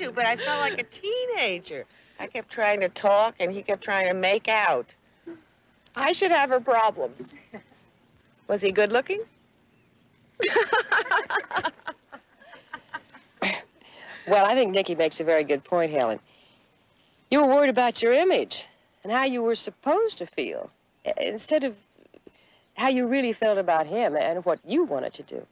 you, but I felt like a teenager. I kept trying to talk, and he kept trying to make out. I should have her problems. Was he good looking? Well, I think Nicky makes a very good point, Helen. You were worried about your image and how you were supposed to feel, instead of how you really felt about him and what you wanted to do.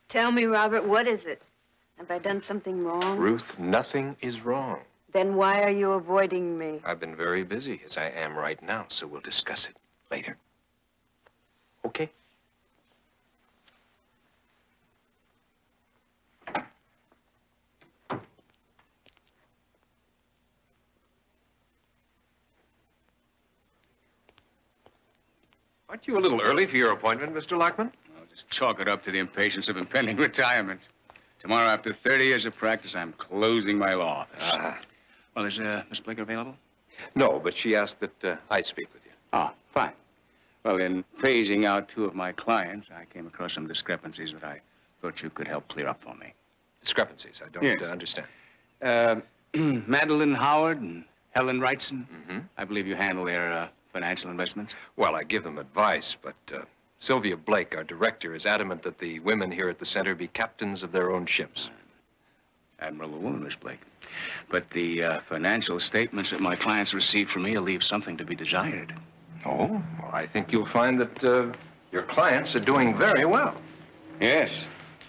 Tell me, Robert, what is it? Have I done something wrong? Ruth, nothing is wrong. Then why are you avoiding me? I've been very busy, as I am right now, so we'll discuss it later. Okay? Aren't you a little early for your appointment, Mr. Lockman? I'll just chalk it up to the impatience of impending retirement. Tomorrow, after 30 years of practice, I'm closing my law office. Well, is Miss Blake available? No, but she asked that I speak with you. Ah, fine. Well, in phasing out 2 of my clients, I came across some discrepancies that I thought you could help clear up for me. Discrepancies? I don't understand. Madeline Howard and Helen Wrightson. Mm-hmm. I believe you handle their financial investments. Well, I give them advice, but Sylvia Blake, our director, is adamant that the women here at the center be captains of their own ships. Admirable woman, Miss Blake. But the financial statements that my clients receive from me will leave something to be desired. Oh? Well, I think you'll find that your clients are doing very well. Yes,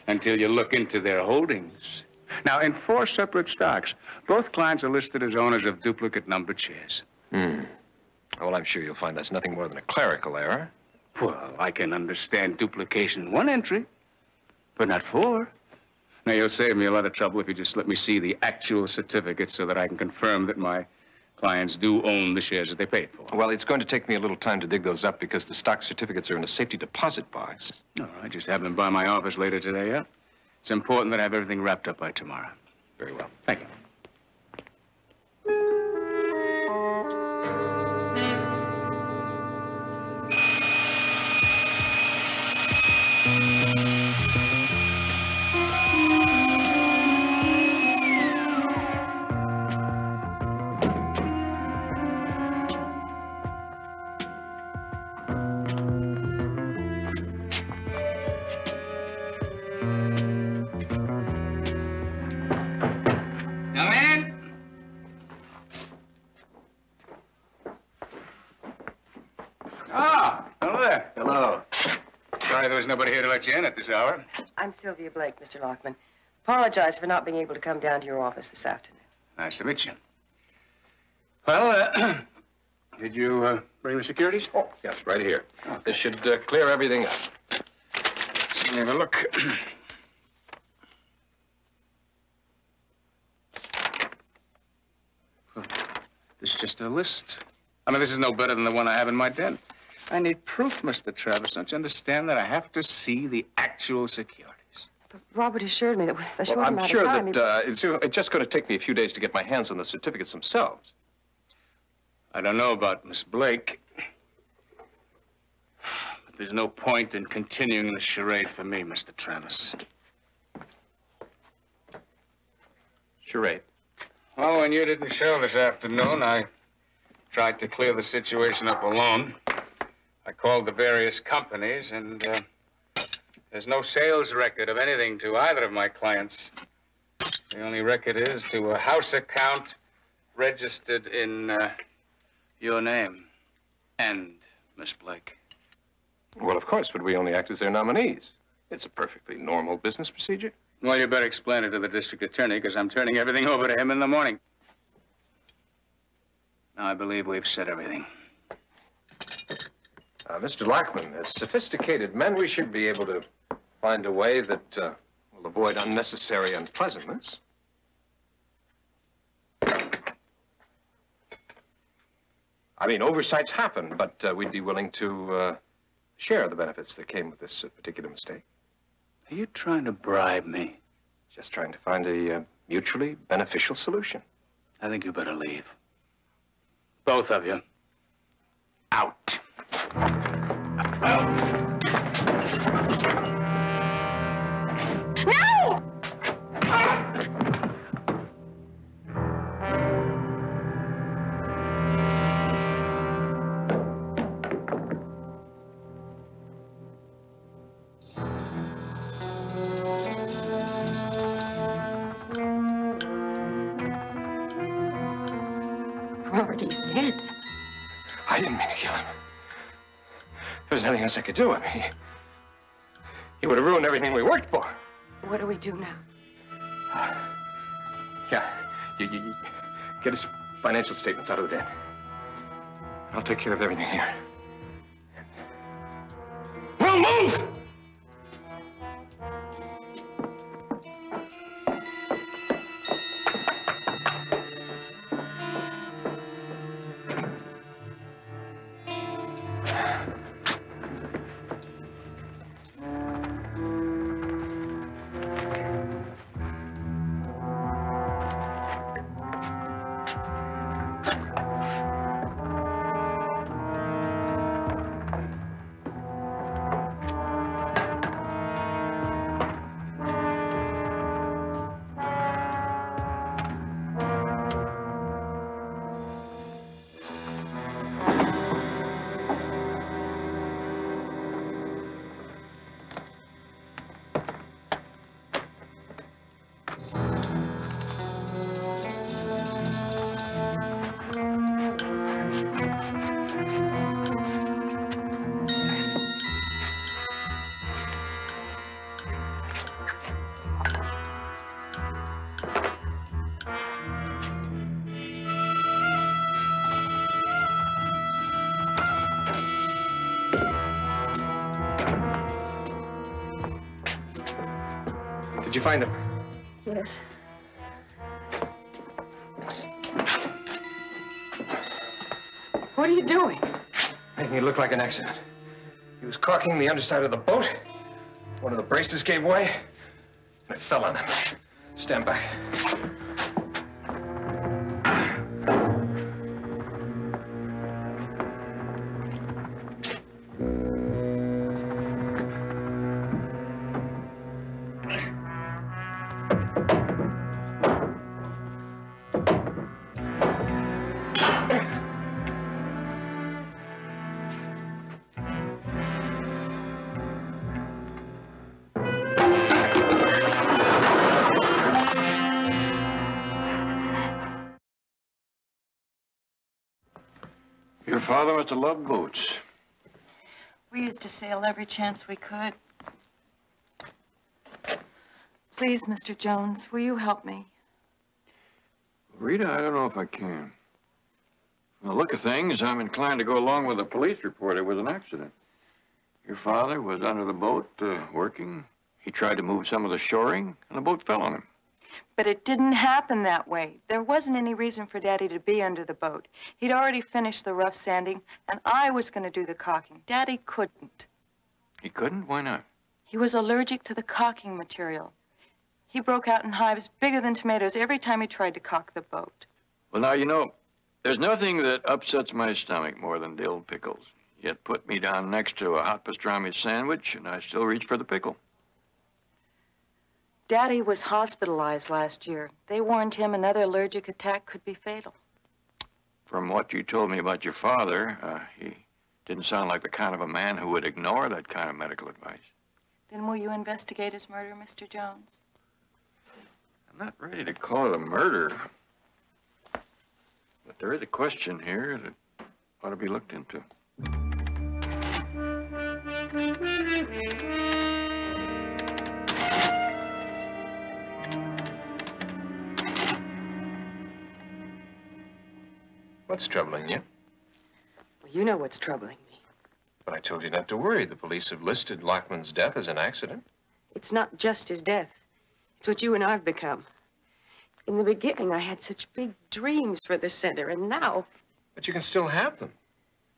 until you look into their holdings. Now, in 4 separate stocks, both clients are listed as owners of duplicate numbered shares. Well, I'm sure you'll find that's nothing more than a clerical error. Well, I can understand duplication in 1 entry, but not 4. Now, you'll save me a lot of trouble if you just let me see the actual certificate so that I can confirm that my clients do own the shares that they paid for. Well, it's going to take me a little time to dig those up because the stock certificates are in a safety deposit box. All right, just have them by my office later today, yeah? It's important that I have everything wrapped up by tomorrow. Very well. Thank you. There's nobody here to let you in at this hour. I'm Sylvia Blake, Mr. Lockman. Apologize for not being able to come down to your office this afternoon. Nice to meet you. Well, did you bring the securities? Oh, yes, right here. Okay. This should clear everything up. Let's have a look. This is just a list. I mean, this is no better than the one I have in my den. I need proof, Mr. Travis. Don't you understand that I have to see the actual securities? But Robert assured me that with a short I'm amount sure of time... that it's just going to take me a few days to get my hands on the certificates themselves. I don't know about Miss Blake, but there's no point in continuing the charade for me, Mr. Travis. Charade? Well, when you didn't show this afternoon, I tried to clear the situation up alone. I called the various companies, and there's no sales record of anything to either of my clients. The only record is to a house account registered in your name and Miss Blake. Well, of course, but we only act as their nominees. It's a perfectly normal business procedure. Well, you better explain it to the district attorney, because I'm turning everything over to him in the morning. Now, I believe we've said everything. Mr. Lockman, as sophisticated men, we should be able to find a way that will avoid unnecessary unpleasantness. I mean, oversights happen, but we'd be willing to share the benefits that came with this particular mistake. Are you trying to bribe me? Just trying to find a mutually beneficial solution. I think you better leave. Both of you. Out. Robert, he's dead. I didn't mean to kill him. There was nothing else I could do. I mean, he would have ruined everything we worked for. What do we do now? Yeah, you get us financial statements out of the den. I'll take care of everything here. We'll move! Did you find him? Yes. What are you doing? Making it look like an accident. He was caulking the underside of the boat. One of the braces gave way, and it fell on him. Stand back. Your father must have loved boats. We used to sail every chance we could. Please, Mr. Jones, will you help me? Rita, I don't know if I can. From the look of things, I'm inclined to go along with the police report. It was an accident. Your father was under the boat working. He tried to move some of the shoring, and the boat fell on him. But it didn't happen that way. There wasn't any reason for Daddy to be under the boat. He'd already finished the rough sanding, and I was going to do the caulking. Daddy couldn't. He couldn't? Why not? He was allergic to the caulking material. He broke out in hives bigger than tomatoes every time he tried to caulk the boat. Well, now, you know, there's nothing that upsets my stomach more than dill pickles. Yet put me down next to a hot pastrami sandwich, and I still reach for the pickle. Daddy was hospitalized last year. They warned him another allergic attack could be fatal. From what you told me about your father, he didn't sound like the kind of a man who would ignore that kind of medical advice. Then will you investigate his murder, Mr. Jones? I'm not ready to call it a murder. But there is a question here that ought to be looked into. What's troubling you? Well, you know what's troubling me. But I told you not to worry. The police have listed Lockman's death as an accident. It's not just his death. It's what you and I've become. In the beginning, I had such big dreams for the center, and now... But you can still have them.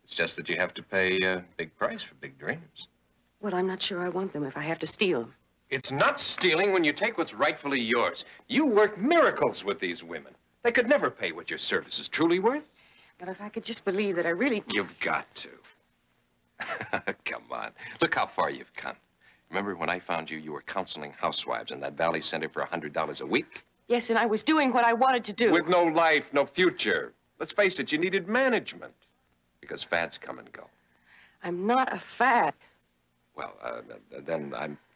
It's just that you have to pay a big price for big dreams. Well, I'm not sure I want them if I have to steal them. It's not stealing when you take what's rightfully yours. You work miracles with these women. They could never pay what your service is truly worth. But if I could just believe that I really... You've got to. Come on. Look how far you've come. Remember when I found you, you were counseling housewives in that Valley Center for $100 a week? Yes, and I was doing what I wanted to do. With no life, no future. Let's face it, you needed management. Because fads come and go. I'm not a fad. Well,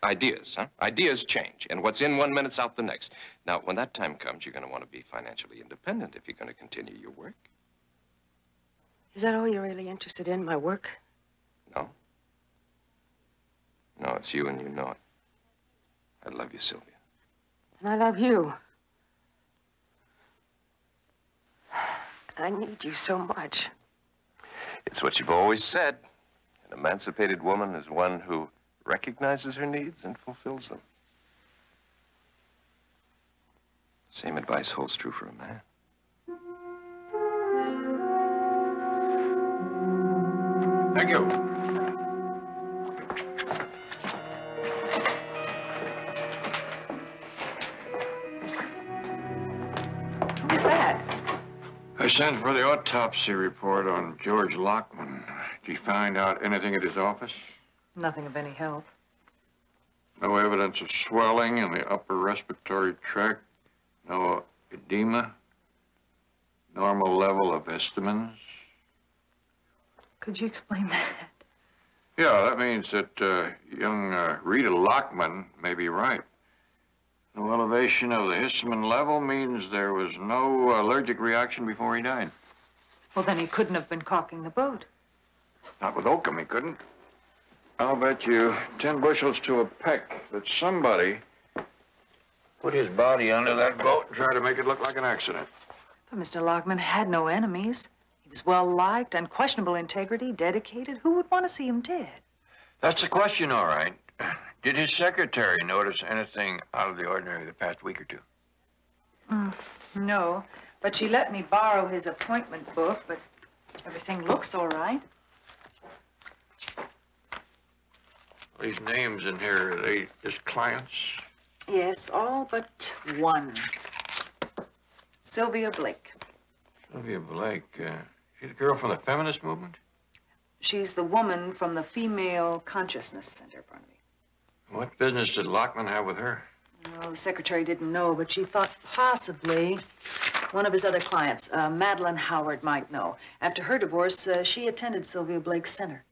ideas, huh? Ideas change. And what's in 1 minute's out the next. Now, when that time comes, you're going to want to be financially independent if you're going to continue your work. Is that all you're really interested in, my work? No. No, it's you and you know it. I love you, Sylvia. And I love you. I need you so much. It's what you've always said. An emancipated woman is one who recognizes her needs and fulfills them. Same advice holds true for a man. Thank you. Who's that? I sent for the autopsy report on George Lockman. Did you find out anything at his office? Nothing of any help. No evidence of swelling in the upper respiratory tract. No edema. Normal level of histamines. Could you explain that? Yeah, that means that young Rita Lockman may be right. No elevation of the histamine level means there was no allergic reaction before he died. Well, then he couldn't have been caulking the boat. Not with oakum, he couldn't. I'll bet you 10 bushels to a peck that somebody put his body under that boat and tried to make it look like an accident. But Mr. Lockman had no enemies. He was well-liked, unquestionable integrity, dedicated. Who would want to see him dead? That's the question, all right. Did his secretary notice anything out of the ordinary the past week or two? No, but she let me borrow his appointment book, but everything looks all right. These names in here, are they just clients? Yes, all but one. Sylvia Blake. Sylvia Blake, she's the girl from the feminist movement? She's the woman from the Female Consciousness Center, Barnaby. What business did Lockman have with her? Well, the secretary didn't know, but she thought possibly one of his other clients, Madeline Howard, might know. After her divorce, she attended Sylvia Blake's center.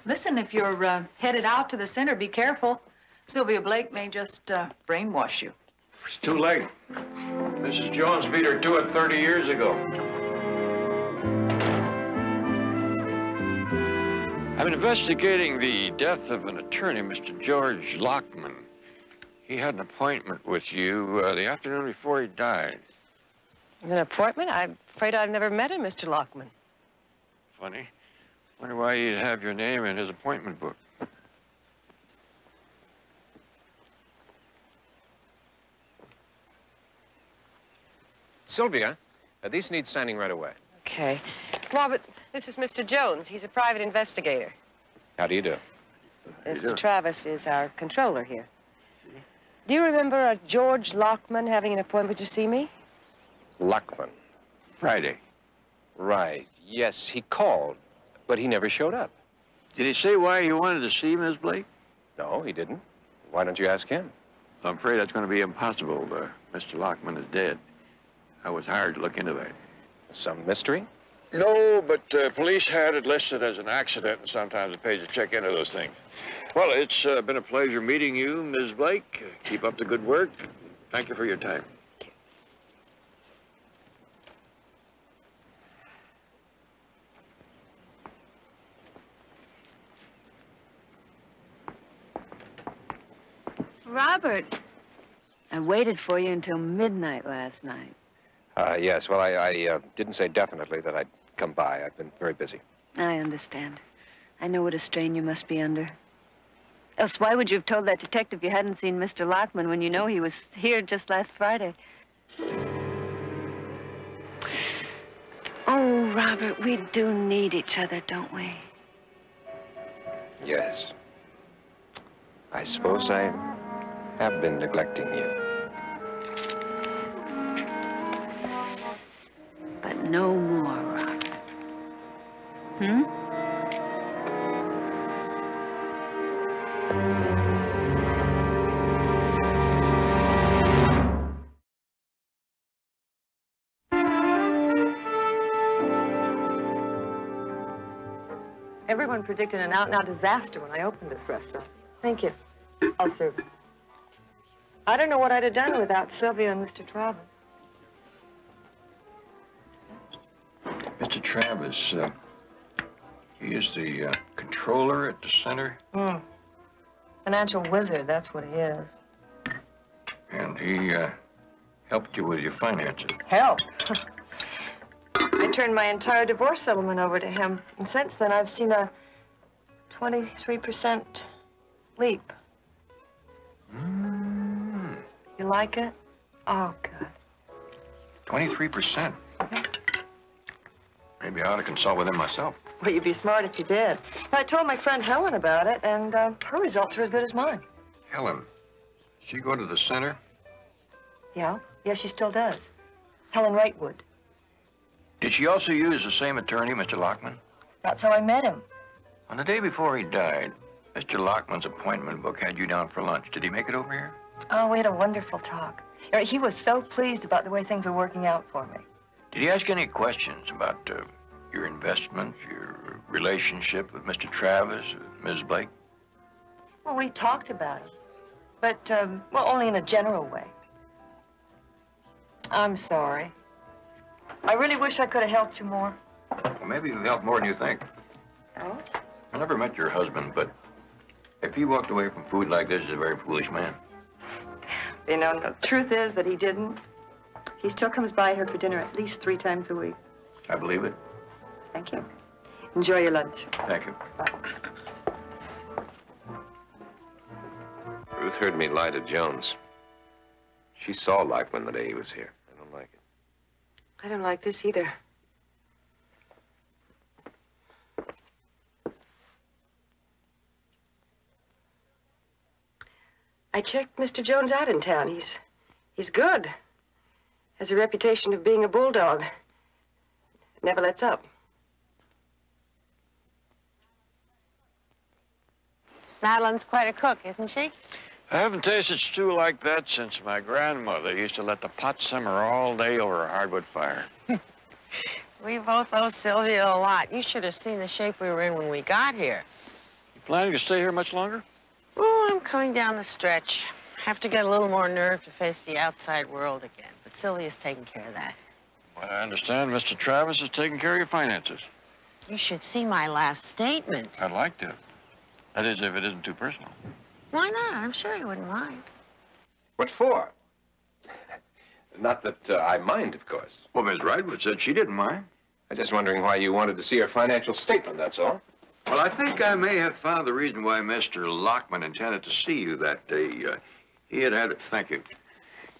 Listen, if you're headed out to the center, be careful. Sylvia Blake may just brainwash you. It's too late. Mrs. Jones beat her to it 30 years ago. I've been investigating the death of an attorney, Mr. George Lockman. He had an appointment with you the afternoon before he died. An appointment? I'm afraid I've never met him, Mr. Lockman. Funny. Wonder why he'd have your name in his appointment book. Sylvia, these need signing right away. Okay. Robert, this is Mr. Jones. He's a private investigator. How do you do? Mr. Travis is our controller here. Do you remember George Lockman having an appointment to see me? Lockman. Friday. Right. Yes, he called, but he never showed up. Did he say why he wanted to see Miss Blake? No, he didn't. Why don't you ask him? I'm afraid that's going to be impossible. Mr. Lockman is dead. I was hired to look into that. Some mystery? No, but police had it listed as an accident, and sometimes it pays to check into those things. Well, it's been a pleasure meeting you, Ms. Blake. Keep up the good work. Thank you for your time. Robert, I waited for you until midnight last night. Yes. Well, I didn't say definitely that I'd come by. I've been very busy. I understand. I know what a strain you must be under. Else, why would you have told that detective you hadn't seen Mr. Lockman when you know he was here just last Friday? Oh, Robert, we do need each other, don't we? Yes. I suppose I have been neglecting you. But no more, Robert. Hmm? Everyone predicted an out-and-out disaster when I opened this restaurant. Thank you. I'll serve it. I don't know what I'd have done without Sylvia and Mr. Travis. Mr. Travis, he is the controller at the center? Financial wizard, that's what he is. And he helped you with your finances? Help? I turned my entire divorce settlement over to him, and since then I've seen a 23% leap. You like it? Oh, good. 23%? Maybe I ought to consult with him myself. Well, you'd be smart if you did. I told my friend Helen about it, and her results are as good as mine. Helen, does she go to the center? Yeah, she still does. Helen Wrightwood. Did she also use the same attorney, Mr. Lockman? That's how I met him. On the day before he died, Mr. Lockman's appointment book had you down for lunch. Did he make it over here? Oh, we had a wonderful talk. He was so pleased about the way things were working out for me. Did he ask any questions about your investments, your relationship with Mr. Travis, Ms. Blake? Well, we talked about it, but, well, only in a general way. I'm sorry. I really wish I could have helped you more. Well, maybe you've helped more than you think. Oh? I never met your husband, but if he walked away from food like this, he's a very foolish man. You know, the truth is that he didn't. He still comes by here for dinner at least 3 times a week. I believe it. Thank you. Enjoy your lunch. Thank you. Bye. Ruth heard me lie to Jones. She saw Lockman the day he was here. I don't like it. I don't like this either. I checked Mr. Jones out in town. He's good. Has a reputation of being a bulldog. Never lets up. Madeline's quite a cook, isn't she? I haven't tasted stew like that since my grandmother used to let the pot simmer all day over a hardwood fire. We both owe Sylvia a lot. You should have seen the shape we were in when we got here. You planning to stay here much longer? Oh, I'm coming down the stretch. Have to get a little more nerve to face the outside world again. But Sylvia's taking care of that. Well, I understand Mr. Travis is taking care of your finances. You should see my last statement. I'd like to. That is, if it isn't too personal. Why not? I'm sure you wouldn't mind. What for? Not that I mind, of course. Well, Ms. Wrightwood said she didn't mind. I'm just wondering why you wanted to see her financial statement, that's all. Well, I think I may have found the reason why Mr. Lockman intended to see you that day. Thank you.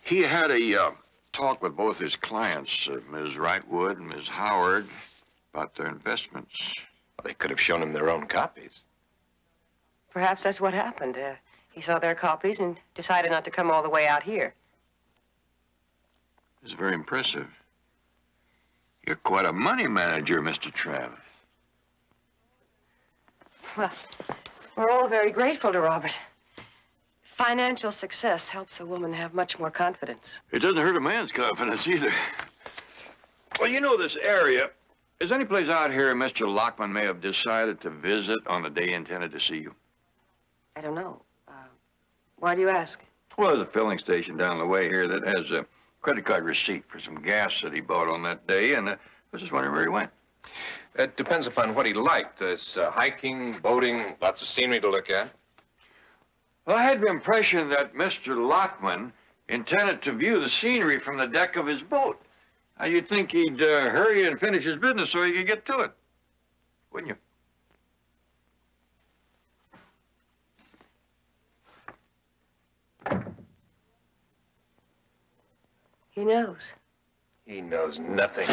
He had a talk with both his clients, Ms. Wrightwood and Ms. Howard, about their investments. Well, they could have shown him their own copies. Perhaps that's what happened. He saw their copies and decided not to come all the way out here. It's very impressive. You're quite a money manager, Mr. Travis. Well, we're all very grateful to Robert. Financial success helps a woman have much more confidence. It doesn't hurt a man's confidence either. Well, you know this area. Is any place out here Mr. Lockman may have decided to visit on the day he intended to see you? I don't know. Why do you ask? Well, there's a filling station down the way here that has a credit card receipt for some gas that he bought on that day, and I was just wondering where he went. It depends upon what he liked. There's hiking, boating, lots of scenery to look at. Well, I had the impression that Mr. Lockman intended to view the scenery from the deck of his boat. Now, you'd think he'd hurry and finish his business so he could get to it, wouldn't you? He knows. He knows nothing.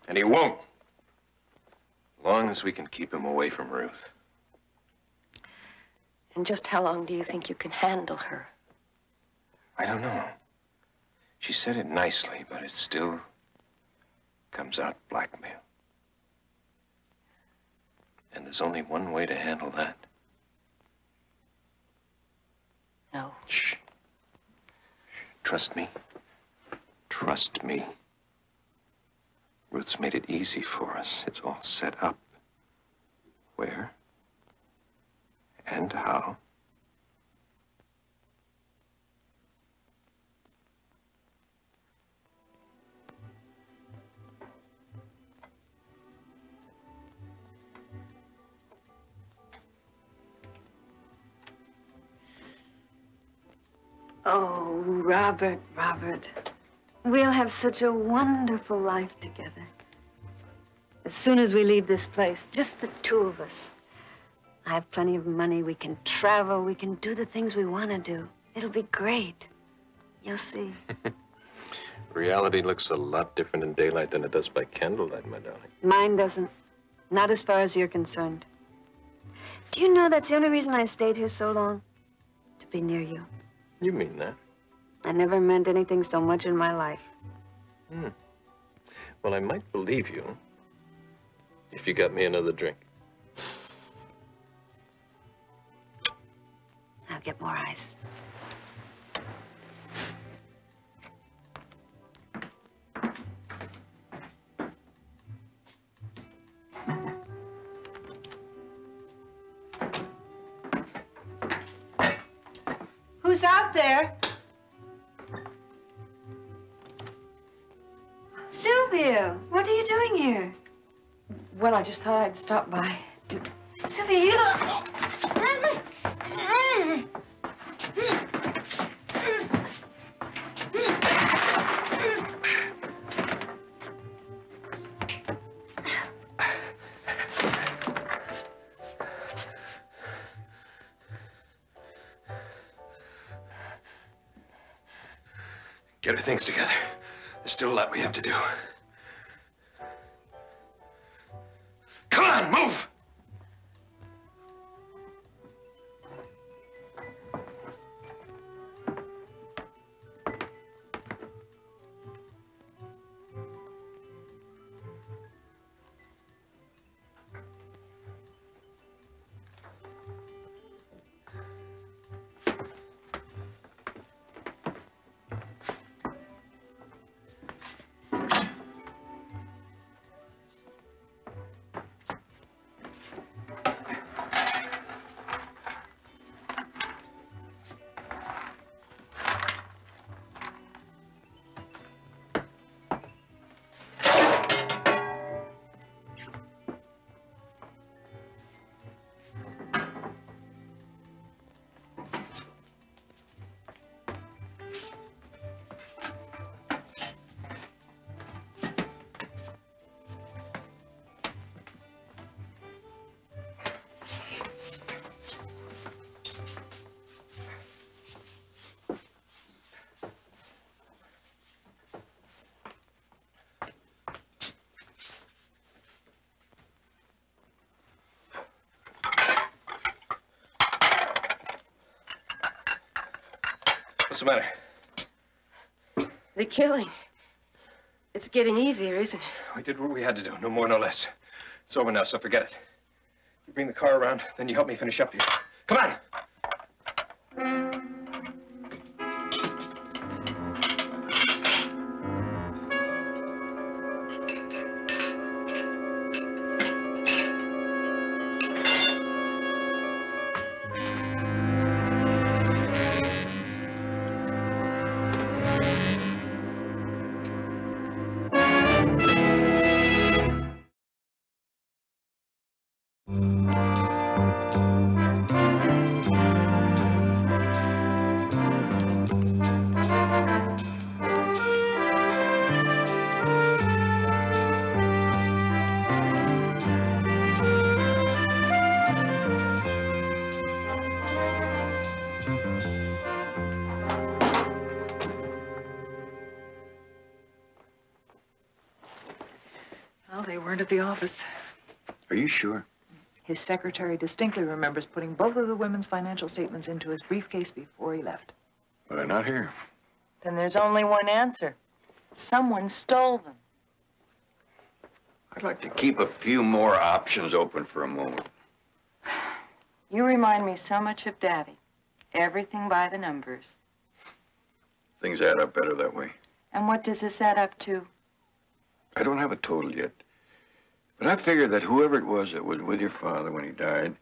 And he won't. As long as we can keep him away from Ruth. And just how long do you think you can handle her? I don't know. She said it nicely, but it still comes out blackmail. And there's only one way to handle that. No. Shh. Trust me. Trust me. Ruth's made it easy for us. It's all set up. Where? And how? Oh, Robert, Robert. We'll have such a wonderful life together. As soon as we leave this place, just the two of us. I have plenty of money. We can travel. We can do the things we want to do. It'll be great. You'll see. Reality looks a lot different in daylight than it does by candlelight, my darling. Mine doesn't. Not as far as you're concerned. Do you know that's the only reason I stayed here so long? To be near you. You mean that? I never meant anything so much in my life. Well, I might believe you if you got me another drink. I'll get more ice. Who's out there? Sylvia, what are you doing here? Well, I just thought I'd stop by. Sylvia, you... Get our things together. There's still a lot we have to do. Come on, move! What's the matter? The killing. It's getting easier, isn't it? We did what we had to do, no more, no less. It's over now, so forget it. You bring the car around, then you help me finish up here. Come on! Well, they weren't at the office. Are you sure? His secretary distinctly remembers putting both of the women's financial statements into his briefcase before he left. But they're not here. Then there's only one answer. Someone stole them. I'd like to keep a few more options open for a moment. You remind me so much of Daddy. Everything by the numbers. Things add up better that way. And what does this add up to? I don't have a total yet. But I figured that whoever it was that was with your father when he died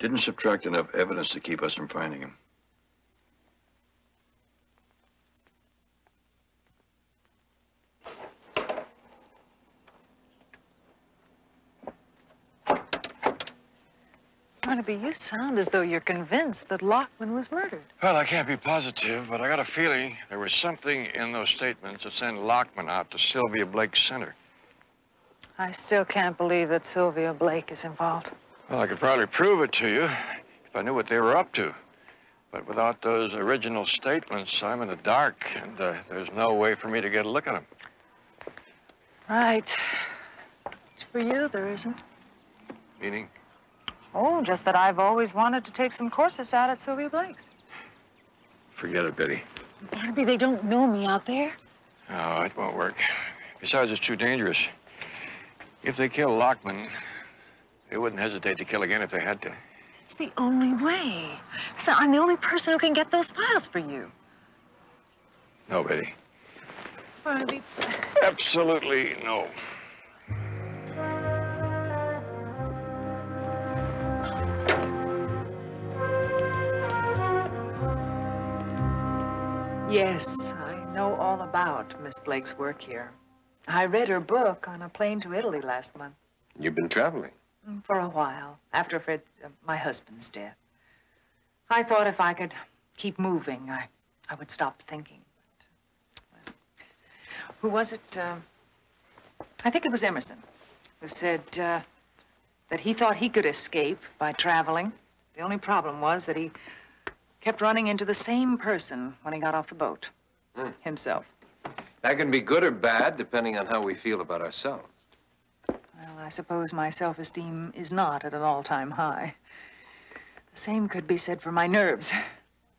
didn't subtract enough evidence to keep us from finding him. Barnaby, you sound as though you're convinced that Lockman was murdered. Well, I can't be positive, but I got a feeling there was something in those statements that sent Lockman out to Sylvia Blake's center. I still can't believe that Sylvia Blake is involved. Well, I could probably prove it to you if I knew what they were up to. But without those original statements, I'm in the dark, and there's no way for me to get a look at them. Right. For you, there isn't. Meaning? Oh, just that I've always wanted to take some courses out at Sylvia Blake's. Forget it, Betty. Barnaby, they don't know me out there. No, it won't work. Besides, it's too dangerous. If they kill Lockman, they wouldn't hesitate to kill again if they had to. It's the only way. So I'm the only person who can get those files for you. No, Betty. Barnaby. Absolutely no. Yes, I know all about Miss Blake's work here. I read her book on a plane to Italy last month. You've been traveling. For a while, after my husband's death. I thought if I could keep moving, I would stop thinking. But, who was it? I think it was Emerson, who said that he thought he could escape by traveling. The only problem was that he kept running into the same person when he got off the boat, himself. That can be good or bad, depending on how we feel about ourselves. Well, I suppose my self-esteem is not at an all-time high. The same could be said for my nerves.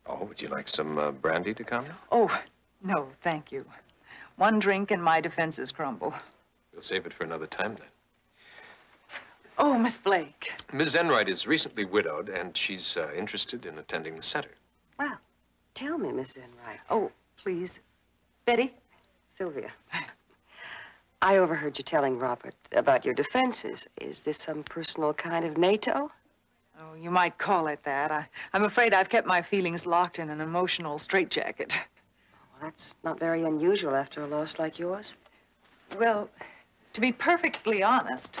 Oh, would you like some brandy to come? Oh, no, thank you. One drink and my defenses crumble. We'll save it for another time, then. Oh, Miss Blake. Ms. Enright is recently widowed, and she's interested in attending the center. Well, tell me, Miss Enright. Oh, please. Betty? Sylvia. I overheard you telling Robert about your defenses. Is this some personal kind of NATO? Oh, you might call it that. I'm afraid I've kept my feelings locked in an emotional straitjacket. Well, that's not very unusual after a loss like yours. Well, to be perfectly honest,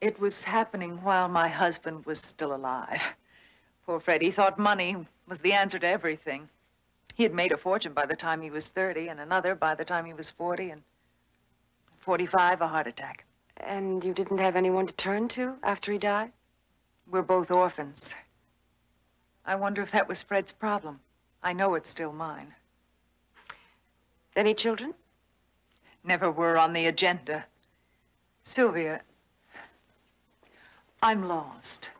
it was happening while my husband was still alive. Poor Freddie thought money was the answer to everything. He had made a fortune by the time he was 30, and another by the time he was 40, and 45, a heart attack. And you didn't have anyone to turn to after he died? We're both orphans. I wonder if that was Fred's problem. I know it's still mine. Any children? Never were on the agenda. Sylvia, I'm lost.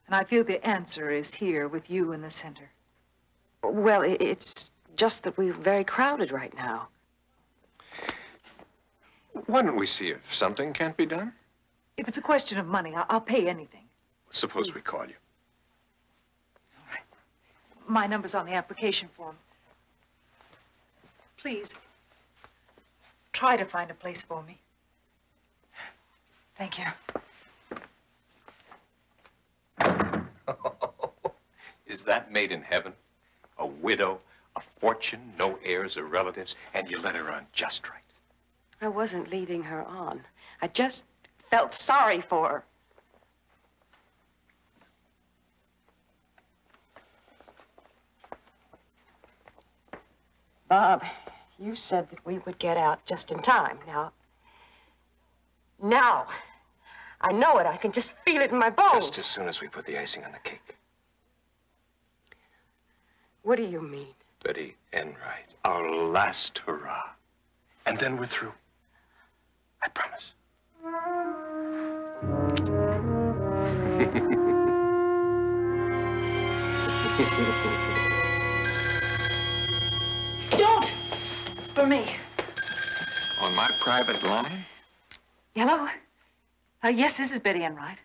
And I feel the answer is here with you in the center. Well, it's just that we're very crowded right now. Why don't we see if something can't be done? If it's a question of money, I'll pay anything. Suppose we call you. All right. My number's on the application form. Please, try to find a place for me. Thank you. Is that made in heaven? A widow, a fortune, no heirs or relatives, and you let her on just right. I wasn't leading her on. I just felt sorry for her. Bob, you said that we would get out just in time. Now, I know it. I can just feel it in my bones. Just as soon as we put the icing on the cake. What do you mean? Betty Enright, our last hurrah. And then we're through. I promise. Don't! It's for me. On my private line? Hello? Yes, this is Betty Enright.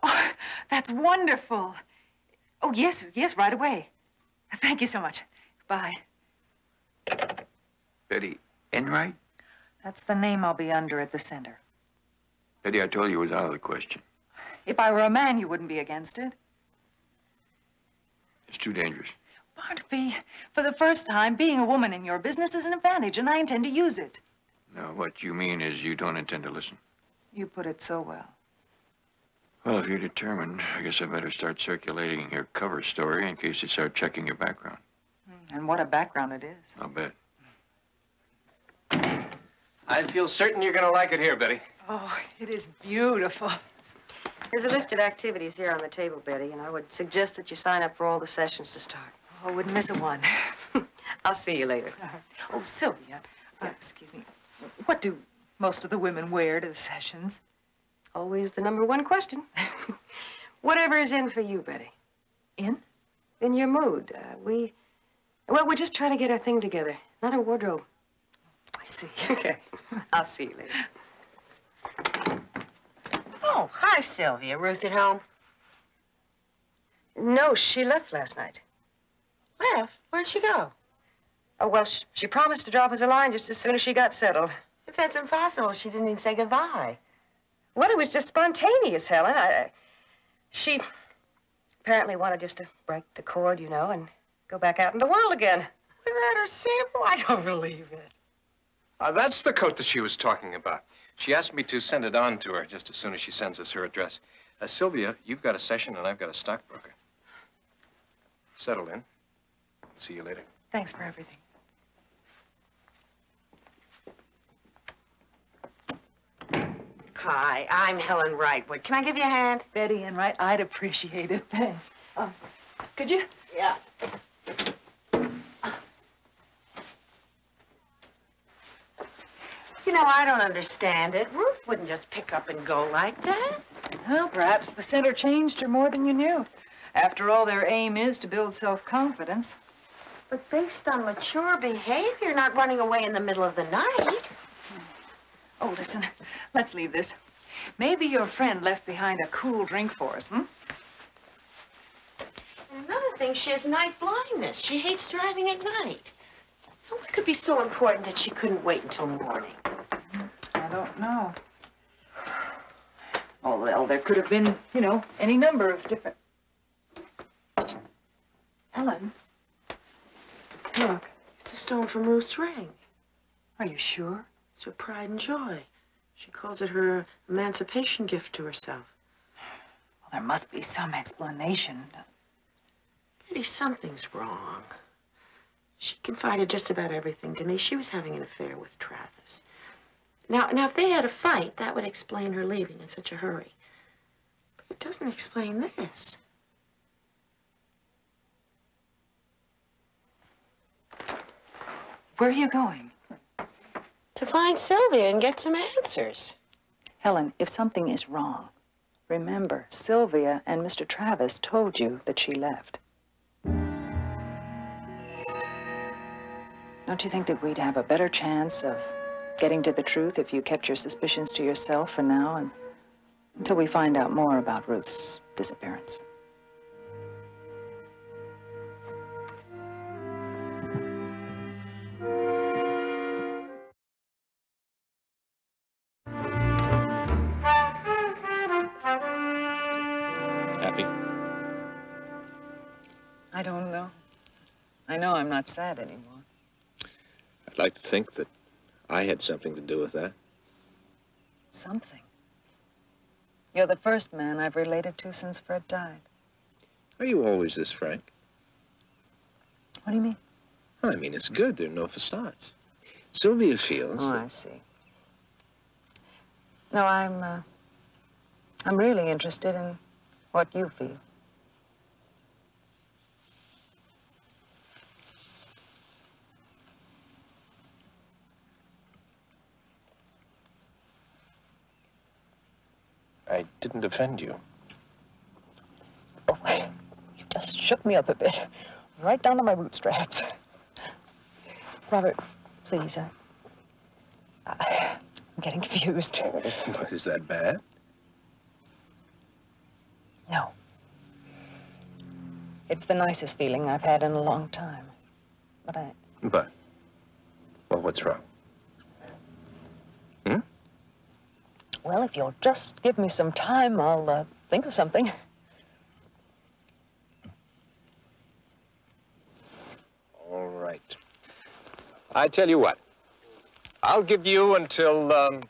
Oh, that's wonderful. Oh, yes, right away. Thank you so much. Bye. Betty Enright? That's the name I'll be under at the center. Betty, I told you it was out of the question. If I were a man, you wouldn't be against it. It's too dangerous. Barnaby, for the first time, being a woman in your business is an advantage, and I intend to use it. No, what you mean is you don't intend to listen. You put it so well. Well, if you're determined, I guess I better start circulating your cover story in case they start checking your background. And what a background it is. I'll bet. I feel certain you're going to like it here, Betty. Oh, it is beautiful. There's a list of activities here on the table, Betty, and I would suggest that you sign up for all the sessions to start. Oh, I wouldn't miss a one. I'll see you later. Oh, Sylvia, excuse me. What do most of the women wear to the sessions? Always the #1 question. Whatever is in for you, Betty. In? In your mood. Well, we're just trying to get our thing together, not a wardrobe. I see. Okay. I'll see you later. Oh, hi, Sylvia. Ruth at home? No, she left last night. Left? Where'd she go? Oh, well, she promised to drop us a line just as soon as she got settled. If that's impossible, she didn't even say goodbye. Well, it was just spontaneous, Helen. She apparently wanted just to break the cord, you know, and go back out in the world again. Without her sample? I don't believe it. That's the coat that she was talking about. She asked me to send it on to her just as soon as she sends us her address. Sylvia, you've got a session and I've got a stockbroker. Settle in. See you later. Thanks for everything. Hi, I'm Helen Wrightwood. Can I give you a hand? Betty and Wright, I'd appreciate it. Thanks. Could you? Yeah. You know, I don't understand it. Ruth wouldn't just pick up and go like that. Well, perhaps the center changed her more than you knew. After all, their aim is to build self-confidence. But based on mature behavior, not running away in the middle of the night. Oh, listen, let's leave this. Maybe your friend left behind a cool drink for us, And another thing, she has night blindness. She hates driving at night. Now, what could be so important that she couldn't wait until morning? I don't know. Oh, well, there could have been, you know, any number of different... Helen, look. It's a stone from Ruth's ring. Are you sure? It's her pride and joy. She calls it her emancipation gift to herself. Well, there must be some explanation. Betty, something's wrong. She confided just about everything to me. She was having an affair with Travis. Now, if they had a fight, that would explain her leaving in such a hurry. But it doesn't explain this. Where are you going? To find Sylvia and get some answers. Helen, if something is wrong, remember, Sylvia and Mr. Travis told you that she left. Don't you think that we'd have a better chance of getting to the truth if you kept your suspicions to yourself for now and until we find out more about Ruth's disappearance? Happy? I don't know. I know I'm not sad anymore. I'd like to think that I had something to do with that. Something. You're the first man I've related to since Fred died. Are you always this frank? What do you mean? I mean, it's good. There are no facades. Sylvia feels Oh, that... I see. No, I'm really interested in what you feel. I didn't offend you. Oh, you just shook me up a bit. Right down to my bootstraps. Robert, please, I'm getting confused. Is that bad? No. It's the nicest feeling I've had in a long time. But? Well, what's wrong? Hmm? Well, if you'll just give me some time, I'll think of something. All right. I tell you what. I'll give you until,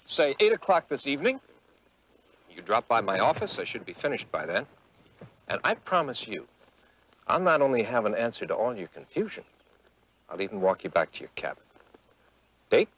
say, 8 o'clock this evening. You could drop by my office. I should be finished by then. And I promise you, I'll not only have an answer to all your confusion, I'll even walk you back to your cabin. Date?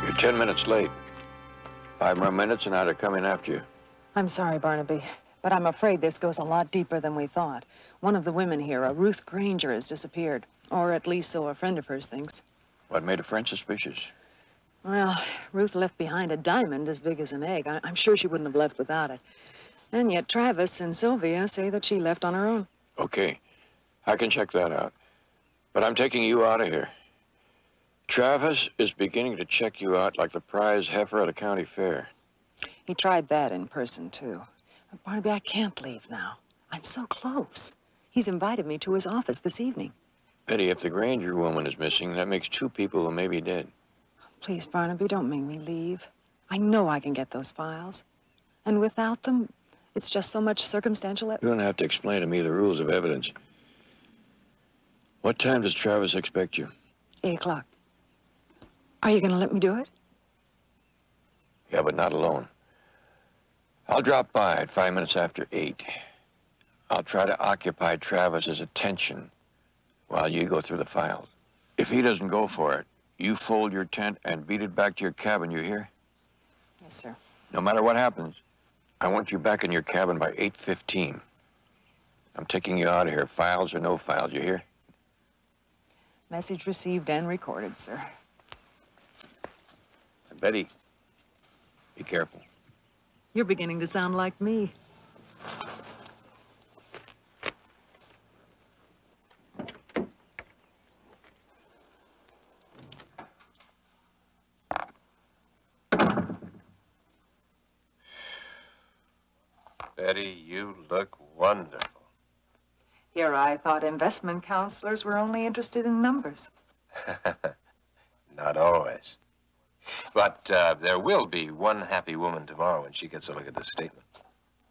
You're 10 minutes late. 5 more minutes and I'd have come in after you. I'm sorry, Barnaby, but I'm afraid this goes a lot deeper than we thought. One of the women here, a Ruth Granger, has disappeared. Or at least so a friend of hers thinks. What made a friend suspicious? Well, Ruth left behind a diamond as big as an egg. I'm sure she wouldn't have left without it. And yet Travis and Sylvia say that she left on her own. Okay, I can check that out. But I'm taking you out of here. Travis is beginning to check you out like the prize heifer at a county fair. He tried that in person, too. But Barnaby, I can't leave now. I'm so close. He's invited me to his office this evening. Betty, if the Granger woman is missing, that makes 2 people who may be dead. Please, Barnaby, don't make me leave. I know I can get those files. And without them, it's just so much circumstantial You don't have to explain to me the rules of evidence. What time does Travis expect you? 8 o'clock. Are you going to let me do it? Yeah, but not alone. I'll drop by at 5 minutes after 8. I'll try to occupy Travis's attention while you go through the files. If he doesn't go for it, you fold your tent and beat it back to your cabin, you hear? Yes, sir. No matter what happens, I want you back in your cabin by 8:15. I'm taking you out of here, files or no files, you hear? Message received and recorded, sir. And Betty, be careful. You're beginning to sound like me. Betty, you look wonderful. Here I thought investment counselors were only interested in numbers. Not always. But there will be one happy woman tomorrow when she gets a look at this statement.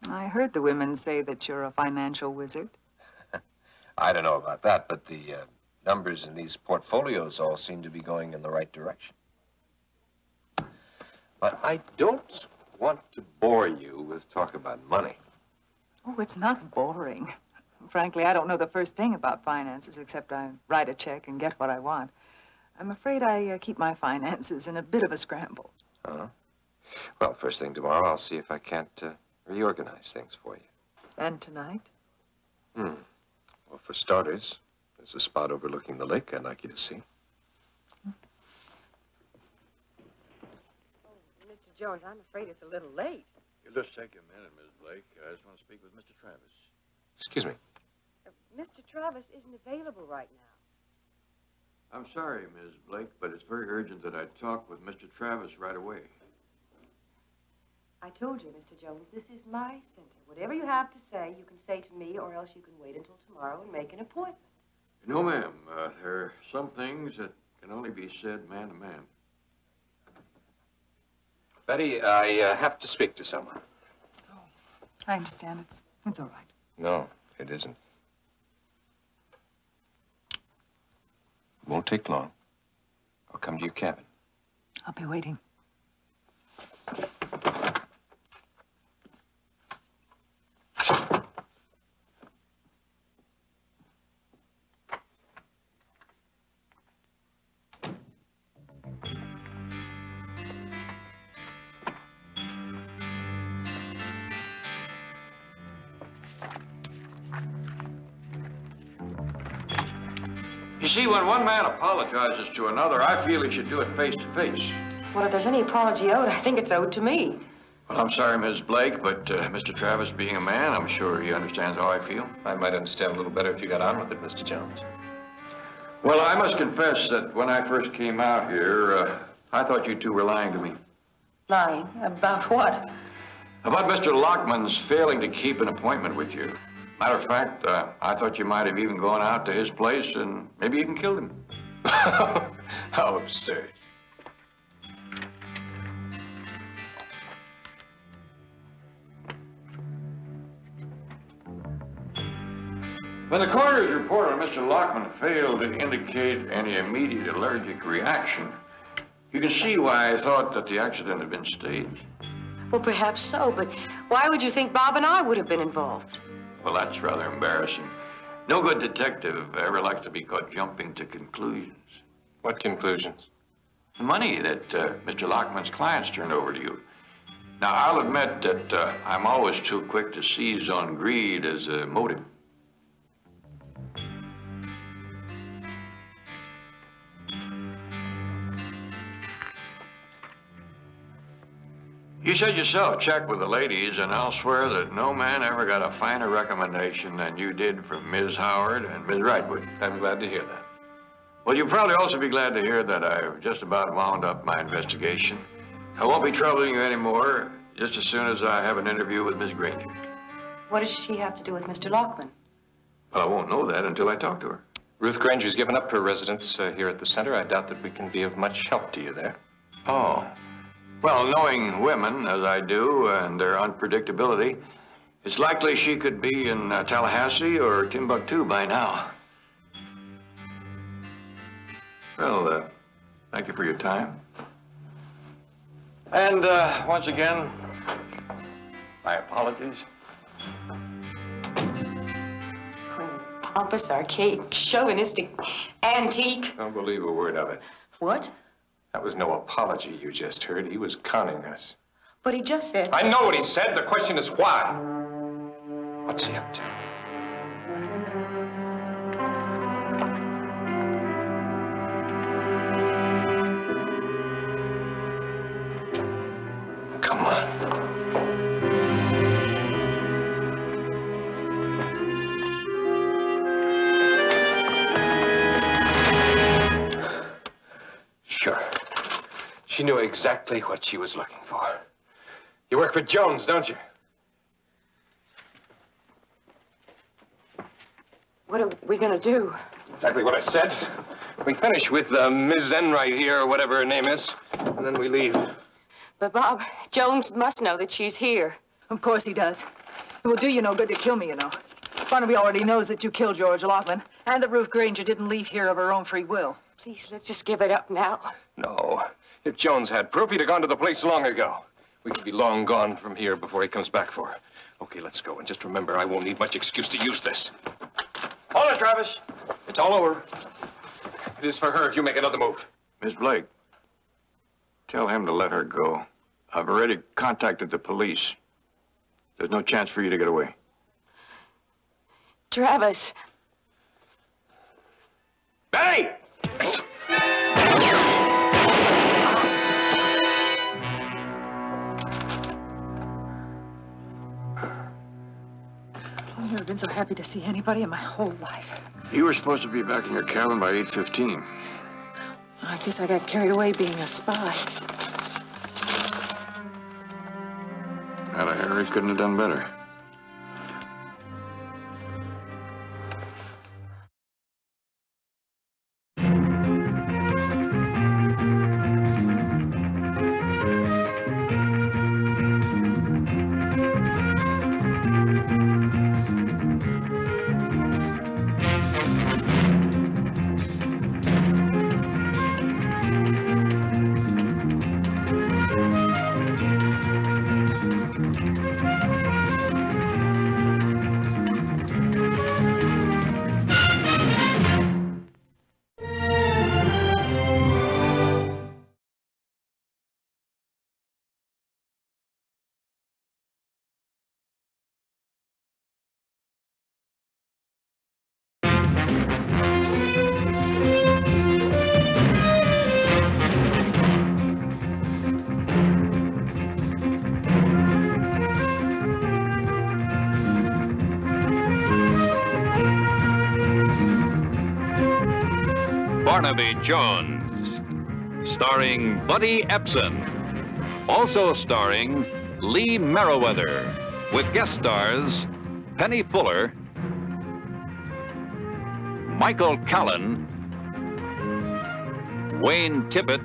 I heard the women say that you're a financial wizard. I don't know about that, but the numbers in these portfolios all seem to be going in the right direction. But I don't want to bore you with talk about money. Oh, it's not boring. Frankly, I don't know the first thing about finances, except I write a check and get what I want. I'm afraid I keep my finances in a bit of a scramble. Uh-huh. Well, first thing tomorrow, I'll see if I can't reorganize things for you. And tonight? Well, for starters, there's a spot overlooking the lake I'd like you to see. Mr. Jones, I'm afraid it's a little late. You'll just take a minute, Ms. Blake. I just want to speak with Mr. Travis. Excuse me. Mr. Travis isn't available right now. I'm sorry, Ms. Blake, but it's very urgent that I talk with Mr. Travis right away. I told you, Mr. Jones, this is my center. Whatever you have to say, you can say to me, or else you can wait until tomorrow and make an appointment. No, ma'am. There are some things that can only be said man to man. Betty, I have to speak to someone. Oh, I understand. It's all right. No, it isn't. Won't take long. I'll come to your cabin. I'll be waiting. You see, when one man apologizes to another, I feel he should do it face to face. Well, if there's any apology owed, I think it's owed to me. Well, I'm sorry, Ms. Blake, but Mr. Travis being a man, I'm sure he understands how I feel. I might understand a little better if you got on with it, Mr. Jones. Well, I must confess that when I first came out here, I thought you two were lying to me. Lying? About what? About Mr. Lockman's failing to keep an appointment with you. Matter of fact, I thought you might have even gone out to his place and maybe even killed him. How absurd. When the coroner's report on Mr. Lockman failed to indicate any immediate allergic reaction, you can see why I thought that the accident had been staged. Well, perhaps so, but why would you think Bob and I would have been involved? Well, that's rather embarrassing. No good detective ever likes to be caught jumping to conclusions. What conclusions? The money that Mr. Lockman's clients turned over to you. Now, I'll admit that I'm always too quick to seize on greed as a motive. You said yourself, check with the ladies, and I'll swear that no man ever got a finer recommendation than you did from Ms. Howard and Ms. Wrightwood. I'm glad to hear that. Well, you'll probably also be glad to hear that I've just about wound up my investigation. I won't be troubling you anymore, just as soon as I have an interview with Miss Granger. What does she have to do with Mr. Lockman? Well, I won't know that until I talk to her. Ruth Granger's given up her residence here at the center. I doubt that we can be of much help to you there. Oh. Well, knowing women, as I do, and their unpredictability, it's likely she could be in Tallahassee or Timbuktu by now. Well, thank you for your time. And once again, my apologies. Pompous, archaic, chauvinistic, antique. Don't believe a word of it. What? That was no apology you just heard. He was conning us. But he just said... I know what he said. The question is why. What's he up to? Come on. Sure. She knew exactly what she was looking for. You work for Jones, don't you? What are we gonna do? Exactly what I said. We finish with Ms. Enright here, or whatever her name is, and then we leave. But, Bob, Jones must know that she's here. Of course he does. It will do you no good to kill me, you know. Barnaby already knows that you killed George Lockman, and that Ruth Granger didn't leave here of her own free will. Please, let's just give it up now. No. If Jones had proof, he'd have gone to the place long ago. We could be long gone from here before he comes back for her. Okay, let's go. And just remember, I won't need much excuse to use this. Hold it, Travis. It's all over. It is for her if you make another move. Miss Blake, tell him to let her go. I've already contacted the police. There's no chance for you to get away. Travis. Benny! I've never been so happy to see anybody in my whole life. You were supposed to be back in your cabin by 8:15. I guess I got carried away being a spy. Now, Harry couldn't have done better. Barnaby Jones, starring Buddy Epson. Also starring Lee Merriweather, with guest stars Penny Fuller, Michael Callan, Wayne Tippett,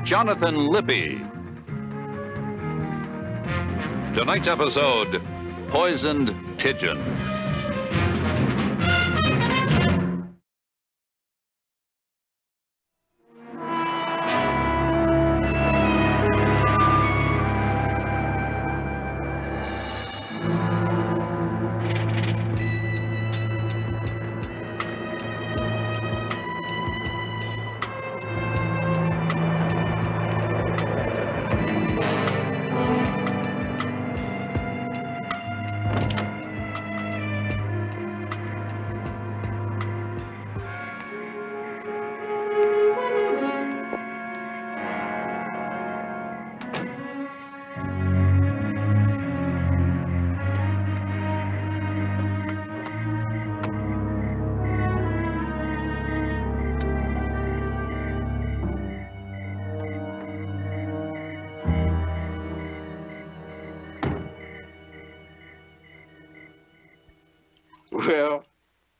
Jonathan Lippy. Tonight's episode, Poisoned Pigeon. Well,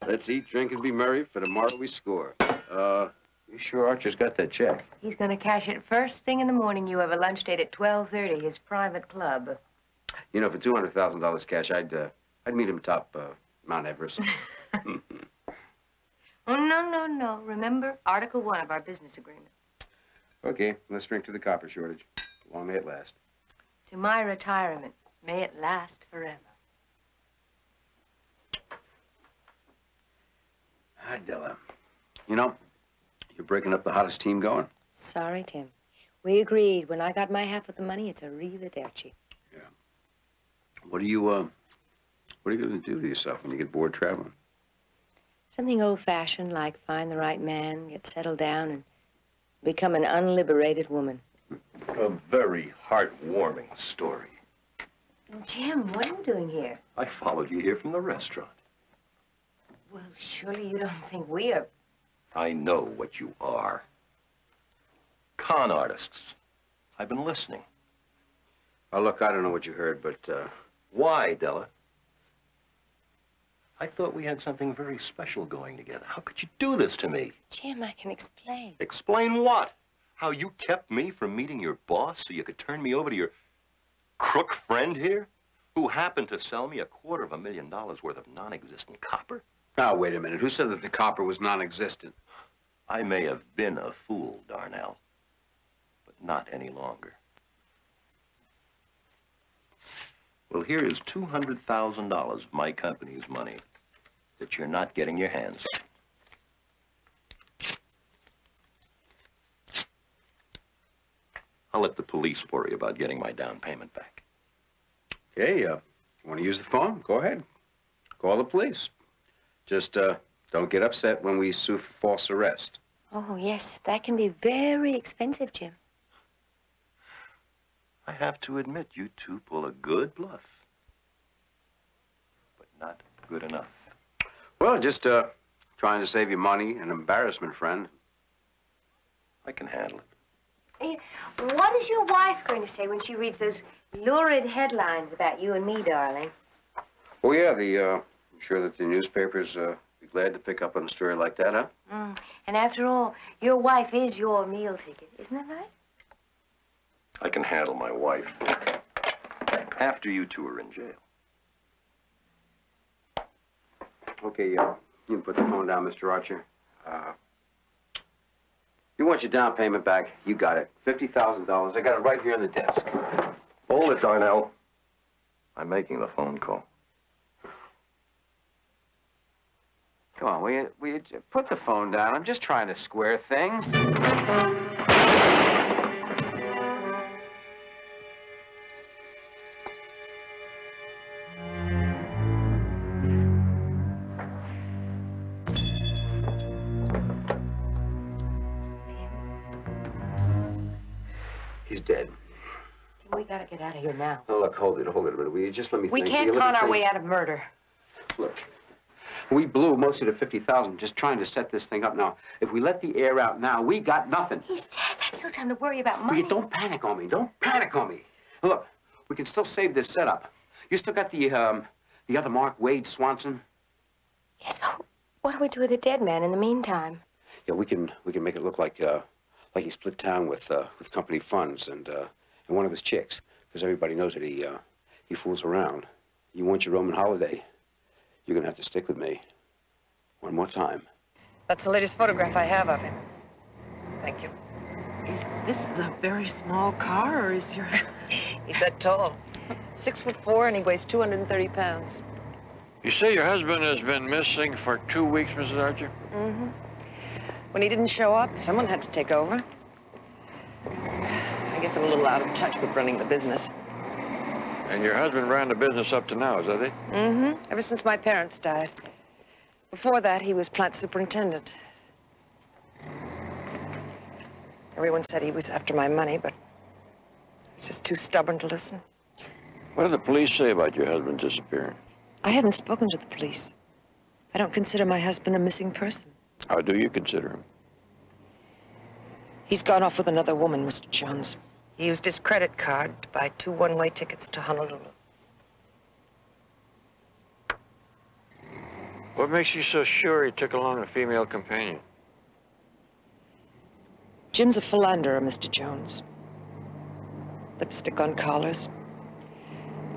let's eat, drink, and be merry, for tomorrow we score. You sure Archer's got that check? He's going to cash it first thing in the morning. You have a lunch date at 12:30, his private club. You know, for $200,000 cash, I'd meet him top Mount Everest. Oh, no. Remember, Article 1 of our business agreement. Okay, let's drink to the copper shortage. Long may it last. To my retirement, may it last forever. Hi, Della. You know, you're breaking up the hottest team going. Sorry, Tim. We agreed. When I got my half of the money, it's arrivederci. Yeah. What are you going to do to yourself when you get bored traveling? Something old-fashioned, like find the right man, get settled down, and become an unliberated woman. A very heartwarming story. Jim, what are you doing here? I followed you here from the restaurant. Well, surely you don't think we are... I know what you are. Con artists. I've been listening. Oh, look, I don't know what you heard, but, Why, Della? I thought we had something very special going together. How could you do this to me? Jim, I can explain. Explain what? How you kept me from meeting your boss so you could turn me over to your crook friend here? Who happened to sell me $250,000 worth of non-existent copper? Now, wait a minute. Who said that the copper was non-existent? I may have been a fool, Darnell, but not any longer. Well, here is $200,000 of my company's money that you're not getting your hands on. I'll let the police worry about getting my down payment back. Okay, you want to use the phone? Go ahead. Call the police. Just, don't get upset when we sue for false arrest. Oh, yes, that can be very expensive, Jim. I have to admit, you two pull a good bluff, but not good enough. Well, just, trying to save you money and embarrassment, friend. I can handle it. What is your wife going to say when she reads those lurid headlines about you and me, darling? Oh, yeah, I'm sure that the newspapers, be glad to pick up on a story like that, huh? And after all, your wife is your meal ticket, isn't that right? I can handle my wife. After you two are in jail. Okay, you can put the phone down, Mr. Archer. You want your down payment back? You got it. $50,000. I got it right here on the desk. Hold it, Darnell. I'm making the phone call. Come on, will you put the phone down? I'm just trying to square things. He's dead. We gotta get out of here now. Oh, look, hold it a minute. Will you just let me We think? can't con our way out of murder. Look, We blew most of the 50,000 just trying to set this thing up. Now, if we let the air out now, we got nothing. He's dead. That's no time to worry about money. Don't panic on me. Don't panic on me. Look, we can still save this setup. You still got the other Mark, Wade Swanson? Yes, but what do we do with the dead man in the meantime? Yeah, we can make it look like he split town with company funds and one of his chicks, because everybody knows that he fools around. You want your Roman holiday, you're gonna have to stick with me. One more time. That's the latest photograph I have of him. Thank you. This is a very small car, or is your... He's that tall. 6'4", and he weighs 230 pounds. You say your husband has been missing for 2 weeks, Mrs. Archer? Mm-hmm. When he didn't show up, someone had to take over. I guess I'm a little out of touch with running the business. And your husband ran the business up to now, is that it? Mm-hmm. Ever since my parents died. Before that, he was plant superintendent. Everyone said he was after my money, but he was just too stubborn to listen. What did the police say about your husband disappearing? I haven't spoken to the police. I don't consider my husband a missing person. How do you consider him? He's gone off with another woman, Mr. Jones. He used his credit card to buy 2 one-way tickets to Honolulu. What makes you so sure he took along a female companion? Jim's a philanderer, Mr. Jones. Lipstick on collars,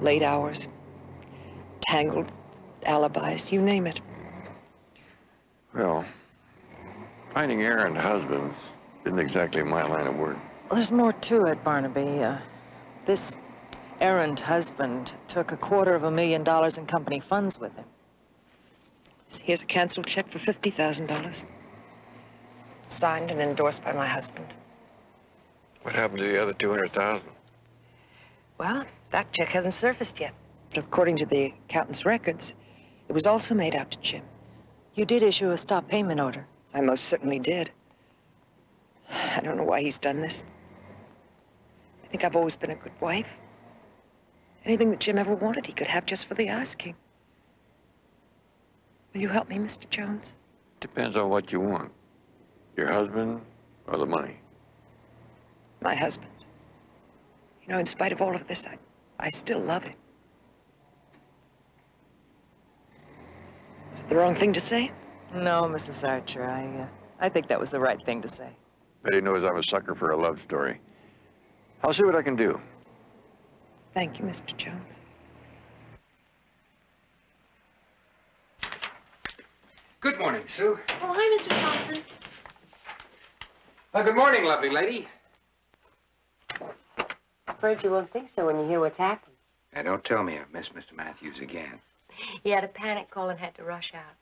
late hours, tangled alibis, you name it. Well, finding errand husbands isn't exactly my line of work. Well, there's more to it, Barnaby. This errand husband took $250,000 in company funds with him. Here's a canceled check for $50,000. Signed and endorsed by my husband. What happened to the other 200,000? Well, that check hasn't surfaced yet. But according to the accountant's records, it was also made out to Jim. You did issue a stop payment order. I most certainly did. I don't know why he's done this. I think I've always been a good wife. Anything that Jim ever wanted, he could have just for the asking. Will you help me, Mr. Jones? Depends on what you want. Your husband or the money? My husband. You know, in spite of all of this, I still love him. Is it the wrong thing to say? No, Mrs. Archer, I think that was the right thing to say. Betty knows I'm a sucker for a love story. I'll see what I can do. Thank you, Mr. Jones. Good morning, Sue. Oh, hi, Mr. Swanson. Good morning, lovely lady. Afraid you won't think so when you hear what's happened. Now, don't tell me I've missed Mr. Matthews again. He had a panic call and had to rush out.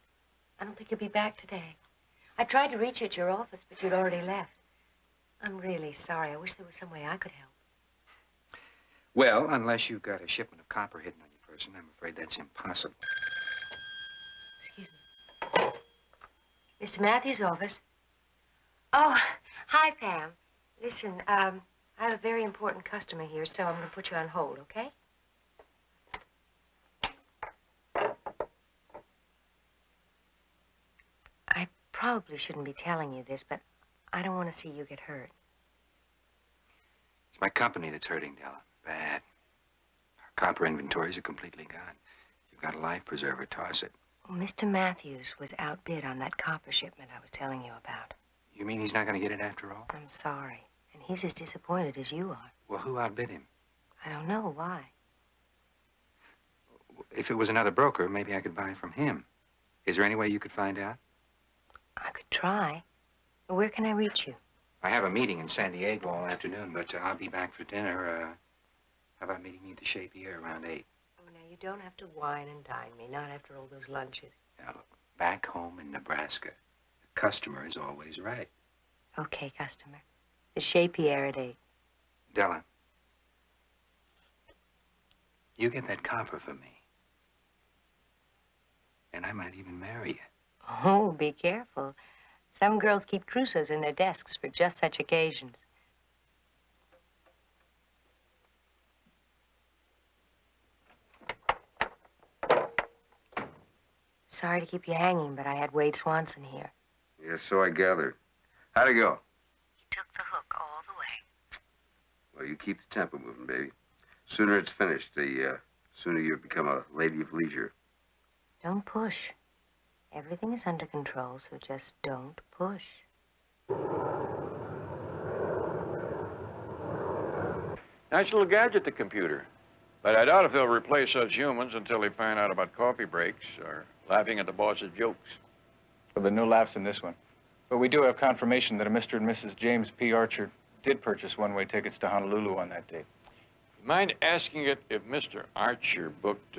I don't think he'll be back today. I tried to reach you at your office, but you'd already left. I'm really sorry. I wish there was some way I could help. Well, unless you've got a shipment of copper hidden on your person, I'm afraid that's impossible. Excuse me. Mr. Matthews' office. Oh, hi, Pam. Listen, I have a very important customer here, so I'm going to put you on hold, okay? I probably shouldn't be telling you this, but I don't want to see you get hurt. It's my company that's hurting, Della. Bad. Our copper inventories are completely gone. You've got a life preserver, toss it. Well, Mr. Matthews was outbid on that copper shipment I was telling you about. You mean he's not going to get it after all? I'm sorry. And he's as disappointed as you are. Well, who outbid him? I don't know why. If it was another broker, maybe I could buy from him. Is there any way you could find out? I could try. Where can I reach you? I have a meeting in San Diego all afternoon, but I'll be back for dinner. How about meeting me at the Shapier around 8? Oh, now, you don't have to wine and dine me, not after all those lunches. Now, look, back home in Nebraska, the customer is always right. Okay, customer. The Shapier at 8. Della, you get that copper for me, and I might even marry you. Oh, be careful. Some girls keep trousseaux in their desks for just such occasions. Sorry to keep you hanging, but I had Wade Swanson here. Yes, so I gathered. How'd it go? You took the hook all the way. Well, you keep the tempo moving, baby. Sooner it's finished, the sooner you become a lady of leisure. Don't push. Everything is under control, so just don't push. Nice little gadget, the computer. But I doubt if they'll replace us humans until they find out about coffee breaks or laughing at the boss's jokes. Well, there are no laughs in this one. But we do have confirmation that a Mr. and Mrs. James P. Archer did purchase one-way tickets to Honolulu on that date. Mind asking it if Mr. Archer booked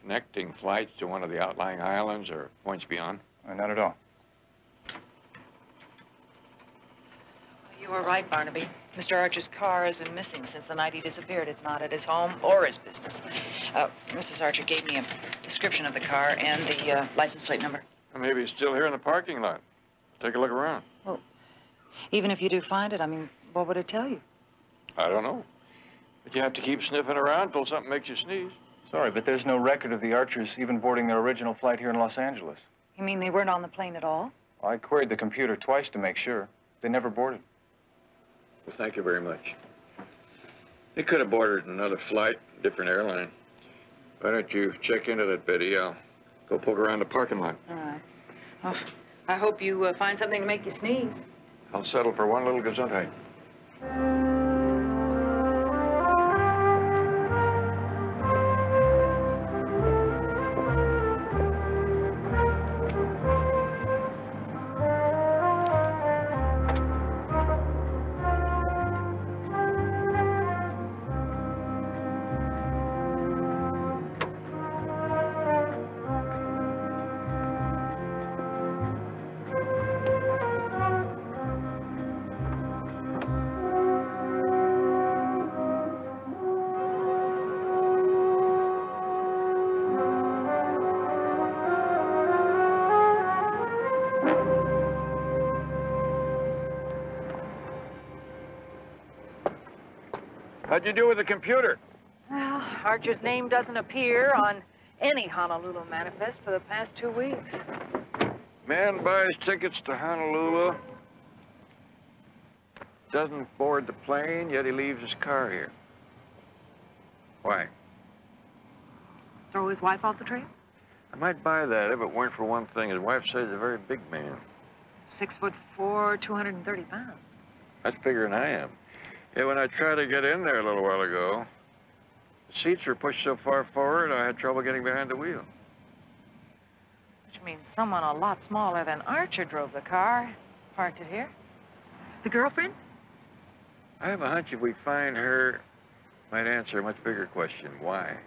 connecting flights to one of the outlying islands or points beyond? Not at all. You were right, Barnaby. Mr. Archer's car has been missing since the night he disappeared. It's not at his home or his business. Mrs. Archer gave me a description of the car and the license plate number. Well, maybe it's still here in the parking lot. Take a look around. Well, even if you do find it, I mean, what would it tell you? I don't know. But you have to keep sniffing around till something makes you sneeze. Sorry, but there's no record of the Archers even boarding their original flight here in Los Angeles. You mean they weren't on the plane at all? I queried the computer twice to make sure. They never boarded. Well, thank you very much. They could have boarded another flight, different airline. Why don't you check into that, Betty? I'll go poke around the parking lot. All right. Well, I hope you find something to make you sneeze. I'll settle for one little gesundheit. How'd you do with the computer? Well, Archer's name doesn't appear on any Honolulu manifest for the past 2 weeks. Man buys tickets to Honolulu, doesn't board the plane, yet he leaves his car here. Why? Throw his wife off the trail? I might buy that if it weren't for one thing. His wife says he's a very big man. 6'4", 230 pounds. That's bigger than I am. Yeah, when I tried to get in there a little while ago, the seats were pushed so far forward, I had trouble getting behind the wheel. Which means someone a lot smaller than Archer drove the car, parked it here. The girlfriend? I have a hunch if we find her, might answer a much bigger question. Why?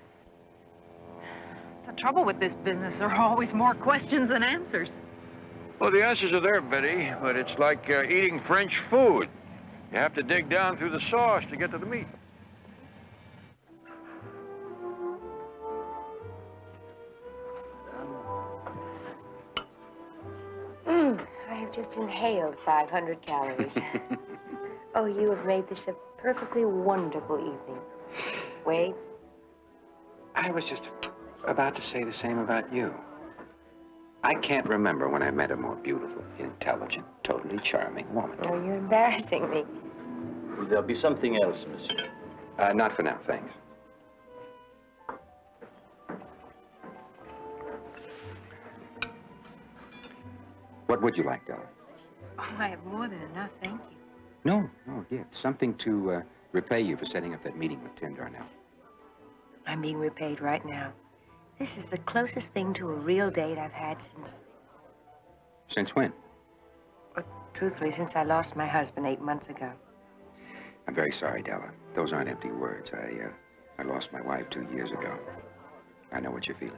The trouble with this business, there are always more questions than answers. Well, the answers are there, Betty, but it's like eating French food. You have to dig down through the sauce to get to the meat. I have just inhaled 500 calories. Oh, you have made this a perfectly wonderful evening. Wade? I was just about to say the same about you. I can't remember when I met a more beautiful, intelligent, totally charming woman. Oh, you're embarrassing me. Will there be something else, monsieur? Not for now, thanks. What would you like, Della? Oh, I have more than enough, thank you. No, gift. Something to repay you for setting up that meeting with Tim Darnell. I'm being repaid right now. This is the closest thing to a real date I've had since... Since when? Well, truthfully, since I lost my husband 8 months ago. I'm very sorry, Della. Those aren't empty words. I lost my wife 2 years ago. I know what you're feeling.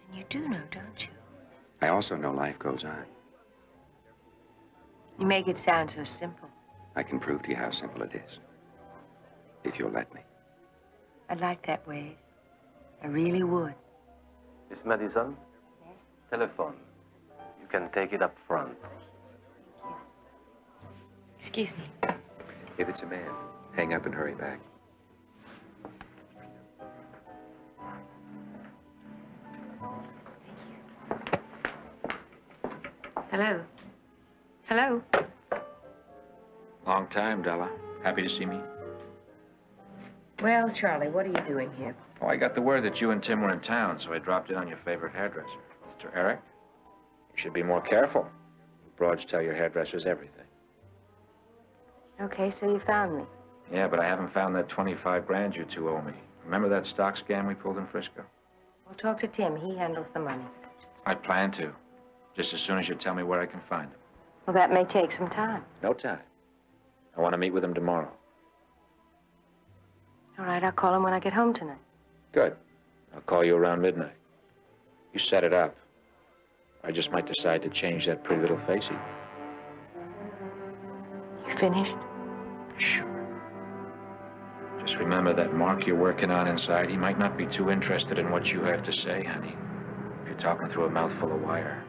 And you do know, don't you? I also know life goes on. You make it sound so simple. I can prove to you how simple it is. If you'll let me. I'd like that, Wade. I really would. Miss Madison? Yes? Telephone. You can take it up front. Excuse me. If it's a man, hang up and hurry back. Thank you. Hello? Hello? Long time, Della. Happy to see me? Well, Charlie, what are you doing here? Oh, I got the word that you and Tim were in town, so I dropped in on your favorite hairdresser. Mr. Eric? You should be more careful. Broads tell your hairdressers everything. Okay, so you found me. Yeah, but I haven't found that 25 grand you two owe me. Remember that stock scam we pulled in Frisco? We'll talk to Tim. He handles the money. I plan to. Just as soon as you tell me where I can find him. Well, that may take some time. No time. I want to meet with him tomorrow. All right, I'll call him when I get home tonight. Good. I'll call you around midnight. You set it up. I just might decide to change that pretty little face. You finished? Sure. Just remember that Mark you're working on inside, he might not be too interested in what you have to say, honey. If you're talking through a mouthful of wire.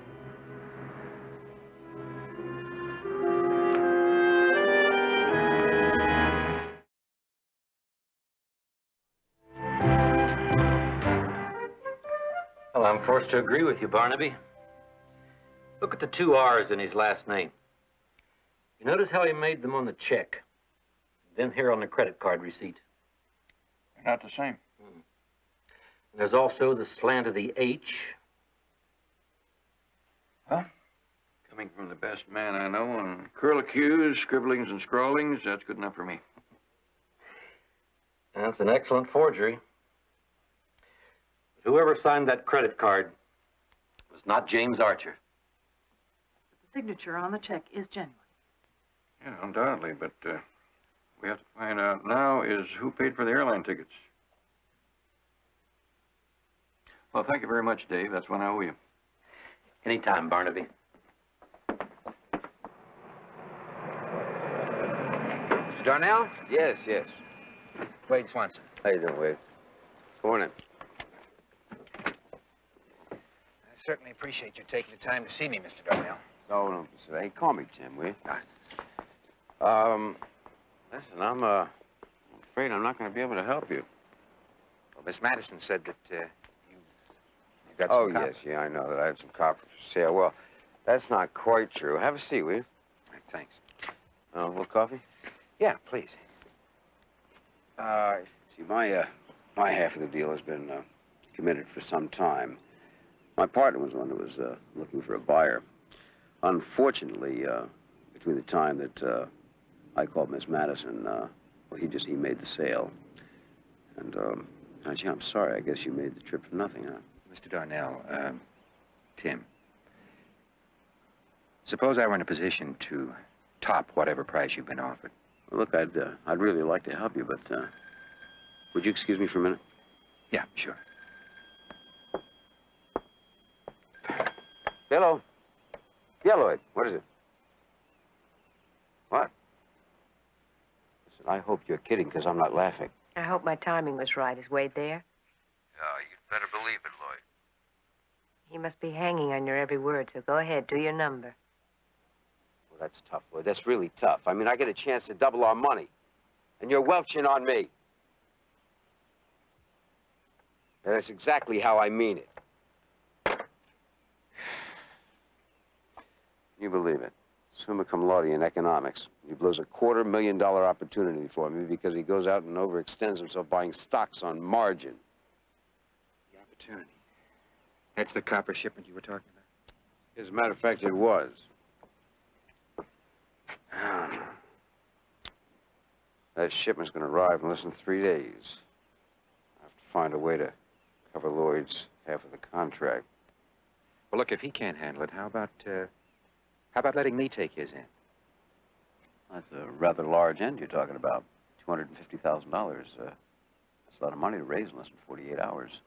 Well, I'm forced to agree with you, Barnaby. Look at the 2 R's in his last name. You notice how he made them on the check, then here on the credit card receipt. They're not the same. And there's also the slant of the H. Well, coming from the best man I know on curlicues, scribblings, and scrawlings, that's good enough for me. That's an excellent forgery. Whoever signed that credit card was not James Archer. The signature on the check is genuine. Yeah, undoubtedly, but we have to find out now is who paid for the airline tickets. Well, thank you very much, Dave. That's one I owe you. Anytime, Barnaby. Mr. Darnell? Yes, yes. Wade Swanson. How you doing, Wade? Come on in. I certainly appreciate you taking the time to see me, Mr. Darnell. No, no. Hey, call me Tim, will you? Listen, I'm afraid I'm not going to be able to help you. Well, Miss Madison said that you got some copper. Yes, yeah, I know that I had some copper for sale. Well, that's not quite true. Have a seat, will you? Right, thanks. A little coffee? Yeah, please. See, my half of the deal has been committed for some time. My partner was one who was looking for a buyer. Unfortunately, between the time that I called Miss Madison, well, he made the sale. And, gee, I'm sorry. I guess you made the trip for nothing, huh? Mr. Darnell, Tim, suppose I were in a position to top whatever price you've been offered. Well, look, I'd really like to help you, but would you excuse me for a minute? Yeah, sure. Hello. Yeah, Lloyd. What is it? What? Listen, I hope you're kidding, because I'm not laughing. I hope my timing was right. Is Wade there? Yeah, you'd better believe it, Lloyd. He must be hanging on your every word, so go ahead, do your number. Well, that's tough, Lloyd. That's really tough. I mean, I get a chance to double our money, and you're welching on me. And that's exactly how I mean it. You believe it. Summa cum laude in economics. He blows a $250,000 opportunity for me because he goes out and overextends himself buying stocks on margin. The opportunity. That's the copper shipment you were talking about? As a matter of fact, it was. That shipment's going to arrive in less than 3 days. I have to find a way to cover Lloyd's half of the contract. Well, look, if he can't handle it, how about letting me take his end? That's a rather large end you're talking about. $250,000. That's a lot of money to raise in less than 48 hours.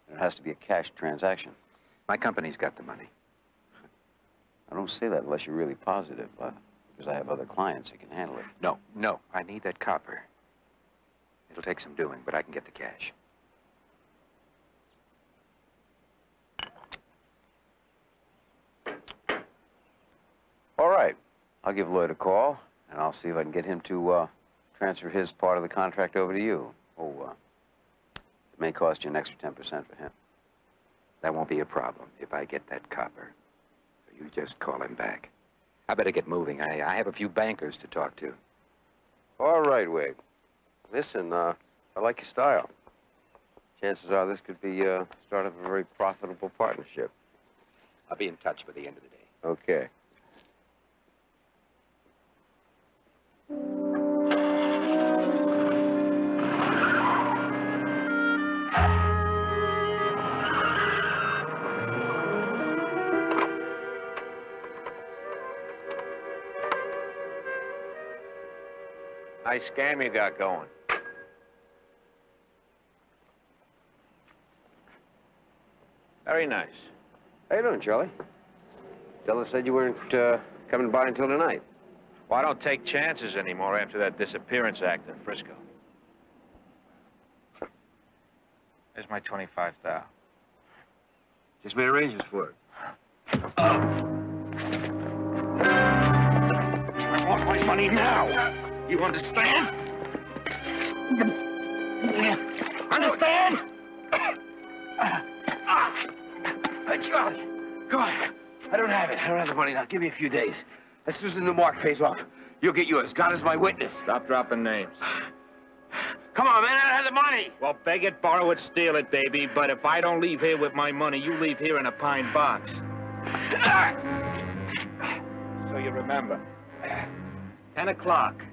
And it has to be a cash transaction. My company's got the money. I don't say that unless you're really positive, because I have other clients that can handle it. No, I need that copper. It'll take some doing, but I can get the cash. All right. I'll give Lloyd a call, and I'll see if I can get him to transfer his part of the contract over to you. It may cost you an extra 10% for him. That won't be a problem if I get that copper. You just call him back. I better get moving. I have a few bankers to talk to. All right, Wade. Listen, I like your style. Chances are this could be start of a very profitable partnership. I'll be in touch by the end of the day. Okay. Nice scam you got going. Very nice. How you doing, Charlie? Della said you weren't coming by until tonight. Well, I don't take chances anymore after that disappearance act in Frisco. There's my 25,000. Just made arrangements for it. I want my money now. You understand? Understand? Charlie, come on. I don't have it. I don't have the money now. Give me a few days. As soon as the new mark pays off, you'll get yours. God is my witness. Stop dropping names. Come on, man. I don't have the money. Well, beg it, borrow it, steal it, baby. But if I don't leave here with my money, you leave here in a pine box. So you remember. 10 o'clock.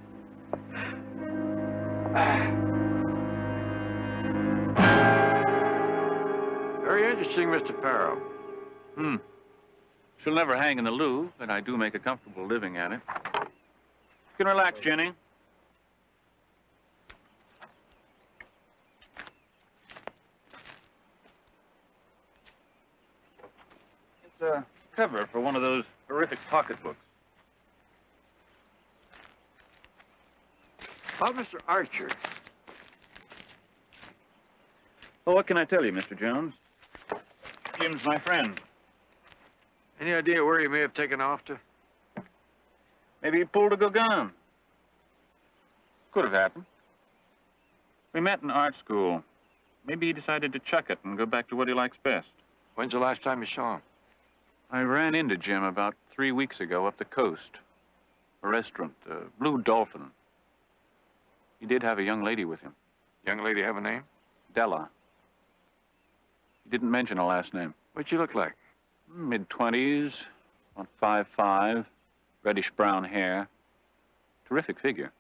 Very interesting, Mr. Farrow. She'll never hang in the Louvre, but I do make a comfortable living at it. You can relax, Jenny. It's a cover for one of those horrific pocketbooks. About Mr. Archer. Well, what can I tell you, Mr. Jones? Jim's my friend. Any idea where he may have taken off to? Maybe he pulled a gun. Could have happened. We met in art school. Maybe he decided to chuck it and go back to what he likes best. When's the last time you saw him? I ran into Jim about 3 weeks ago up the coast. A restaurant, Blue Dolphin. He did have a young lady with him. Young lady have a name? Della. He didn't mention a last name. What'd she look like? Mid-20s, about 5'5", reddish-brown hair. Terrific figure.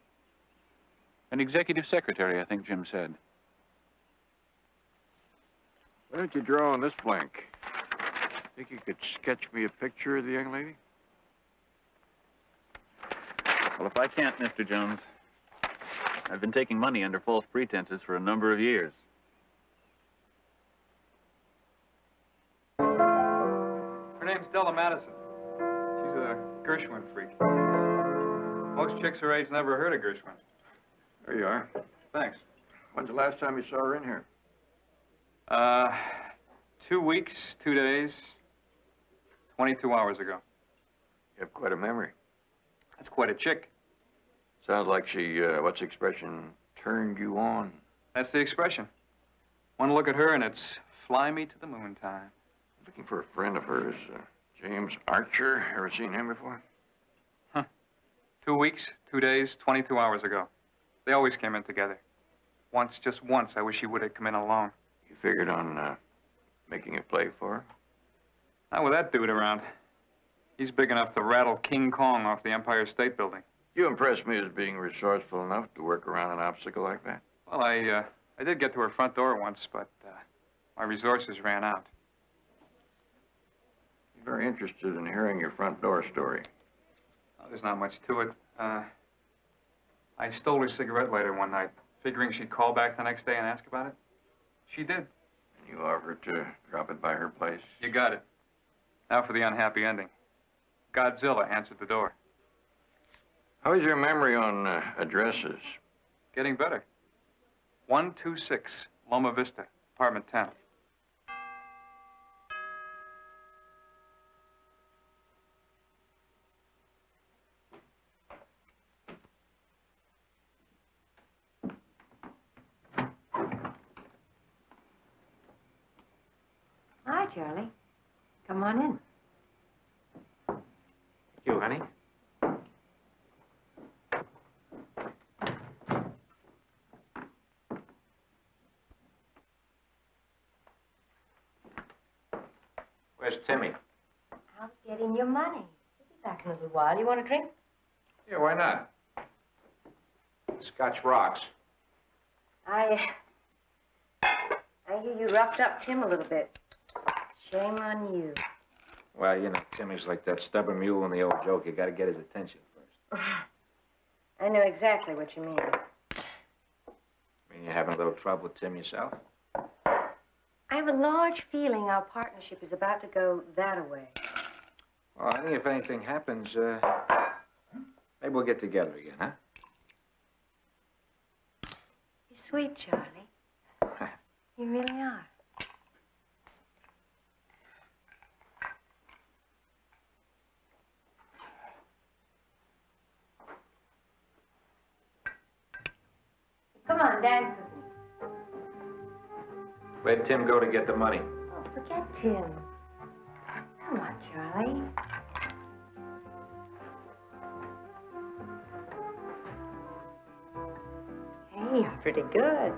An executive secretary, I think Jim said. Why don't you draw on this blank? Think you could sketch me a picture of the young lady? Well, if I can't, Mr. Jones, I've been taking money under false pretenses for a number of years. Her name's Della Madison. She's a Gershwin freak. Most chicks her age never heard of Gershwin. There you are. Thanks. When's the last time you saw her in here? 2 weeks, 2 days, 22 hours ago. You have quite a memory. That's quite a chick. Sounds like she, what's the expression, turned you on. That's the expression. One look at her and it's fly me to the moon time. Looking for a friend of hers, James Archer. Ever seen him before? 2 weeks, 2 days, 22 hours ago. They always came in together. Once, just once, I wish he would have come in alone. You figured on, making a play for her? Not with that dude around. He's big enough to rattle King Kong off the Empire State Building. You impress me as being resourceful enough to work around an obstacle like that. Well, I did get to her front door once, but my resources ran out. I'm very interested in hearing your front door story. Oh, there's not much to it. I stole her cigarette lighter one night, figuring she'd call back the next day and ask about it. She did. And you offered to drop it by her place? You got it. Now for the unhappy ending. Godzilla answered the door. How's your memory on addresses? Getting better. 126 Loma Vista, apartment 10. Hi, Charlie. Come on in. you, honey. Where's Timmy? Out getting your money. He'll be back in a little while. You want a drink? Yeah, why not? Scotch rocks. I hear you roughed up Tim a little bit. Shame on you. Well, you know, Timmy's like that stubborn mule in the old joke. You gotta get his attention first. I know exactly what you mean. I mean, you're having a little trouble with Tim yourself? I have a large feeling our partnership is about to go that-a-way. Well, I think if anything happens, maybe we'll get together again, huh? You're sweet, Charlie. You really are. Come on, dance with me. Where'd Tim go to get the money? Oh, forget Tim. Come on, Charlie. Hey, you're pretty good.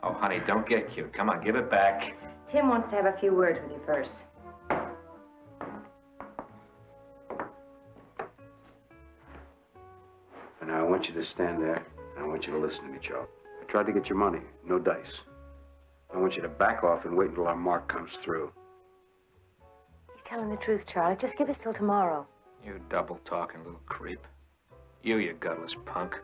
Oh, honey, don't get cute. Come on, give it back. Tim wants to have a few words with you first. And I want you to stand there, and I want you to listen to me, Charlie. I tried to get your money, no dice. I want you to back off and wait until our mark comes through. He's telling the truth, Charlie. Just give us till tomorrow. You double-talking little creep. You gutless punk.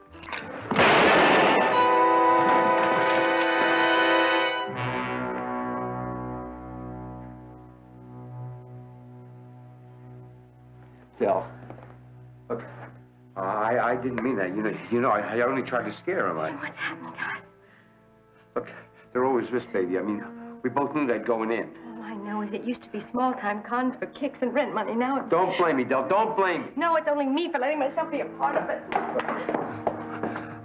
Phil, look, I didn't mean that. I only tried to scare him. What's happening to us? Look, they're always this, baby. I mean, we both knew that going in. All I know is it used to be small-time cons for kicks and rent money. Now it's... Don't blame me, Del. Don't blame me. No, it's only me for letting myself be a part of it.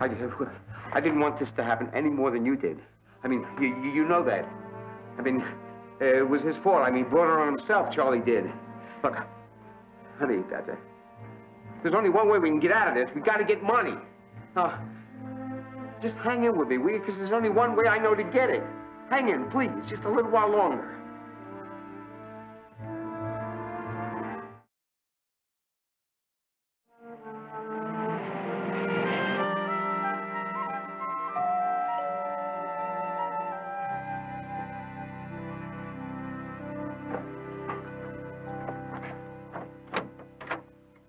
I didn't want this to happen any more than you did. I mean, you know that. I mean, it was his fault. I mean, brought it on himself, Charlie did. Look, honey, there's only one way we can get out of this. We got to get money. Just hang in with me, will you? Because there's only one way I know to get it. Hang in, please, just a little while longer.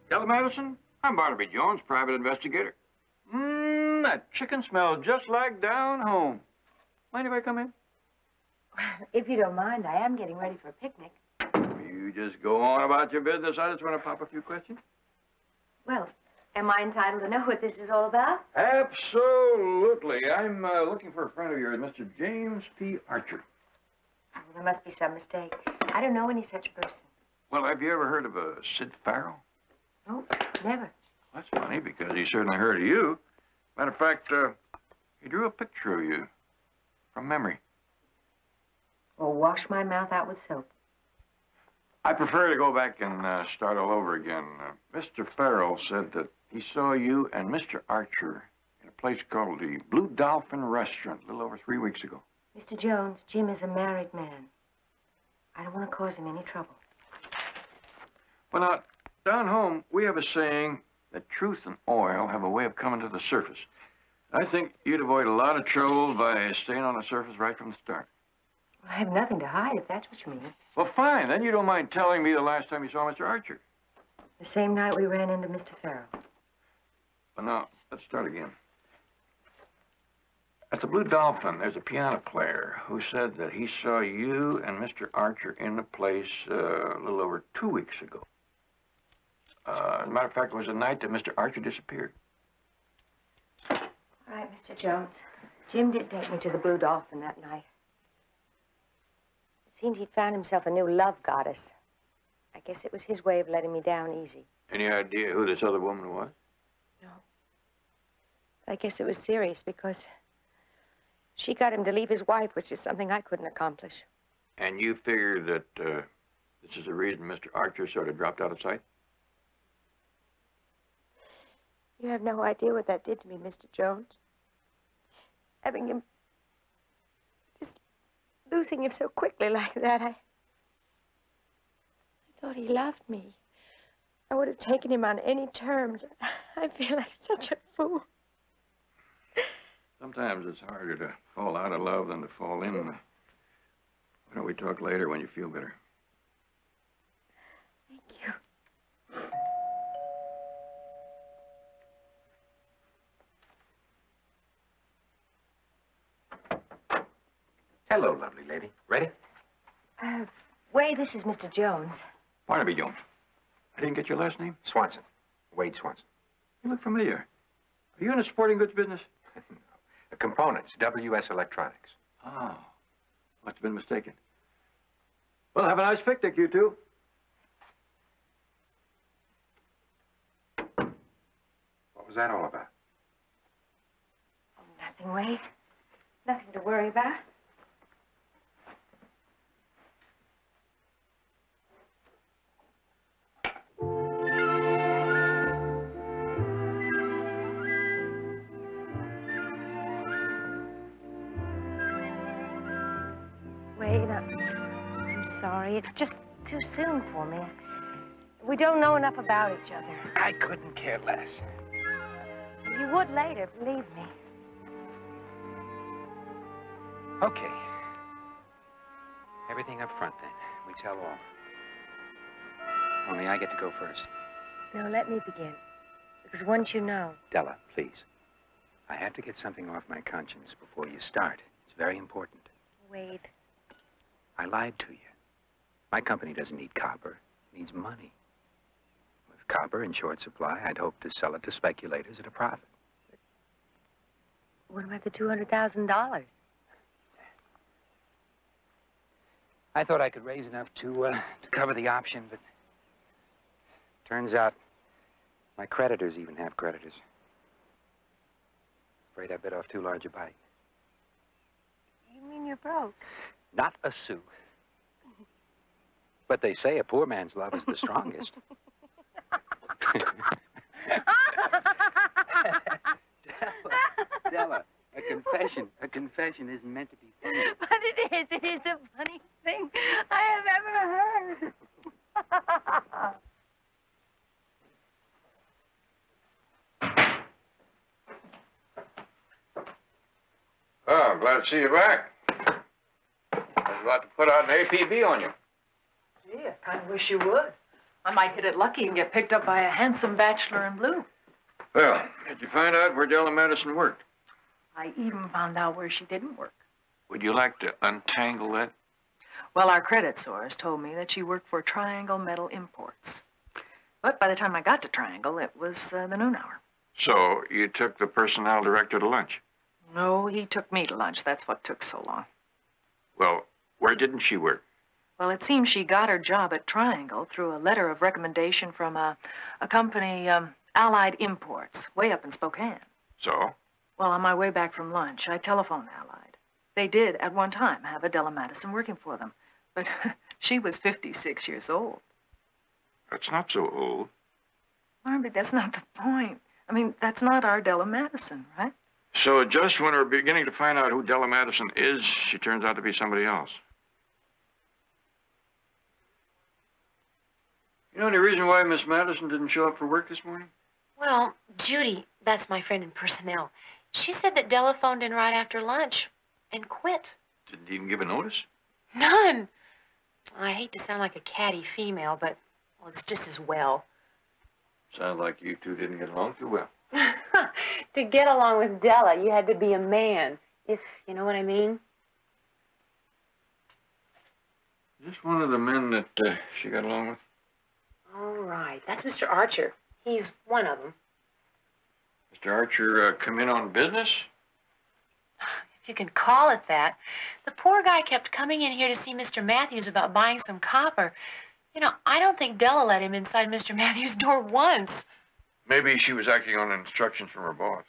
Kelly Madison, I'm Barnaby Jones, private investigator. That chicken smells just like down home. Mind if I come in? If you don't mind, I am getting ready for a picnic. You just go on about your business. I just want to pop a few questions. Well, am I entitled to know what this is all about? Absolutely. I'm looking for a friend of yours, Mr. James P. Archer. Oh, there must be some mistake. I don't know any such person. Well, have you ever heard of a Sid Farrell? No, never. That's funny, because he certainly heard of you. Matter of fact, he drew a picture of you from memory. Or wash my mouth out with soap. I prefer to go back and start all over again. Mr. Farrell said that he saw you and Mr. Archer in a place called the Blue Dolphin Restaurant a little over 3 weeks ago. Mr. Jones, Jim is a married man. I don't want to cause him any trouble. Well, now, down home, we have a saying that truth and oil have a way of coming to the surface. I think you'd avoid a lot of trouble by staying on the surface right from the start. I have nothing to hide, if that's what you mean. Well, fine. Then you don't mind telling me the last time you saw Mr. Archer. The same night we ran into Mr. Farrell. Well, now, let's start again. At the Blue Dolphin, there's a piano player who said that he saw you and Mr. Archer in the place a little over 2 weeks ago. As a matter of fact, it was the night that Mr. Archer disappeared. All right, Mr. Jones. Jim did take me to the Blue Dolphin that night. It seemed he'd found himself a new love goddess. I guess it was his way of letting me down easy. Any idea who this other woman was? No. I guess it was serious because She got him to leave his wife, which is something I couldn't accomplish. And you figure that this is the reason Mr. Archer sort of dropped out of sight? You have no idea what that did to me, Mr. Jones. Having him, just losing him so quickly like that, I thought he loved me. I would have taken him on any terms. I feel like such a fool. Sometimes it's harder to fall out of love than to fall in. Why don't we talk later when you feel better? Thank you. Hello, lovely lady. Ready? Wade, this is Mr. Jones. Barnaby Jones. I didn't get your last name? Swanson. Wade Swanson. You look familiar. Are you in the sporting goods business? The components, WS Electronics. Oh, must have been mistaken. Well, have a nice picnic, you two. What was that all about? Nothing, Wade. Nothing to worry about. Wade, I'm sorry. It's just too soon for me. We don't know enough about each other. I couldn't care less. You would later, believe me. Okay. Everything up front, then. We tell all. Only I get to go first. No, let me begin. Because once you know... Della, please. I have to get something off my conscience before you start. It's very important. Wade. I lied to you. My company doesn't need copper. It needs money. With copper in short supply, I'd hope to sell it to speculators at a profit. What about the $200,000? I thought I could raise enough to cover the option, but turns out my creditors even have creditors. Afraid I bit off too large a bite. You mean you're broke? Not a sou. But they say a poor man's love is the strongest. Della, a confession isn't meant to be funny. But it is the funniest thing I have ever heard. Oh, I'm glad to see you back. I was about to put out an APB on you. Gee, I kind of wish you would. I might hit it lucky and get picked up by a handsome bachelor in blue. Well, did you find out where Della Madison worked? I even found out where she didn't work. Would you like to untangle that? Well, our credit source told me that she worked for Triangle Metal Imports. But by the time I got to Triangle, it was the noon hour. So you took the personnel director to lunch? No, he took me to lunch. That's what took so long. Well, where didn't she work? Well, it seems she got her job at Triangle through a letter of recommendation from a company, Allied Imports, way up in Spokane. So? Well, on my way back from lunch, I telephoned Allied. They did, at one time, have a Della Madison working for them. But she was 56 years old. That's not so old. Barnaby, that's not the point. I mean, that's not our Della Madison, right? So just when we're beginning to find out who Della Madison is, she turns out to be somebody else. You know any reason why Miss Madison didn't show up for work this morning? Well, Judy, that's my friend in personnel. She said that Della phoned in right after lunch and quit. Didn't even give a notice? None. I hate to sound like a catty female, but, well, it's just as well. Sounds like you two didn't get along too well. To get along with Della, you had to be a man, if you know what I mean. Is this one of the men that she got along with? All right, that's Mr. Archer. He's one of them. Mr. Archer come in on business? If you can call it that. The poor guy kept coming in here to see Mr. Matthews about buying some copper. You know, I don't think Della let him inside Mr. Matthews' door once. Maybe she was acting on instructions from her boss.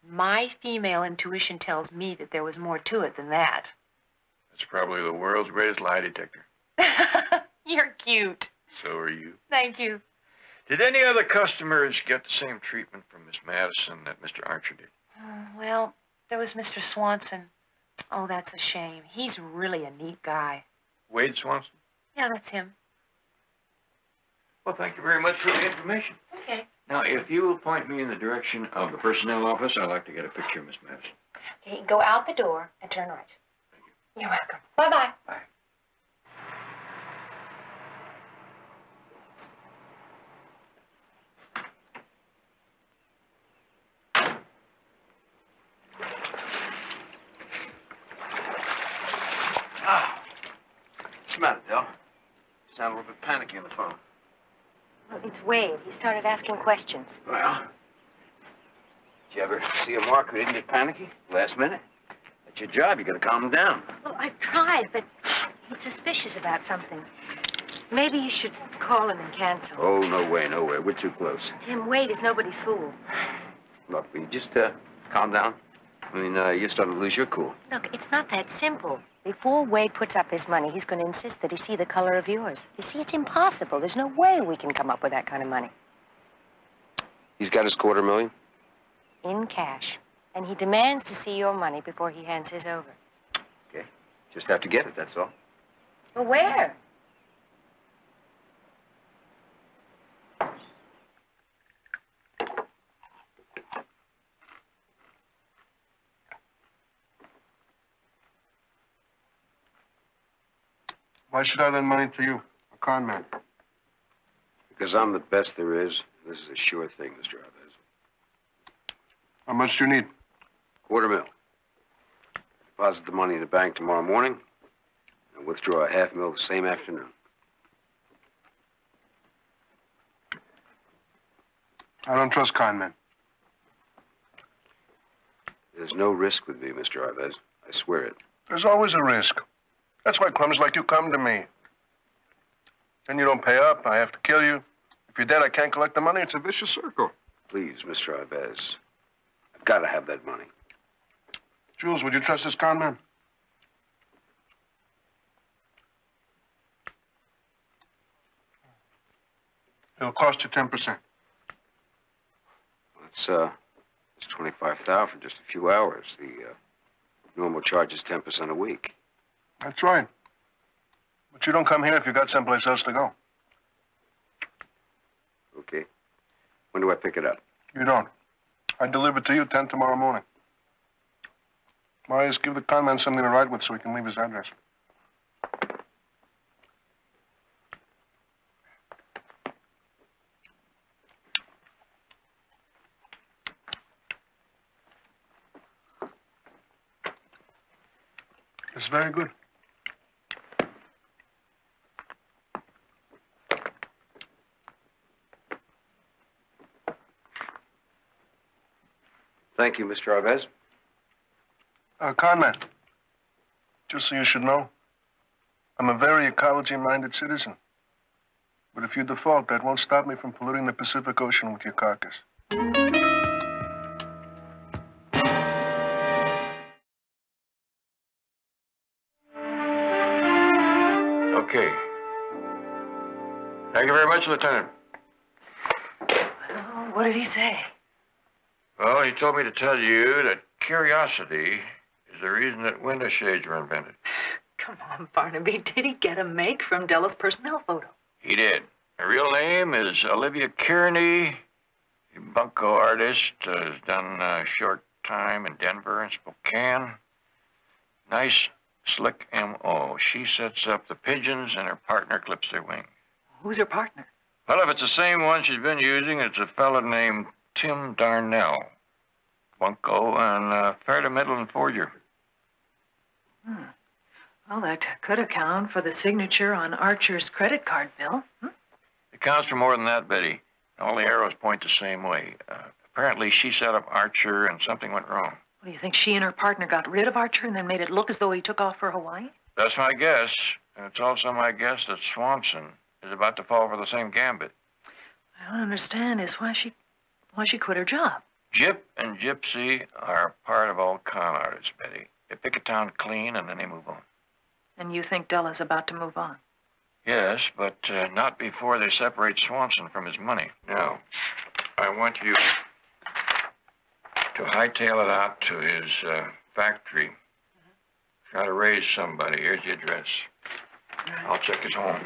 My female intuition tells me that there was more to it than that. That's probably the world's greatest lie detector. You're cute. So are you. Thank you. Did any other customers get the same treatment from Miss Madison that Mr. Archer did? Well, there was Mr. Swanson. Oh, that's a shame. He's really a neat guy. Wade Swanson? Yeah, that's him. Well, thank you very much for the information. Okay. Now, if you will point me in the direction of the personnel office, I'd like to get a picture of Miss Madison. Okay, go out the door and turn right. You're welcome. Bye-bye. Bye. What's the matter, Del? You sound a little bit panicky on the phone. Well, it's Wade. He started asking questions. Well, did you ever see a mark who didn't get panicky? Last minute? That's your job. You gotta calm him down. Well, I've tried, but he's suspicious about something. Maybe you should call him and cancel. Oh, no way, no way. We're too close. Tim, Wade is nobody's fool. Look, will you just calm down? I mean, you're starting to lose your cool. Look, it's not that simple. Before Wade puts up his money, he's going to insist that he see the color of yours. You see, it's impossible. There's no way we can come up with that kind of money. He's got his $250,000? In cash. And he demands to see your money before he hands his over. Okay. Just have to get it, that's all. Well, where? Why should I lend money to you, a con man? Because I'm the best there is. This is a sure thing, Mr. Alves. How much do you need? $250,000. Deposit the money in the bank tomorrow morning and withdraw $500,000 the same afternoon. I don't trust con men. There's no risk with me, Mr. Alves. I swear it. There's always a risk. That's why crumbs like you come to me. Then you don't pay up, I have to kill you. If you're dead, I can't collect the money. It's a vicious circle. Please, Mr. Alves. I've got to have that money. Jules, would you trust this con man? It'll cost you 10%. It's $25,000 for just a few hours. The normal charge is 10% a week. That's right. But you don't come here if you got someplace else to go. Okay. When do I pick it up? You don't. I deliver it to you 10 tomorrow morning. Marius, give the con man something to write with so he can leave his address. It's very good. Thank you, Mr. Alves. Con man, just so you should know, I'm a very ecology-minded citizen. But if you default, that won't stop me from polluting the Pacific Ocean with your carcass. Okay. Thank you very much, Lieutenant. Oh, what did he say? Well, he told me to tell you that curiosity is the reason that window shades were invented. Come on, Barnaby. Did he get a make from Della's personnel photo? He did. Her real name is Olivia Kearney. A bunco artist, has done a short time in Denver and Spokane. Nice, slick M.O. She sets up the pigeons and her partner clips their wings. Who's her partner? Well, if it's the same one she's been using, it's a fella named Tim Darnell. Bunco and fair to middling forger. Well, that could account for the signature on Archer's credit card bill. It counts for more than that, Betty. All the arrows point the same way. Apparently, she set up Archer and something went wrong. What, do you think she and her partner got rid of Archer and then made it look as though he took off for Hawaii? That's my guess. And it's also my guess that Swanson is about to fall for the same gambit. I don't understand is why she quit her job. Gyp and Gypsy are part of all con artists, Betty. They pick a town clean and then they move on. And you think Della's about to move on? Yes, but not before they separate Swanson from his money. Now, I want you to hightail it out to his factory. Try to raise somebody. Here's the address. I'll check his home.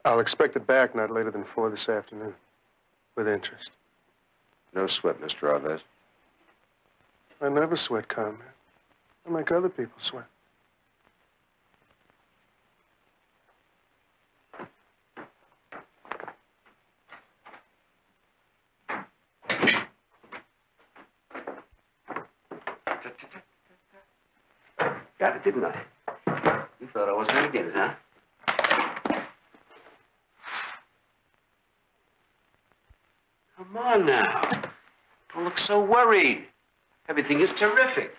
I'll expect it back not later than 4 this afternoon. With interest. No sweat, Mr. Alves. I never sweat, Conrad. I make other people sweat. Got it, didn't I? You thought I wasn't going to get it, huh? Come on now. Don't look so worried. Everything is terrific.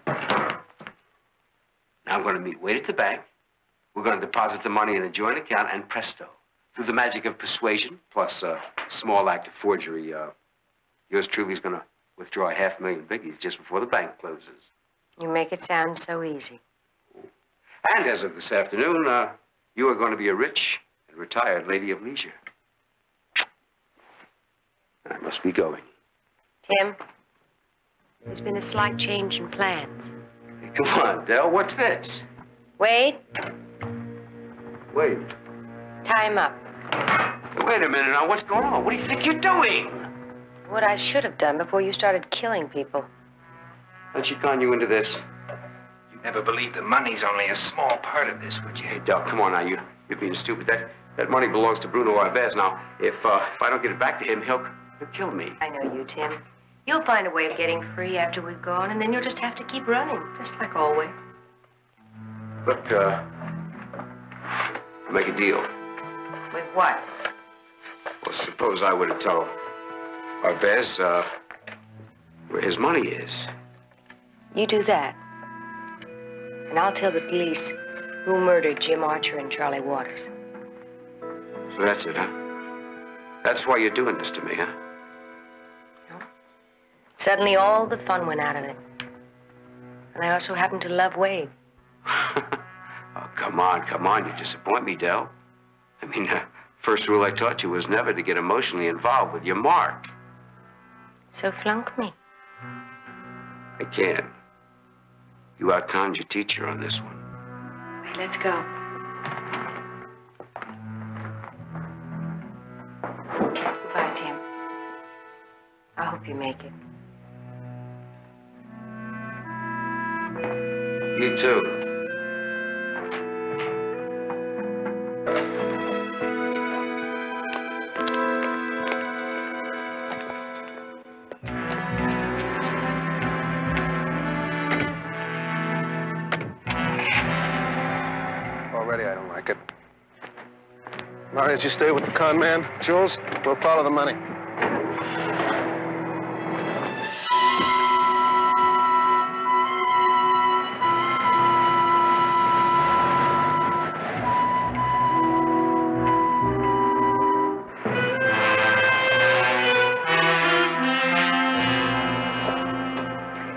Now I'm going to meet Wade at the bank. We're going to deposit the money in a joint account, and presto. Through the magic of persuasion, plus a small act of forgery, yours truly is going to withdraw $500,000 biggies just before the bank closes. You make it sound so easy. And as of this afternoon, you are going to be a rich and retired lady of leisure. I must be going. Tim, there's been a slight change in plans. Hey, come on, Del, what's this? Wade, Wait. tie him up. Wait a minute now, what's going on? What do you think you're doing? What I should have done before you started killing people. How'd she con you into this? You'd never believe the money's only a small part of this, would you? Hey, Del, come on now, you're being stupid. That money belongs to Bruno Alves. Now, if I don't get it back to him, he'll kill me. I know you, Tim. You'll find a way of getting free after we've gone, and then you'll just have to keep running, just like always. Look, I'll make a deal. With what? Well, suppose I were to tell Alves, where his money is. You do that. And I'll tell the police who murdered Jim Archer and Charlie Waters. So that's it, huh? That's why you're doing this to me, huh? Suddenly, all the fun went out of it. And I also happen to love Wade. Oh, come on. You disappoint me, Del. I mean, first rule I taught you was never to get emotionally involved with your mark. So flunk me. I can't. You outconned your teacher on this one. Right, let's go. Goodbye, Tim. I hope you make it. You too. Already I don't like it. Marius, you stay with the con man. Jules, we'll follow the money.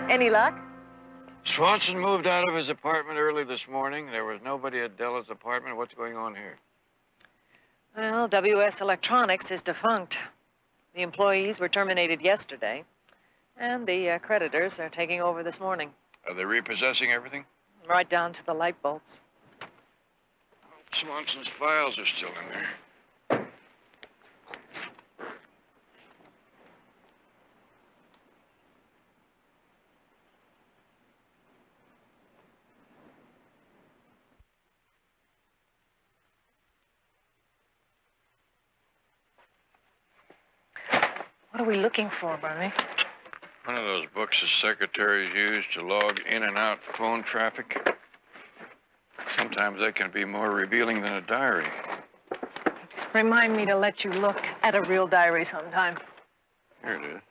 Any luck? Swanson moved out of his apartment early this morning. There was nobody at Della's apartment. What's going on here? Well, WS Electronics is defunct. The employees were terminated yesterday, and the creditors are taking over this morning. Are they repossessing everything? Right down to the light bulbs. Swanson's files are still in there. What are we looking for, Barnaby? One of those books the secretaries use to log in and out phone traffic. Sometimes they can be more revealing than a diary. Remind me to let you look at a real diary sometime. Here it is.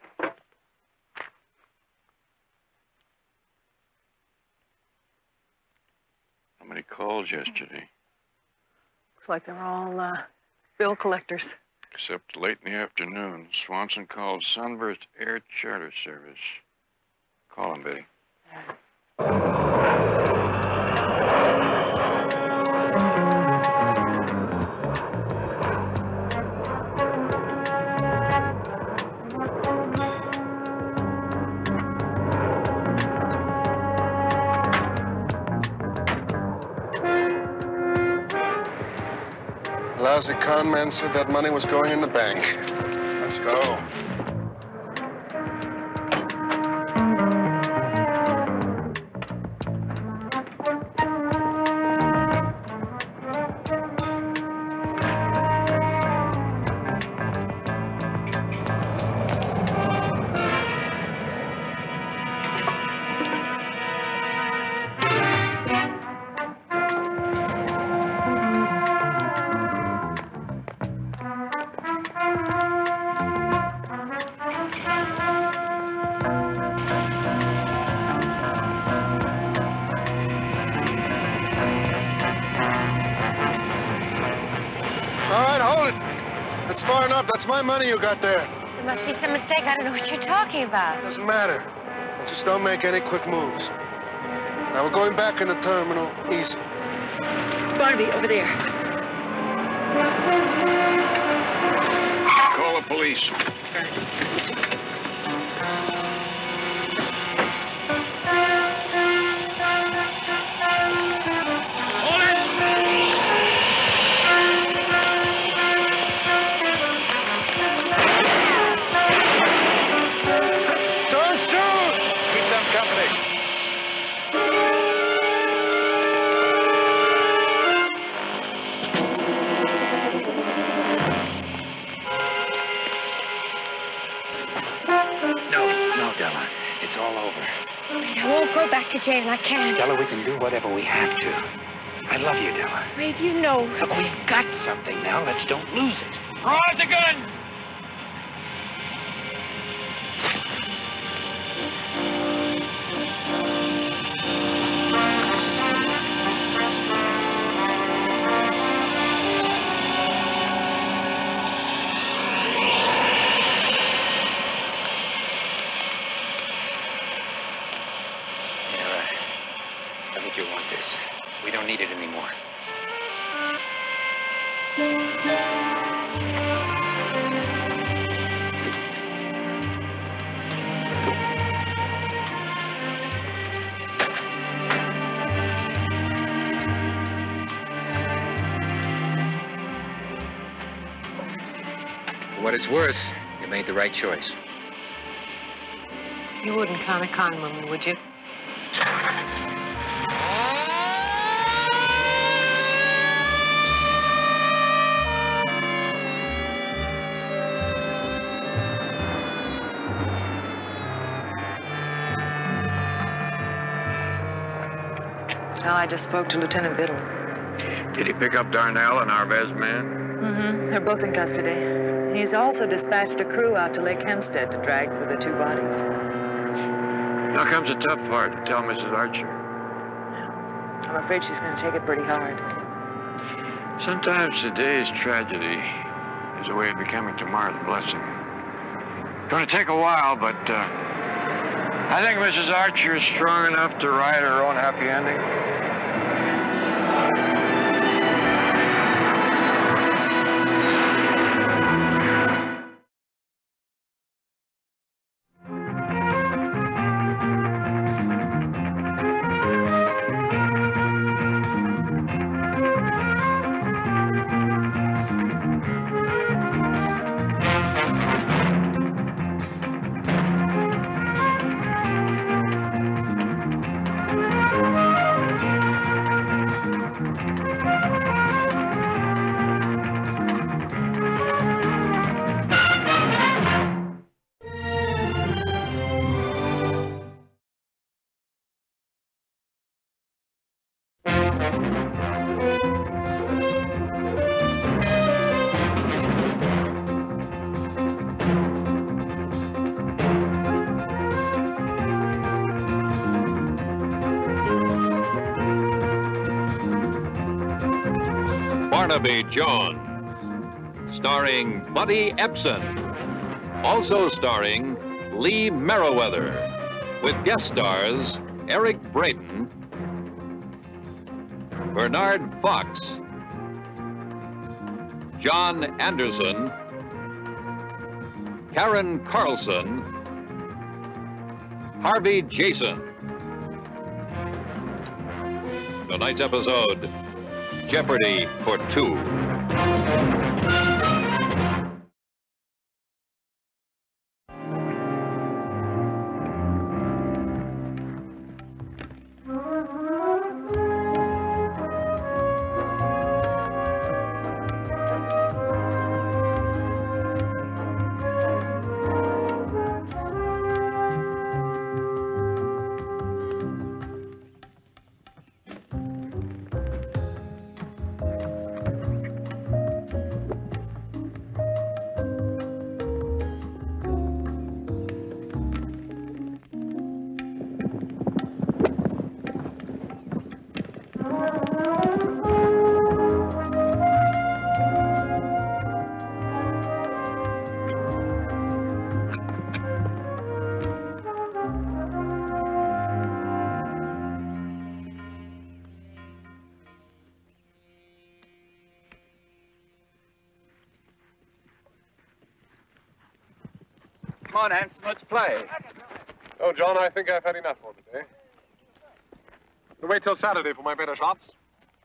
How many calls yesterday? Looks like they're all bill collectors. Except late in the afternoon, Swanson called Sunburst Air Charter Service. Call him, Betty. Lousy con man said that money was going in the bank. Let's go. All right, hold it. That's far enough. That's my money you got there. There must be some mistake. I don't know what you're talking about. Doesn't matter. Just don't make any quick moves. Now we're going back in the terminal. Easy. Barnaby, over there. Call the police. Don't shoot! Keep them company. No, Della. It's all over. Wait, I won't go back to jail. I can't. Della, we can do whatever we have to. I love you, Della. Wait, you know. Look, we've got something now. Let's don't lose it. Throw out the gun! I think you'll want this. We don't need it anymore. For what it's worth, you made the right choice. You wouldn't con a con woman, would you? Well, I just spoke to Lieutenant Biddle. Did he pick up Darnell and Arvez man? Mm-hmm. They're both in custody. He's also dispatched a crew out to Lake Hempstead to drag for the two bodies. Now comes the tough part, to tell Mrs. Archer. I'm afraid she's going to take it pretty hard. Sometimes today's tragedy is a way of becoming tomorrow's blessing. Gonna take a while, but I think Mrs. Archer is strong enough to write her own happy ending. Barnaby Joan, starring Buddy Ebsen. Also starring Lee Merriweather, with guest stars Eric Braden, Bernard Fox, John Anderson, Karen Carlson, Harvey Jason. Tonight's episode, Jeopardy for Two. Come on, Hanson, let's play. Oh, John, I think I've had enough for today. I'll wait till Saturday for my better shots.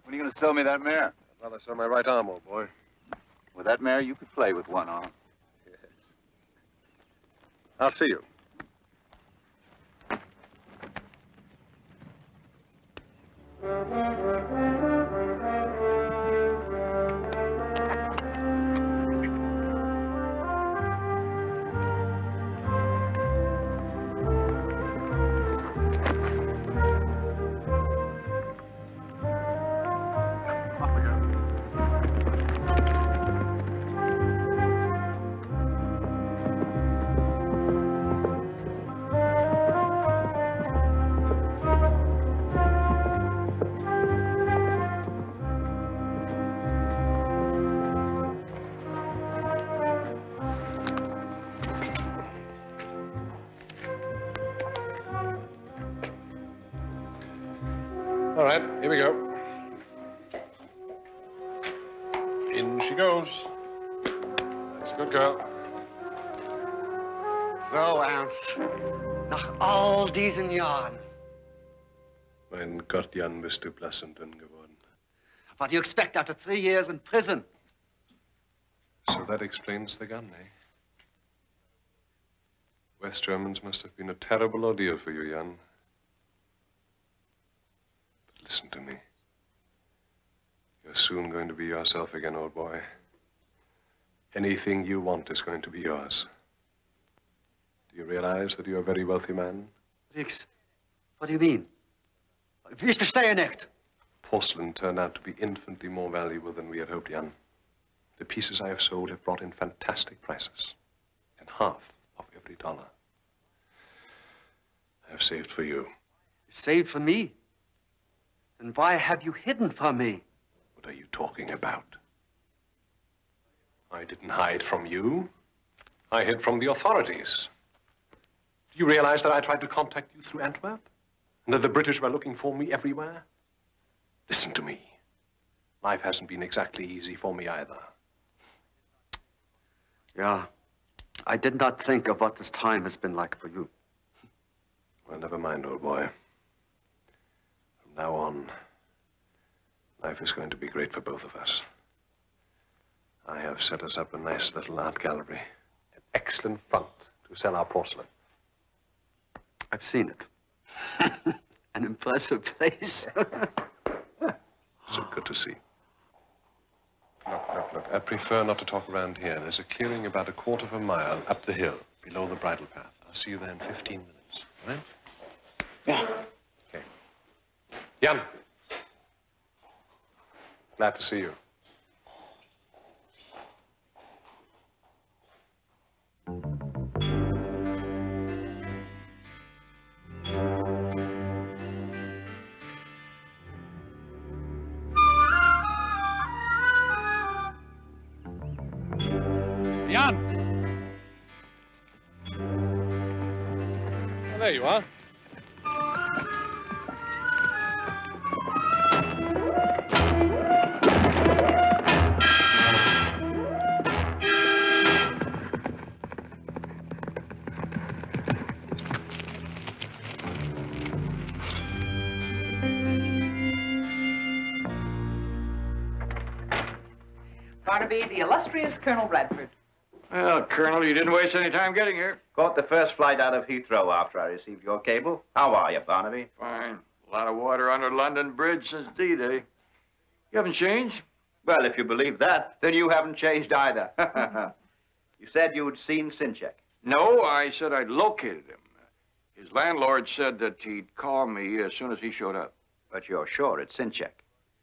When are you going to sell me that mare? I'd rather sell my right arm, old boy. With that mare, you could play with one arm. Yes. I'll see you. All right, here we go. In she goes. That's a good girl. So, Ernst, nach all diesen Jahren. Mein Gott, Jan, bist du blass und dünn geworden. What do you expect after 3 years in prison? So that explains the gun, eh? West Germans must have been a terrible ordeal for you, Jan. But listen to me. You're soon going to be yourself again, old boy. Anything you want is going to be yours. Do you realize that you're a very wealthy man? Nix. What do you mean? Ich verstehe nicht. Porcelain turned out to be infinitely more valuable than we had hoped, Jan. The pieces I have sold have brought in fantastic prices, and half of every dollar I have saved for you. You saved for me? Then why have you hidden from me? What are you talking about? I didn't hide from you. I hid from the authorities. Do you realize that I tried to contact you through Antwerp? And that the British were looking for me everywhere? Listen to me. Life hasn't been exactly easy for me either. Yeah, I did not think of what this time has been like for you. Well, never mind, old boy. From now on, life is going to be great for both of us. I have set us up a nice little art gallery, an excellent front to sell our porcelain. I've seen it. An impressive place. So good to see. Look. I'd prefer not to talk around here. There's a clearing about 1/4 of a mile up the hill, below the bridle path. I'll see you there in 15 minutes. All right? Yeah. Okay. Jan. Glad to see you. There you are. Barnaby, the illustrious Colonel Bradford. Well, Colonel, you didn't waste any time getting here. Caught the first flight out of Heathrow after I received your cable. How are you, Barnaby? Fine. A lot of water under London Bridge since D-Day. You haven't changed? Well, if you believe that, then you haven't changed either. You said you'd seen Sinchek. No, I said I'd located him. His landlord said that he'd call me as soon as he showed up. But you're sure it's Sinchek?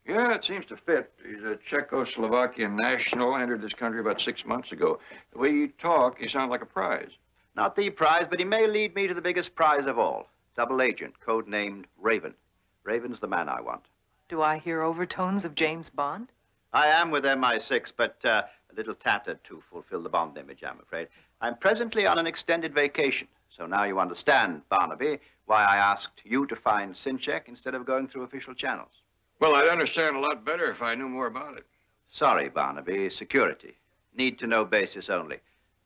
Yeah, it seems to fit. He's a Czechoslovakian national, entered this country about 6 months ago. The way you talk, he sounds like a prize. Not the prize, but he may lead me to the biggest prize of all. Double agent, codenamed Raven. Raven's the man I want. Do I hear overtones of James Bond? I am with MI6, but a little tattered to fulfill the Bond image, I'm afraid. I'm presently on an extended vacation, so now you understand, Barnaby, why I asked you to find Sinchek instead of going through official channels. Well, I'd understand a lot better if I knew more about it. Sorry, Barnaby. Security. Need-to-know basis only.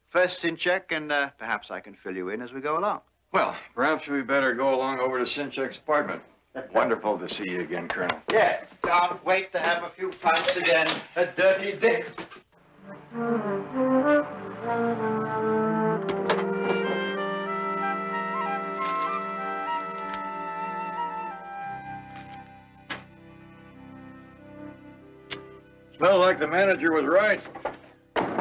First Sinchek, and perhaps I can fill you in as we go along. Well, perhaps we better go along over to Sinchek's apartment. Wonderful to see you again, Colonel. Yes. Can't wait to have a few pints again. A dirty dick. Smells like the manager was right.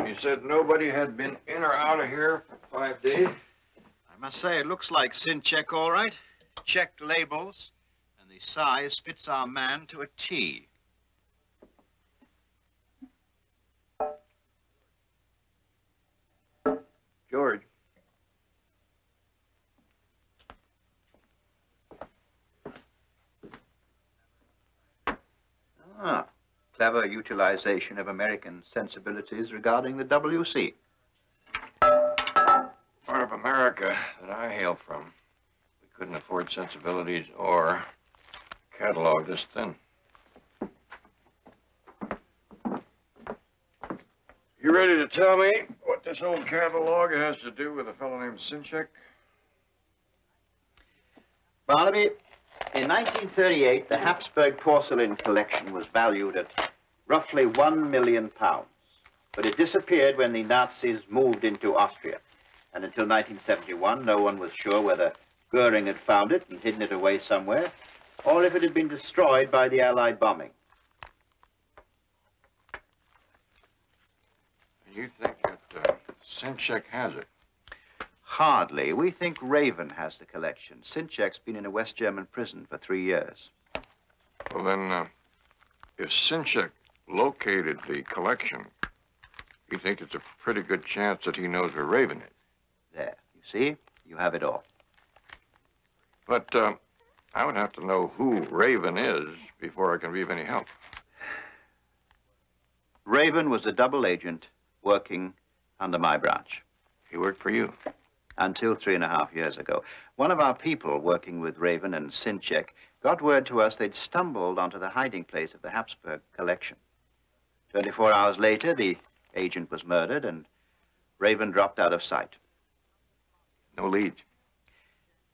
He said nobody had been in or out of here for 5 days. I must say, it looks like Sinchek, all right. Checked labels, and the size fits our man to a T. George. Ah, clever utilization of American sensibilities regarding the WC. Part of America that I hail from, we couldn't afford sensibilities or catalog this thin. You ready to tell me what this old catalog has to do with a fellow named Sinchek? Barnaby, in 1938, the Habsburg porcelain collection was valued at roughly £1 million. But it disappeared when the Nazis moved into Austria. And until 1971, no one was sure whether Goering had found it and hidden it away somewhere, or if it had been destroyed by the Allied bombing. You think that Sinchek has it? Hardly. We think Raven has the collection. Sinchek's been in a West German prison for 3 years. Well, then, if Sinchek located the collection, you think it's a pretty good chance that he knows where Raven is. There. You see? You have it all. But I would have to know who Raven is before I can be of any help. Raven was a double agent working under my branch. He worked for you? Until 3.5 years ago. One of our people working with Raven and Sinchek got word to us they'd stumbled onto the hiding place of the Habsburg collection. 24 hours later, the agent was murdered and Raven dropped out of sight. No lead?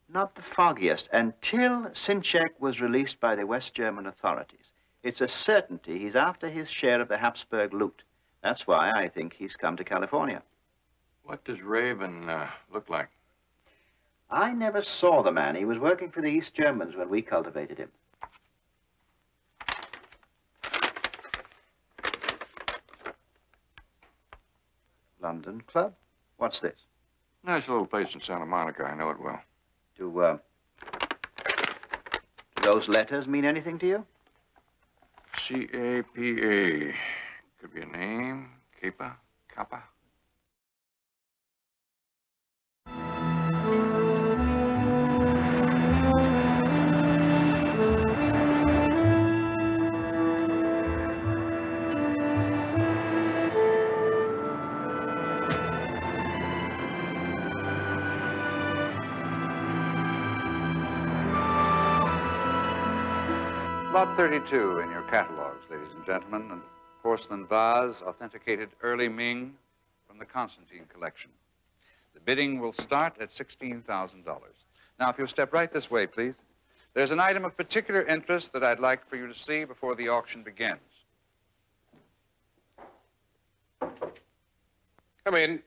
Not the foggiest, until Sinchek was released by the West German authorities. It's a certainty he's after his share of the Habsburg loot. That's why I think he's come to California. What does Raven look like? I never saw the man. He was working for the East Germans when we cultivated him. London Club? What's this? Nice little place in Santa Monica. I know it well. Do those letters mean anything to you? C-A-P-A. Could be a name. Kappa? Kappa? Lot 32 in your catalogs, ladies and gentlemen, a porcelain vase, authenticated early Ming from the Constantine collection. The bidding will start at $16,000. Now, if you'll step right this way, please. There's an item of particular interest that I'd like for you to see before the auction begins. Come in.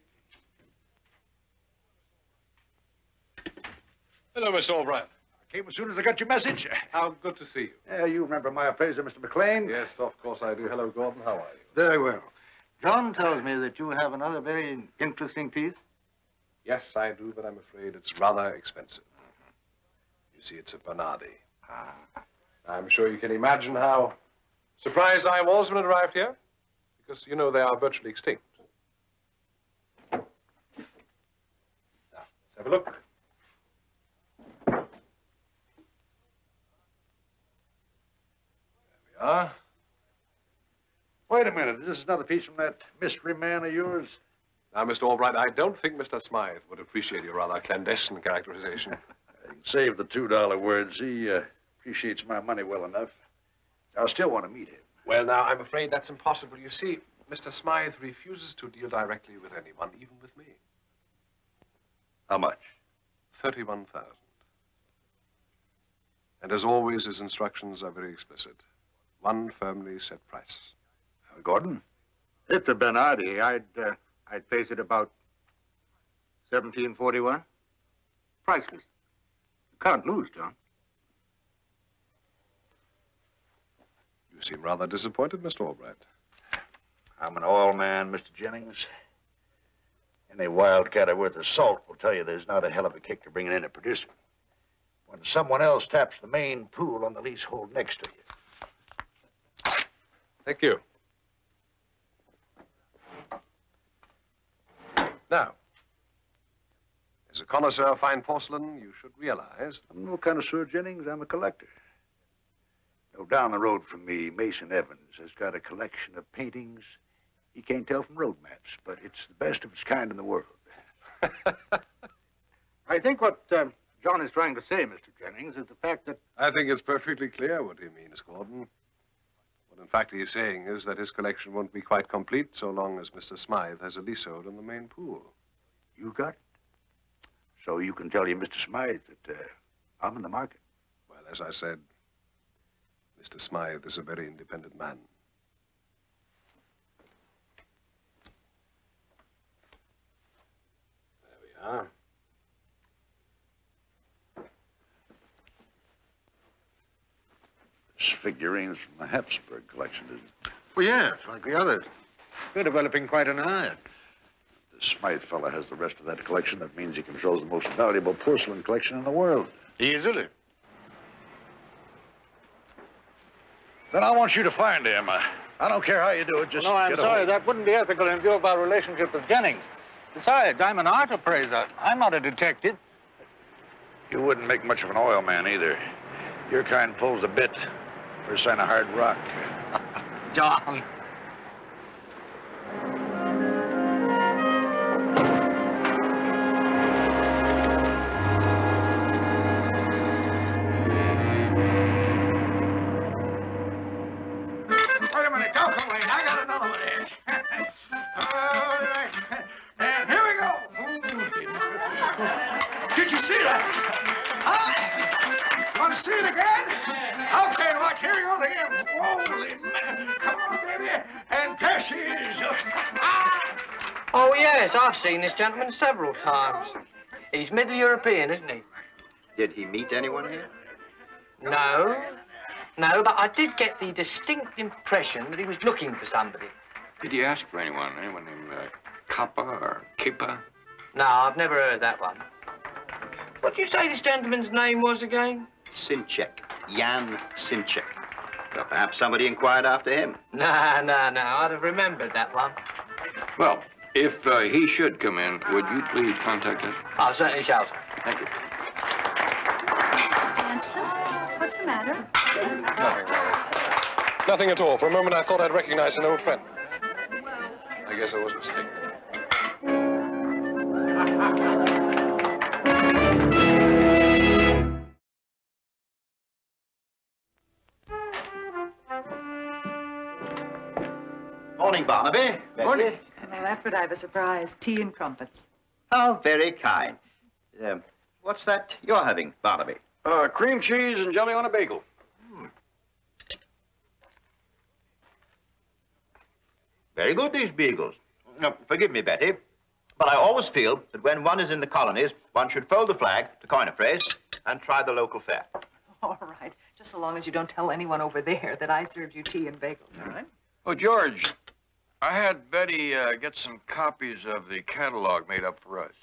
Hello, Mr. Albright. I came as soon as I got your message. How good to see you. Yeah, you remember my appraiser, Mr. McLean? Yes, of course I do. Hello, Gordon. How are you? Very well. John tells me that you have another very interesting piece. Yes, I do, but I'm afraid it's rather expensive. You see, it's a Barnaby. I'm sure you can imagine how surprised I was when it arrived here, because, you know, they are virtually extinct. Now, let's have a look. Wait a minute. Is this another piece from that mystery man of yours? Now, Mr. Albright, I don't think Mr. Smythe would appreciate your rather clandestine characterization. I can save the $2 words. He appreciates my money well enough. I still want to meet him. Well, now, I'm afraid that's impossible. You see, Mr. Smythe refuses to deal directly with anyone, even with me. How much? 31,000. And as always, his instructions are very explicit. One firmly set price. Gordon? It's a Bernardi. I'd place it about 1741. Priceless. You can't lose, John. You seem rather disappointed, Mr. Albright. I'm an oil man, Mr. Jennings. Any wildcatter worth of salt will tell you there's not a hell of a kick to bringing in a producer when someone else taps the main pool on the leasehold next to you. Thank you. Now, as a connoisseur of fine porcelain, you should realize... I'm no connoisseur, Jennings. I'm a collector. No, down the road from me, Mason Evans has got a collection of paintings he can't tell from road maps, but it's the best of its kind in the world. I think what John is trying to say, Mr. Jennings, is the fact that... I think it's perfectly clear what he means, Gordon. What in fact he's saying is that his collection won't be quite complete so long as Mr. Smythe has a leasehold on the main pool. You got it? So you can tell you, Mr. Smythe, that I'm in the market. Well, as I said, Mr. Smythe is a very independent man. There we are. This figurine's from the Habsburg collection, isn't it? Well, yes, like the others. You're developing quite an eye. The Smythe fella has the rest of that collection. That means he controls the most valuable porcelain collection in the world. Easily. Then I want you to find him. I don't care how you do it, just No, I'm get sorry. hold. That wouldn't be ethical in view of our relationship with Jennings. Besides, I'm an art appraiser. I'm not a detective. You wouldn't make much of an oil man either. Your kind pulls a bit for a sign of hard rock. John. Wait a minute, don't come late. I got another one here. All right. And here we go. Did you see that? Huh? Want to see it again? Okay, watch. Here we go again. Holy man. Come on, baby. And there she is. Oh, yes, I've seen this gentleman several times. He's Middle European, isn't he? Did he meet anyone here? No. No, but I did get the distinct impression that he was looking for somebody. Did you ask for anyone? Anyone named Kappa or Kippa? No, I've never heard that one. What did you say this gentleman's name was again? Sinchek. Jan Sinchek. Well, perhaps somebody inquired after him. No, I'd have remembered that one. Well, if he should come in, would you please contact us? I certainly shall, sir. Thank you. Hanson, what's the matter? Nothing at all. For a moment, I thought I'd recognize an old friend. I guess I was mistaken. Barnaby. Morning. Well, Alfred, I have a surprise. Tea and crumpets. How very kind. What's that you're having, Barnaby? Cream cheese and jelly on a bagel. Very good, these beagles. Now, forgive me, Betty, but I always feel that when one is in the colonies, one should fold the flag, to coin a phrase, and try the local fare. All right. Just so long as you don't tell anyone over there that I served you tea and bagels, all right? Oh, George, I had Betty get some copies of the catalog made up for us.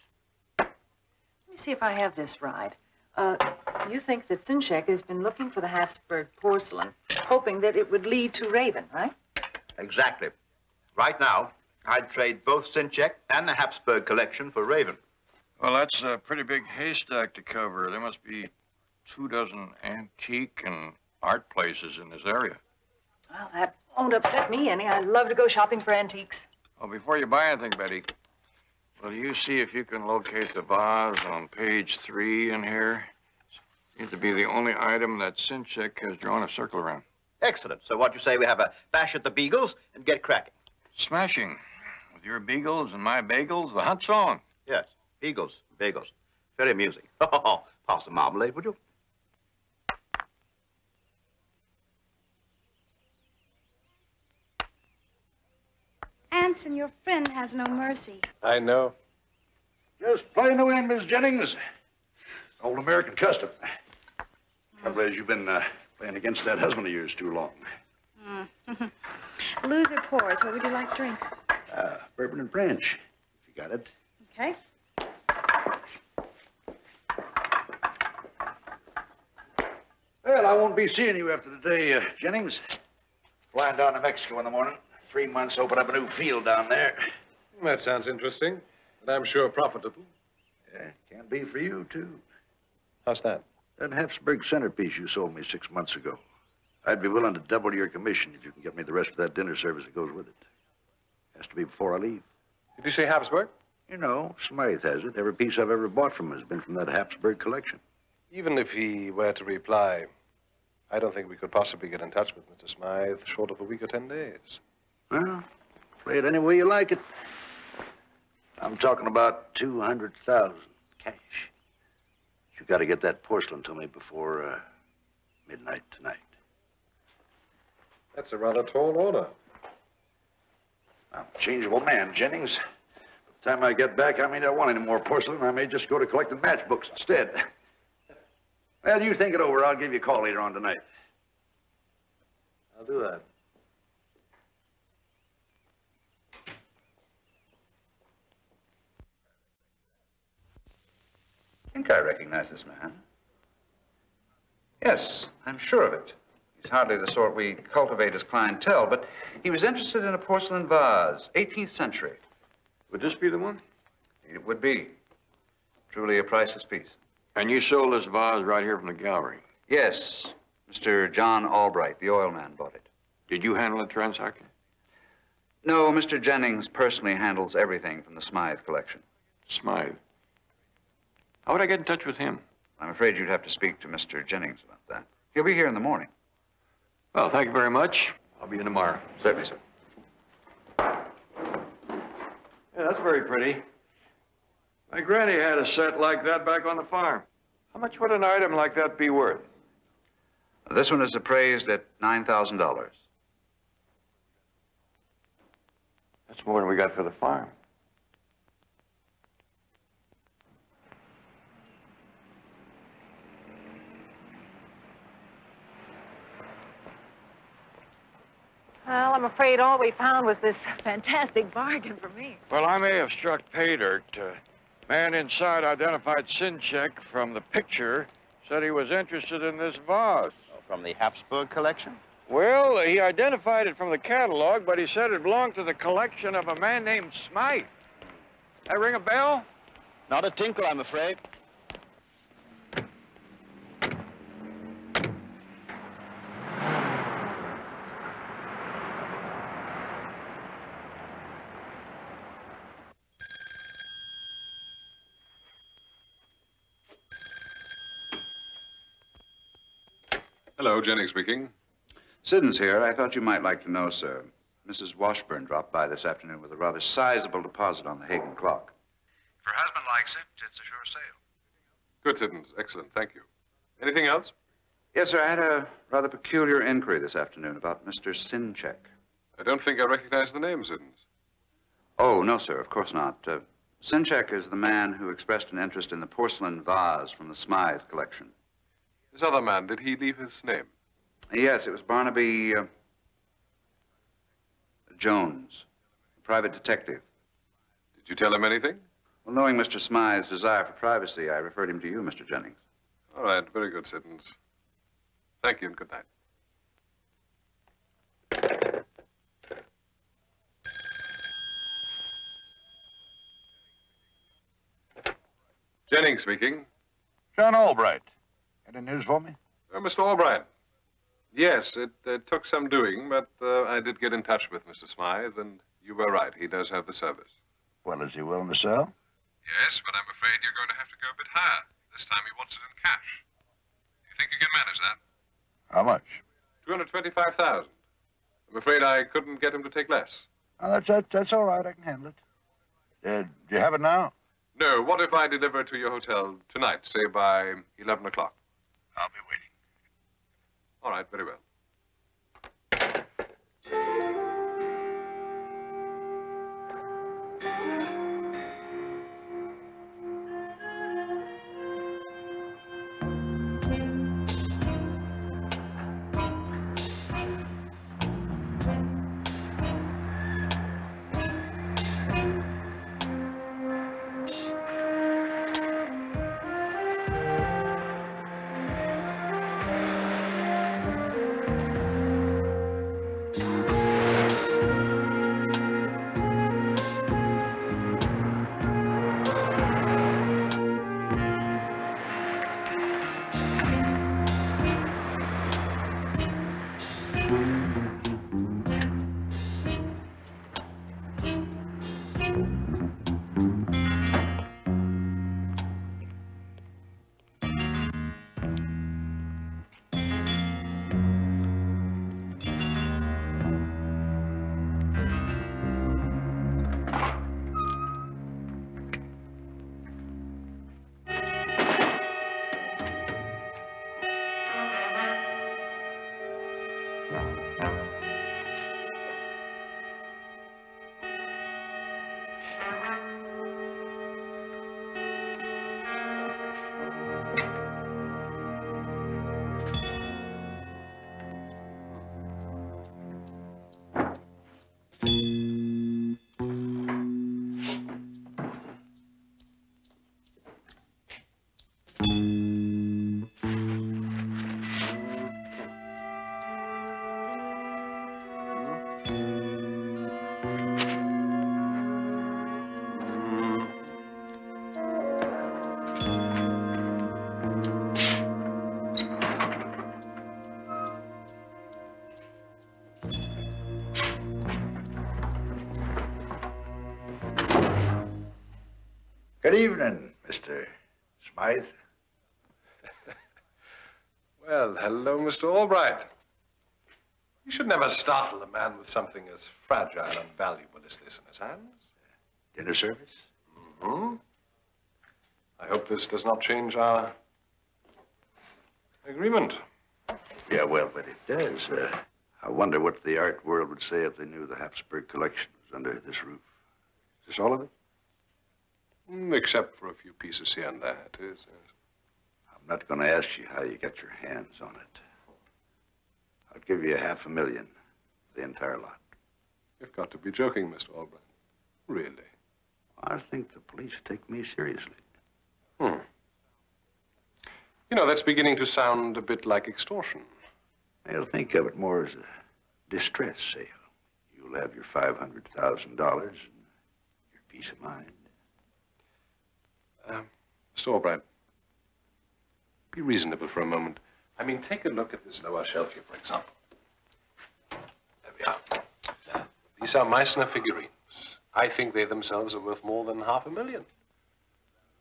Let me see if I have this right. You think that Sinchek has been looking for the Habsburg porcelain, hoping that it would lead to Raven, right? Exactly. Right now, I'd trade both Sinchek and the Habsburg collection for Raven. Well, that's a pretty big haystack to cover. There must be 24 antique and art places in this area. Well, that won't upset me any. I love to go shopping for antiques. Well, before you buy anything, Betty, will you see if you can locate the vase on page 3 in here? Seems to be the only item that Sinchek has drawn a circle around. Excellent. So what you say we have a bash at the beagles and get cracking? Smashing. With your beagles and my bagels, the hunt's on. Yes, beagles, bagels. Very amusing. Oh, pass the marmalade, would you? Anson, your friend has no mercy. I know. Just play no end, Miss Jennings. Old American custom. Trouble is, you've been playing against that husband of yours too long. Loser pours. What would you like to drink? Bourbon and French, if you got it. Okay. Well, I won't be seeing you after today, Jennings. Flying down to Mexico in the morning. 3 months, open up a new field down there. That sounds interesting, and I'm sure profitable. Yeah, can be for you, too. How's that? That Habsburg centerpiece you sold me 6 months ago. I'd be willing to double your commission if you can get me the rest of that dinner service that goes with it. Has to be before I leave. Did you say Habsburg? You know, Smythe has it. Every piece I've ever bought from him has been from that Habsburg collection. Even if he were to reply, I don't think we could possibly get in touch with Mr. Smythe short of a week or 10 days. Well, play it any way you like it. I'm talking about 200,000 cash. You got to get that porcelain to me before midnight tonight. That's a rather tall order. I'm a changeable man, Jennings. By the time I get back, I may not want any more porcelain. I may just go to collecting matchbooks instead. Well, you think it over. I'll give you a call later on tonight. I'll do that. I think I recognize this man. Yes, I'm sure of it. He's hardly the sort we cultivate as clientele, but he was interested in a porcelain vase, 18th century. Would this be the one? It would be. Truly a priceless piece. And you sold this vase right here from the gallery? Yes. Mr. John Albright, the oil man, bought it. Did you handle the transaction? No, Mr. Jennings personally handles everything from the Smythe collection. Smythe? How would I get in touch with him? I'm afraid you'd have to speak to Mr. Jennings about that. He'll be here in the morning. Well, thank you very much. I'll be in tomorrow. Certainly, sir. Yeah, that's very pretty. My granny had a set like that back on the farm. How much would an item like that be worth? This one is appraised at $9,000. That's more than we got for the farm. Well, I'm afraid all we found was this fantastic bargain for me. Well, I may have struck pay dirt. Man inside identified Sinchek from the picture, said he was interested in this vase. Oh, from the Habsburg collection? Well, he identified it from the catalog, but he said it belonged to the collection of a man named Smythe. That ring a bell? Not a tinkle, I'm afraid. Hello, Jennings speaking. Siddons here. I thought you might like to know, sir. Mrs. Washburn dropped by this afternoon with a rather sizable deposit on the Hagen clock. If her husband likes it, it's a sure sale. Good, Siddons. Excellent. Thank you. Anything else? Yes, sir. I had a rather peculiar inquiry this afternoon about Mr. Sinchek. I don't think I recognize the name, Siddons. Oh, no, sir. Of course not. Sinchek is the man who expressed an interest in the porcelain vase from the Smythe collection. This other man, did he leave his name? Yes, it was Barnaby Jones, a private detective. Did you tell him anything? Well, knowing Mr. Smythe's desire for privacy, I referred him to you, Mr. Jennings. All right, very good, Siddons. Thank you and good night. Jennings speaking. John Albright. Any news for me? Mr. Albright. Yes, it took some doing, but I did get in touch with Mr. Smythe, and you were right. He does have the service. Well, is he willing to sell? Yes, but I'm afraid you're going to have to go a bit higher. This time he wants it in cash. Do you think you can manage that? How much? $225,000. I'm afraid I couldn't get him to take less. Oh, that's all right. I can handle it. Do you have it now? No, what if I deliver it to your hotel tonight, say by 11 o'clock? I'll be waiting. All right, very well. Good evening, Mr. Smythe. Well, hello, Mr. Albright. You should never startle a man with something as fragile and valuable as this in his hands. Dinner service? Mm-hmm. I hope this does not change our agreement. Yeah, well, but it does. I wonder what the art world would say if they knew the Habsburg collection was under this roof. Is this all of it? Except for a few pieces here and there, it is. Yes. I'm not going to ask you how you got your hands on it. I'd give you $500,000 for the entire lot. You've got to be joking, Mr. Albright. Really? I think the police take me seriously. You know, that's beginning to sound a bit like extortion. I'll think of it more as a distress sale. You'll have your $500,000 and your peace of mind. Mr. Albright, be reasonable for a moment. I mean, take a look at this lower shelf here, for example. There we are. These are Meissner figurines. I think they themselves are worth more than $500,000.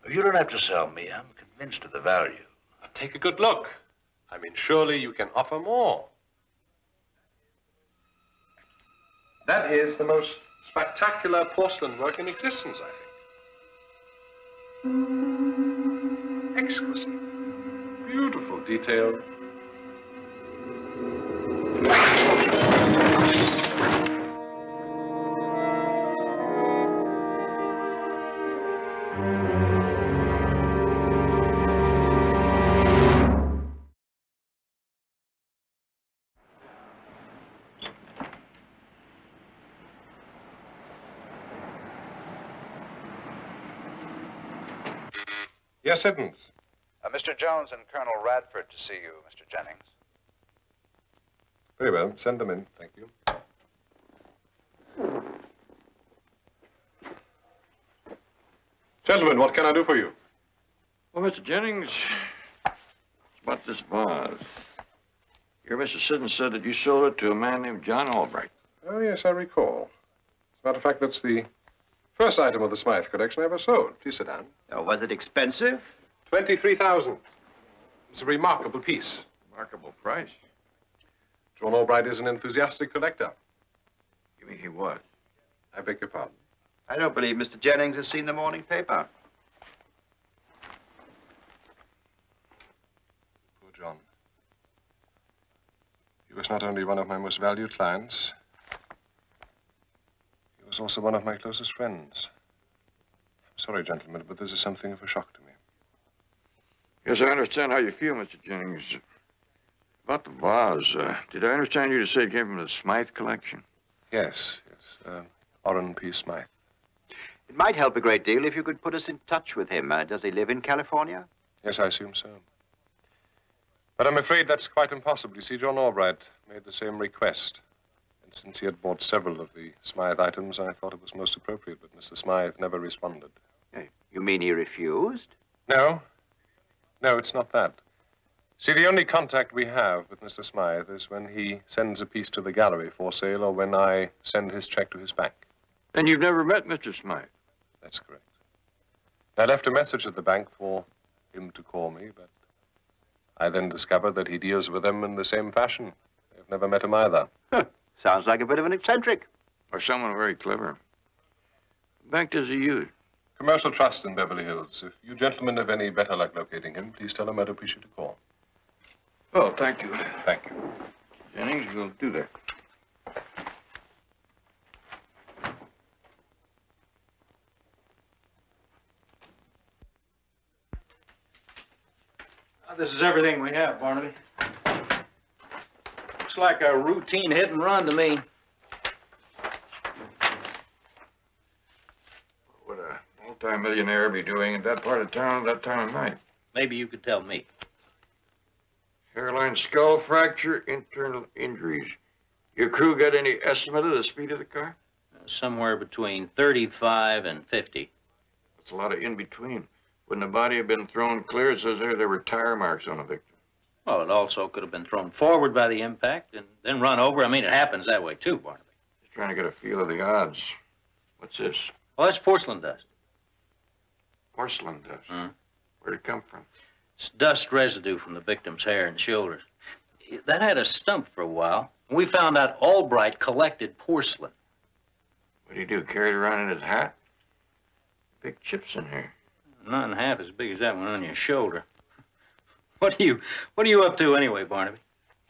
You don't have to sell me. I'm convinced of the value. Now, take a good look. I mean, surely you can offer more. That is the most spectacular porcelain work in existence, I think. Exquisite. Beautiful detail. Yes, Siddons. Mr. Jones and Colonel Radford to see you, Mr. Jennings. Very well. Send them in. Thank you. Gentlemen, what can I do for you? Well, Mr. Jennings, it's about this vase. Your Mr. Siddons said that you sold it to a man named John Albright. Oh, yes, I recall. As a matter of fact, that's the first item of the Smythe collection I ever sold. Please sit down. Was it expensive? $23,000. It's a remarkable piece. Remarkable price. John Albright is an enthusiastic collector. You mean he was? I beg your pardon. I don't believe Mr. Jennings has seen the morning paper. Poor John. He was not only one of my most valued clients, he was also one of my closest friends. I'm sorry, gentlemen, but this is something of a shock to me. Yes, I understand how you feel, Mr. Jennings. About the vase, did I understand you to say it came from the Smythe collection? Yes, yes. Orrin P. Smythe. It might help a great deal if you could put us in touch with him. Does he live in California? Yes, I assume so. But I'm afraid that's quite impossible. You see, John Albright made the same request. And since he had bought several of the Smythe items, I thought it was most appropriate, but Mr. Smythe never responded. You mean he refused? No. No, it's not that. See, the only contact we have with Mr. Smythe is when he sends a piece to the gallery for sale or when I send his check to his bank. Then you've never met Mr. Smythe? That's correct. I left a message at the bank for him to call me, but I then discovered that he deals with them in the same fashion. I've never met him either. Sounds like a bit of an eccentric. Or someone very clever. What bank does he use? Commercial Trust in Beverly Hills. If you gentlemen have any better luck locating him, please tell him I'd appreciate a call. Oh, thank you. Thank you. Jennings, we'll do that. This is everything we have, Barnaby. Looks like a routine hit and run to me. What a multi-millionaire be doing in that part of town at that time of night? Maybe you could tell me. Hairline skull fracture, internal injuries. Your crew got any estimate of the speed of the car? Somewhere between 35 and 50. That's a lot of in-between. Wouldn't the body have been thrown clear? It says there were tire marks on the victim. Well, it also could have been thrown forward by the impact and then run over. I mean, it happens that way, too, Barnaby. Just trying to get a feel of the odds. What's this? Well, that's porcelain dust. Porcelain dust? Where'd it come from? It's dust residue from the victim's hair and shoulders. That had us stumped for a while. We found out Albright collected porcelain. What do you do, carry it around in his hat? Big chips in here. Not in half as big as that one on your shoulder. What are you up to anyway, Barnaby?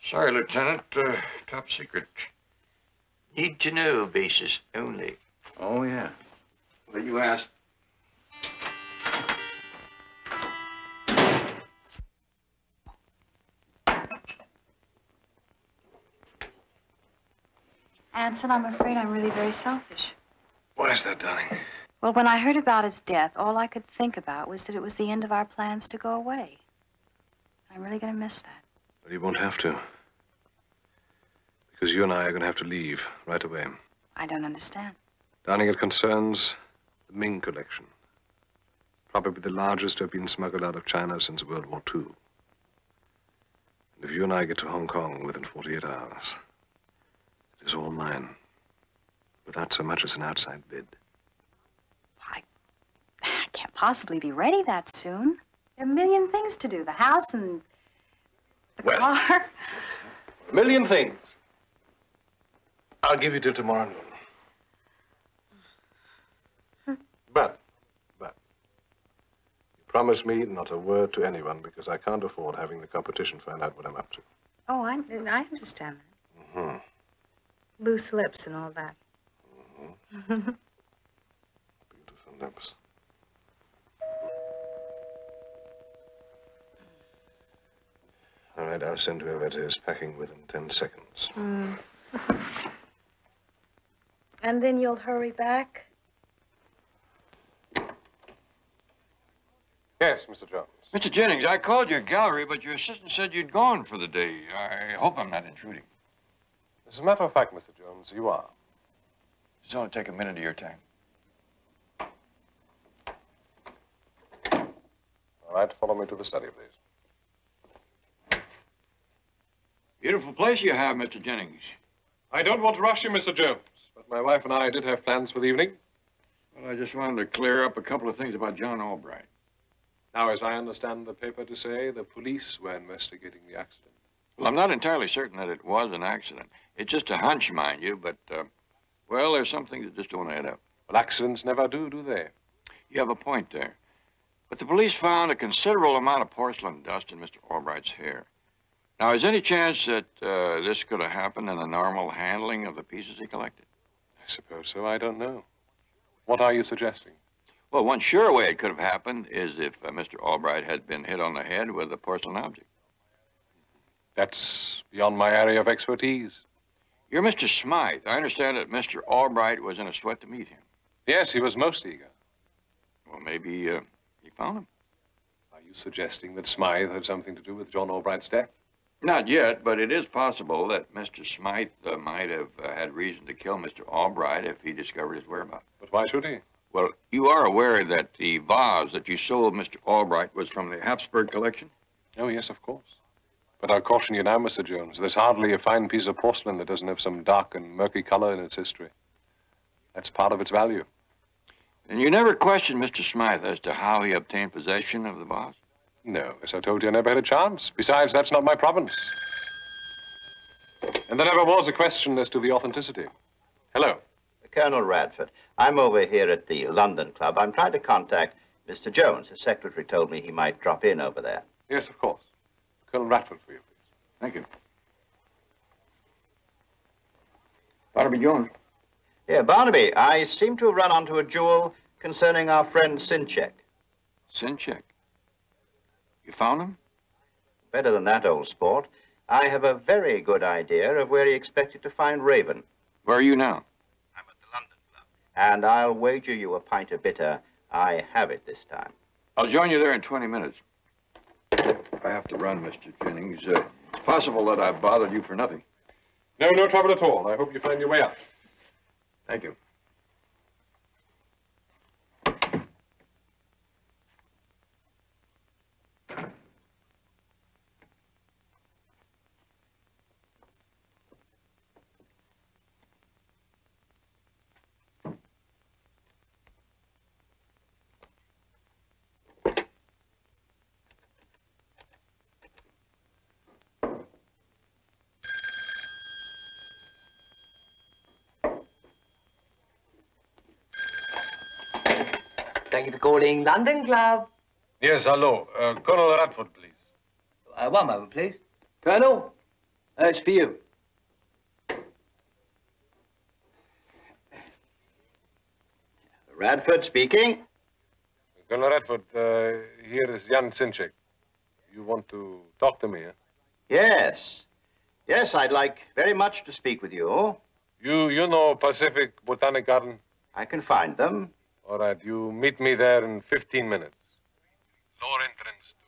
Sorry, Lieutenant. Top secret. Need to know basis only. Oh, yeah. Well, you asked. Anson, I'm afraid I'm really very selfish. Why is that, darling? Well, when I heard about his death, all I could think about was that it was the end of our plans to go away. I'm really going to miss that. Well, you won't have to. Because you and I are going to have to leave right away. I don't understand. Darling, it concerns the Ming collection. Probably the largest to have been smuggled out of China since World War II. And if you and I get to Hong Kong within 48 hours, it is all mine. Without so much as an outside bid. I can't possibly be ready that soon. There are a million things to do. The house and the car. A million things. I'll give you till tomorrow noon. But, you promise me not a word to anyone because I can't afford having the competition find out what I'm up to. Oh, I understand that. Mm-hmm. Loose lips and all that. Mm-hmm. Beautiful lips. All right, I'll send whoever it is packing within 10 seconds. Mm. And then you'll hurry back? Yes, Mr. Jones. Mr. Jennings, I called your gallery, but your assistant said you'd gone for the day. I hope I'm not intruding. As a matter of fact, Mr. Jones, you are. Just only take a minute of your time. All right, follow me to the study, please. Beautiful place you have, Mr. Jennings. I don't want to rush you, Mr. Jones, but my wife and I did have plans for the evening. Well, I just wanted to clear up a couple of things about John Albright. Now, as I understand the paper to say, the police were investigating the accident. Well, I'm not entirely certain that it was an accident. It's just a hunch, mind you, but, well, there's some things that just don't add up. Well, accidents never do they? You have a point there. But the police found a considerable amount of porcelain dust in Mr. Albright's hair. Now, is there any chance that this could have happened in the normal handling of the pieces he collected? I suppose so. I don't know. What are you suggesting? Well, one sure way it could have happened is if Mr. Albright had been hit on the head with a porcelain object. That's beyond my area of expertise. You're Mr. Smythe. I understand that Mr. Albright was in a sweat to meet him. Yes, he was most eager. Well, maybe you found him. Are you suggesting that Smythe had something to do with John Albright's death? Not yet, but it is possible that Mr. Smythe might have had reason to kill Mr. Albright if he discovered his whereabouts. But why should he? Well, you are aware that the vase that you sold Mr. Albright was from the Habsburg collection? Oh, yes, of course. But I'll caution you now, Mr. Jones. There's hardly a fine piece of porcelain that doesn't have some dark and murky color in its history. That's part of its value. And you never questioned Mr. Smythe as to how he obtained possession of the vase? No, as I told you, I never had a chance. Besides, that's not my province. And there never was a question as to the authenticity. Hello. Colonel Radford, I'm over here at the London Club. I'm trying to contact Mr. Jones. His secretary told me he might drop in over there. Yes, of course. Colonel Radford for you, please. Thank you. Barnaby Jones. Yeah, Barnaby, I seem to have run onto a jewel concerning our friend Sinchek. Sinchek? You found him? Better than that, old sport. I have a very good idea of where he expected to find Raven. Where are you now? And I'll wager you a pint of bitter I have it this time. I'll join you there in 20 minutes. I have to run, Mr. Jennings. It's possible that I've bothered you for nothing. No, no trouble at all. I hope you find your way out. Thank you. Thank you for calling London Club. Yes, hello. Colonel Radford, please. One moment, please. Colonel, it's for you. Radford speaking. Colonel Radford, here is Jan Sinchek. You want to talk to me, eh? Yes. Yes, I'd like very much to speak with you. You know Pacific Botanic Garden? I can find them. All right, you meet me there in 15 minutes. Lower entrance to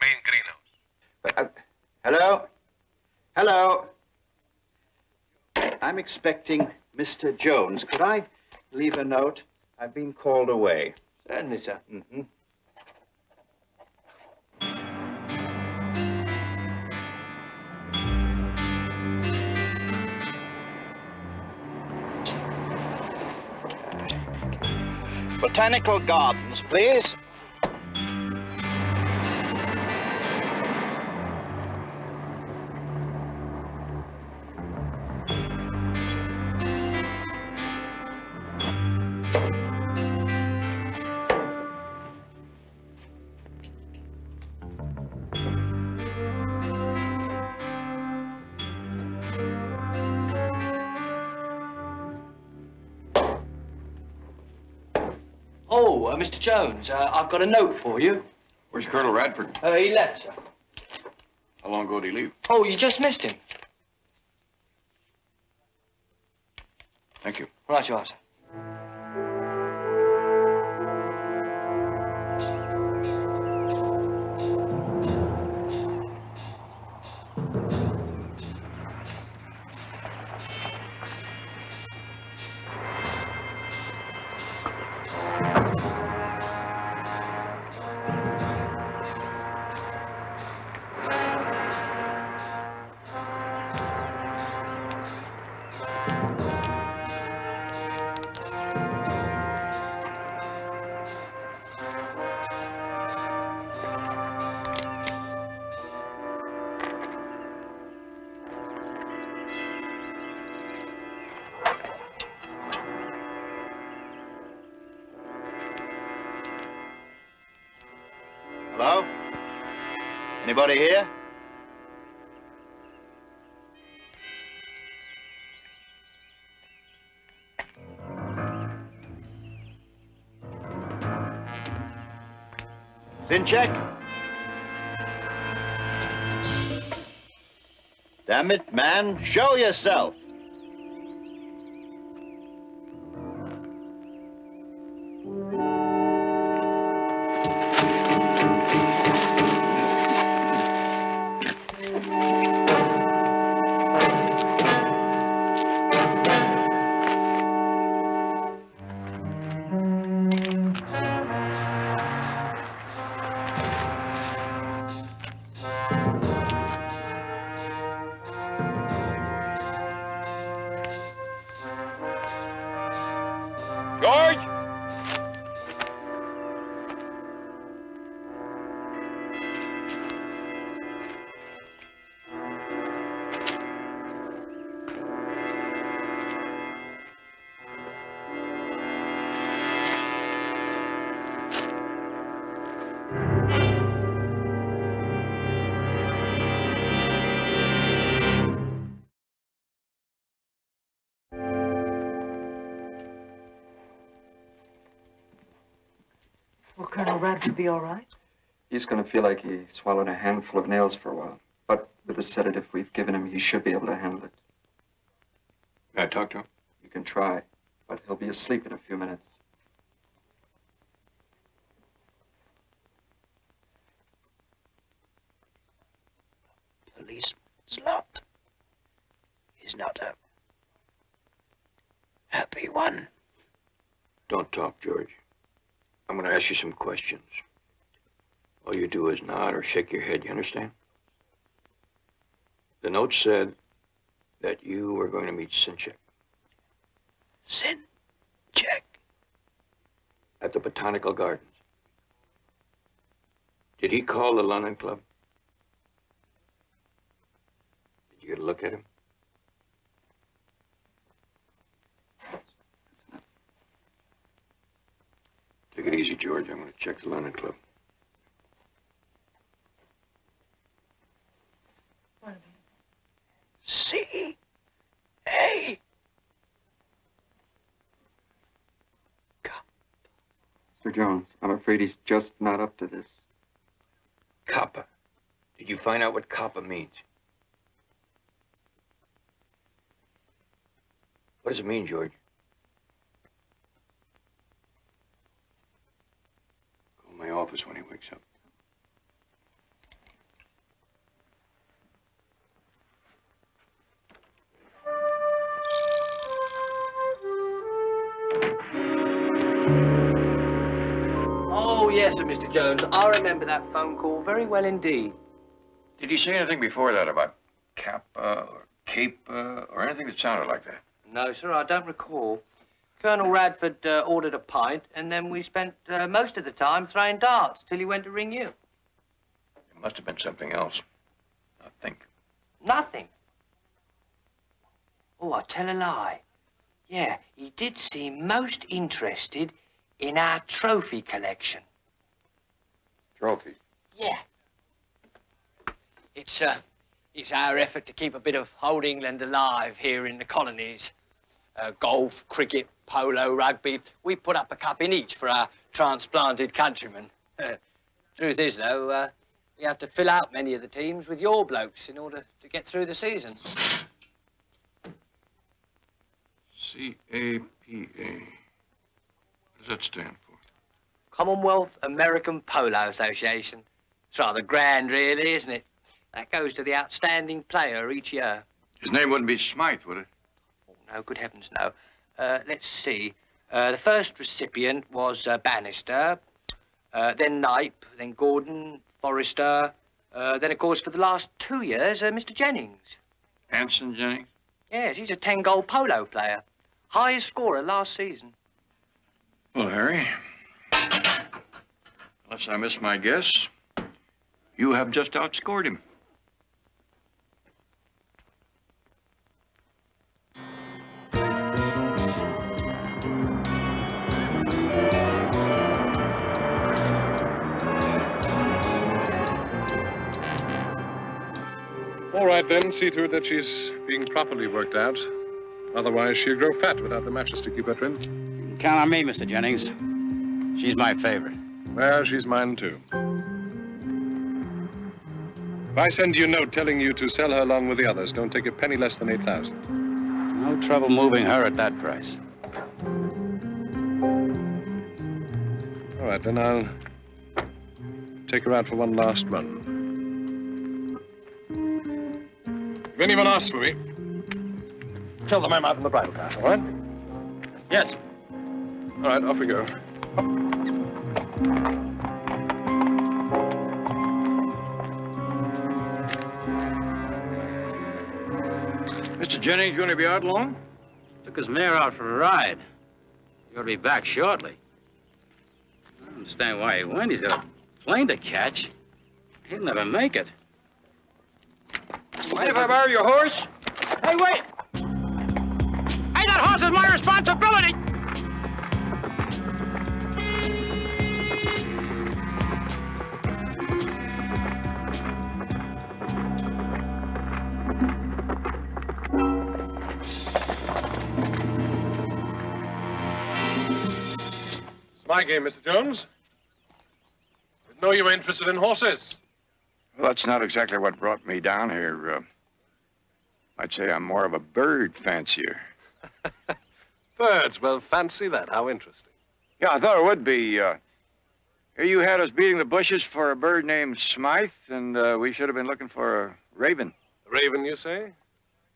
main greenhouse. Hello? Hello? I'm expecting Mr. Jones. Could I leave a note? I've been called away. Certainly, sir. Mm-hmm. Botanical Gardens, please. Mr. Jones, I've got a note for you. Where's Colonel Radford? He left, sir. How long ago did he leave? Oh, you just missed him. Thank you. Right you are, sir. Hello? Anybody here? Sinchek? Damn it, man, show yourself. George! Will Colonel Radford be all right? He's going to feel like he swallowed a handful of nails for a while. But with the sedative we've given him, he should be able to handle it. Can I talk to him? You can try, but he'll be asleep in a few minutes. Policeman's lot is not a happy one. Don't talk, George. I'm going to ask you some questions. All you do is nod or shake your head, you understand? The note said that you were going to meet Sinchek. Sinchek? At the Botanical Gardens. Did he call the London Club? Did you get a look at him? Take it easy, George. I'm going to check the London Club. Barnaby. C.A. Mr. Jones, I'm afraid he's just not up to this. Kappa. Did you find out what Kappa means? What does it mean, George? Go to my office when he wakes up. Oh, yes, sir, Mr. Jones. I remember that phone call very well indeed. Did he say anything before that about Kappa or Cape or anything that sounded like that? No, sir, I don't recall. Colonel Radford ordered a pint, and then we spent most of the time throwing darts till he went to ring you. It must have been something else. I think. Nothing. Oh, I tell a lie. Yeah, he did seem most interested in our trophy collection. Trophy? Yeah. It's our effort to keep a bit of old England alive here in the colonies. Golf, cricket, polo, rugby. We put up a cup in each for our transplanted countryman. Truth is, though, we have to fill out many of the teams with your blokes in order to get through the season. C-A-P-A. What does that stand for? Commonwealth American Polo Association. It's rather grand, really, isn't it? That goes to the outstanding player each year. His name wouldn't be Smythe, would it? Oh, no, good heavens, no. Let's see. The first recipient was Bannister, then Knipe, then Gordon, Forrester, then, of course, for the last 2 years, Mr. Jennings. Anson Jennings? Yes, he's a 10-goal polo player. Highest scorer last season. Well, Harry, unless I miss my guess, you have just outscored him. All right, then, see to it that she's being properly worked out. Otherwise, she'll grow fat without the matches to keep her trim. Count on me, Mr. Jennings. She's my favorite. Well, she's mine, too. If I send you a note telling you to sell her along with the others, don't take a penny less than 8,000. No trouble moving her at that price. All right, then I'll take her out for one last run. If anyone asks for me, tell them I'm out in the bridle path, all right? Yes. All right, off we go. Mr. Jennings going to be out long? Took his mare out for a ride. He ought to be back shortly. I don't understand why he went. He's got a plane to catch. He'll never make it. Mind if I borrow your horse? Hey, wait! Hey, that horse is my responsibility! It's my game, Mr. Jones. Didn't know you were interested in horses. Well, that's not exactly what brought me down here. I'd say I'm more of a bird fancier. Birds, well, fancy that. How interesting. Yeah, I thought it would be. Here you had us beating the bushes for a bird named Smythe, and we should have been looking for a raven. A raven, you say?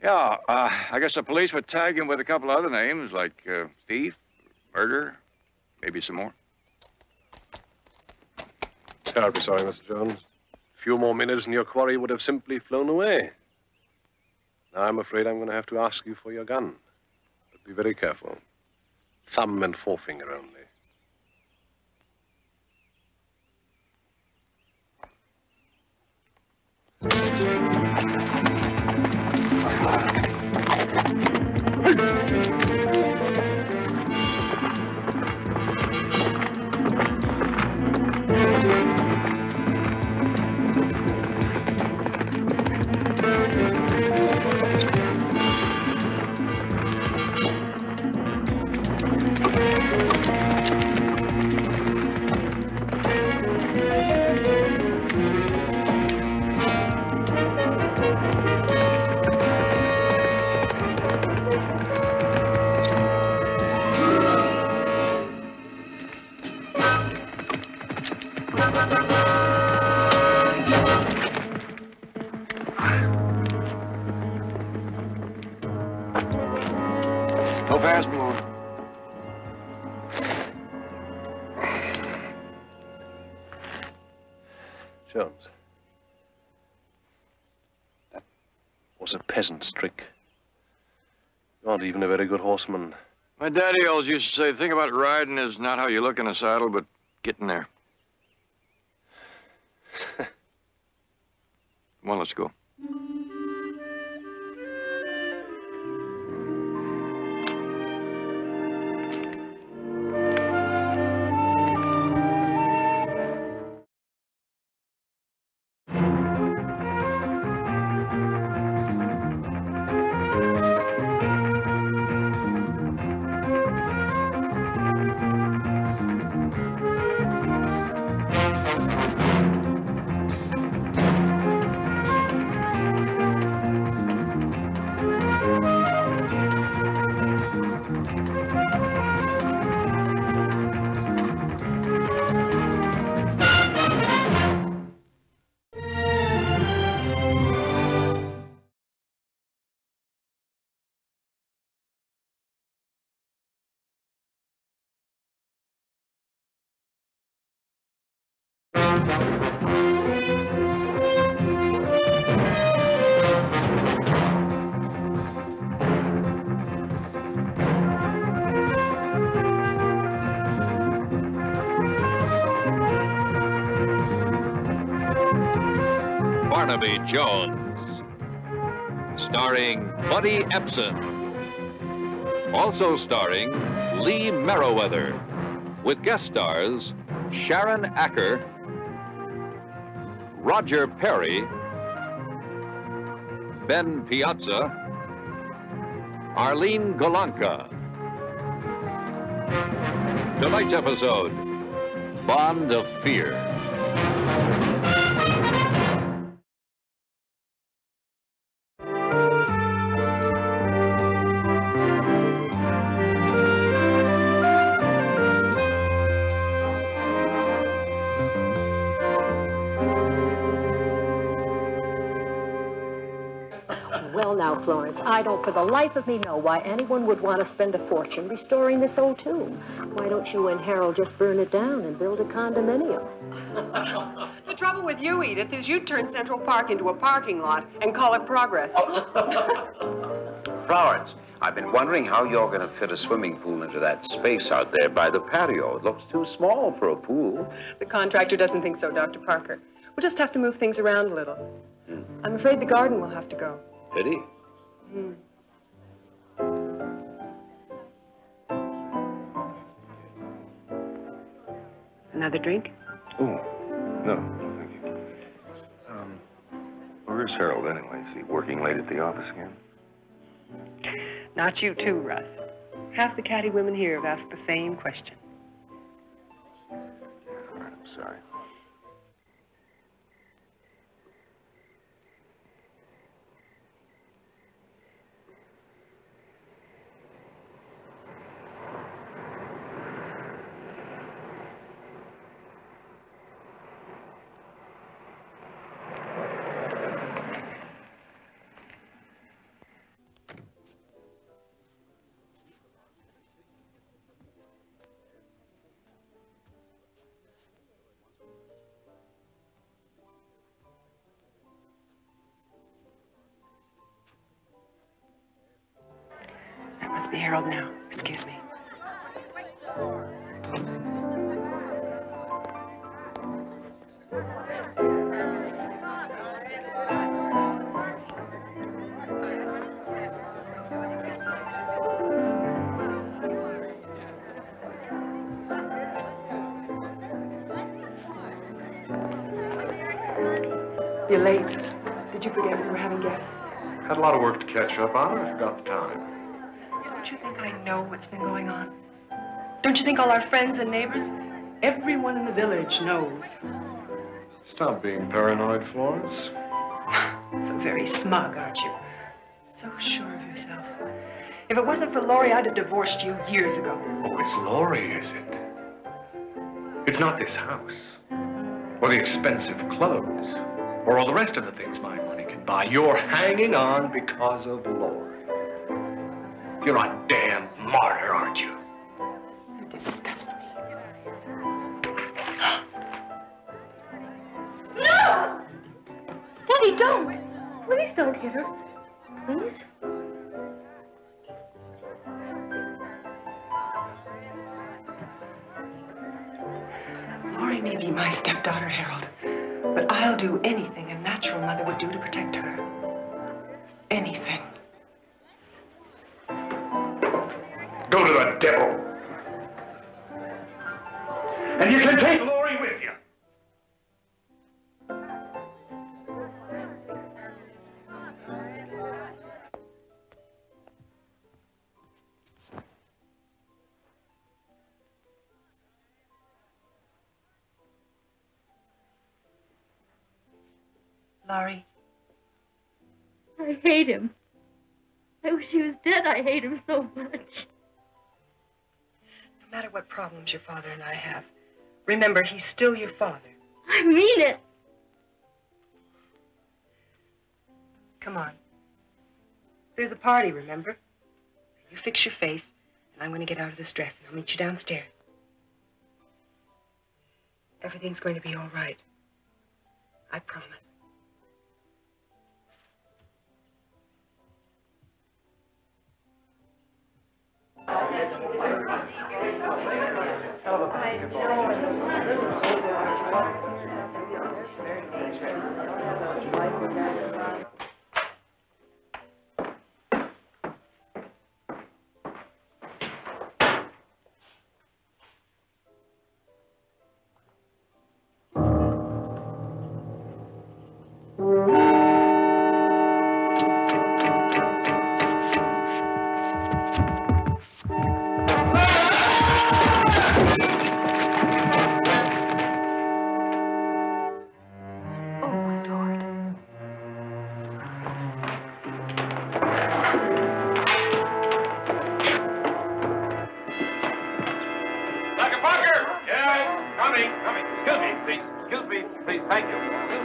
Yeah, I guess the police would tag him with a couple other names, like thief, murder, maybe some more. Terribly sorry, Mr. Jones. A few more minutes and your quarry would have simply flown away. Now, I'm afraid I'm going to have to ask you for your gun. But be very careful. Thumb and forefinger only. No fast move. Jones. That was a peasant's trick. You aren't even a very good horseman. My daddy always used to say, the thing about riding is not how you look in a saddle, but getting there. Come on, let's go. Barnaby Jones. Starring Buddy Epson. Also starring Lee Merriweather, with guest stars Sharon Acker, Roger Perry, Ben Piazza, Arlene Golanka. Tonight's episode, Bond of Fear. Well, now, Florence, I don't for the life of me know why anyone would want to spend a fortune restoring this old tomb. Why don't you and Harold just burn it down and build a condominium? The trouble with you, Edith, is you'd turn Central Park into a parking lot and call it progress. Florence, I've been wondering how you're going to fit a swimming pool into that space out there by the patio. It looks too small for a pool. The contractor doesn't think so, Dr. Parker. We'll just have to move things around a little. I'm afraid the garden will have to go. Pity. Another drink? Oh, no, thank you. Where's Harold anyway? Is he working late at the office again? Not you too, Russ. Half the catty women here have asked the same question. All right, I'm sorry. That must be Harold now. Excuse me. You're late. Did you forget we were having guests? Had a lot of work to catch up on. I forgot the time. Don't you think I know what's been going on? Don't you think all our friends and neighbors, everyone in the village knows? Stop being paranoid, Florence. So very smug, aren't you? So sure of yourself. If it wasn't for Laurie, I'd have divorced you years ago. Oh, it's Laurie, is it? It's not this house, or the expensive clothes, or all the rest of the things my money can buy. You're hanging on because of Laurie. You're a damn martyr, aren't you? You disgust me. No! Daddy, don't! Please don't hit her. Please? Laurie may be my stepdaughter, Harold, but I'll do anything a natural mother would do to protect her. Anything. Go to the devil. And you can take Laurie with you. Laurie. I hate him. I wish he was dead. I hate him so much. No matter what problems your father and I have, remember, he's still your father. I mean it. Come on. There's a party, remember? You fix your face, and I'm going to get out of this dress, and I'll meet you downstairs. Everything's going to be all right. I promise.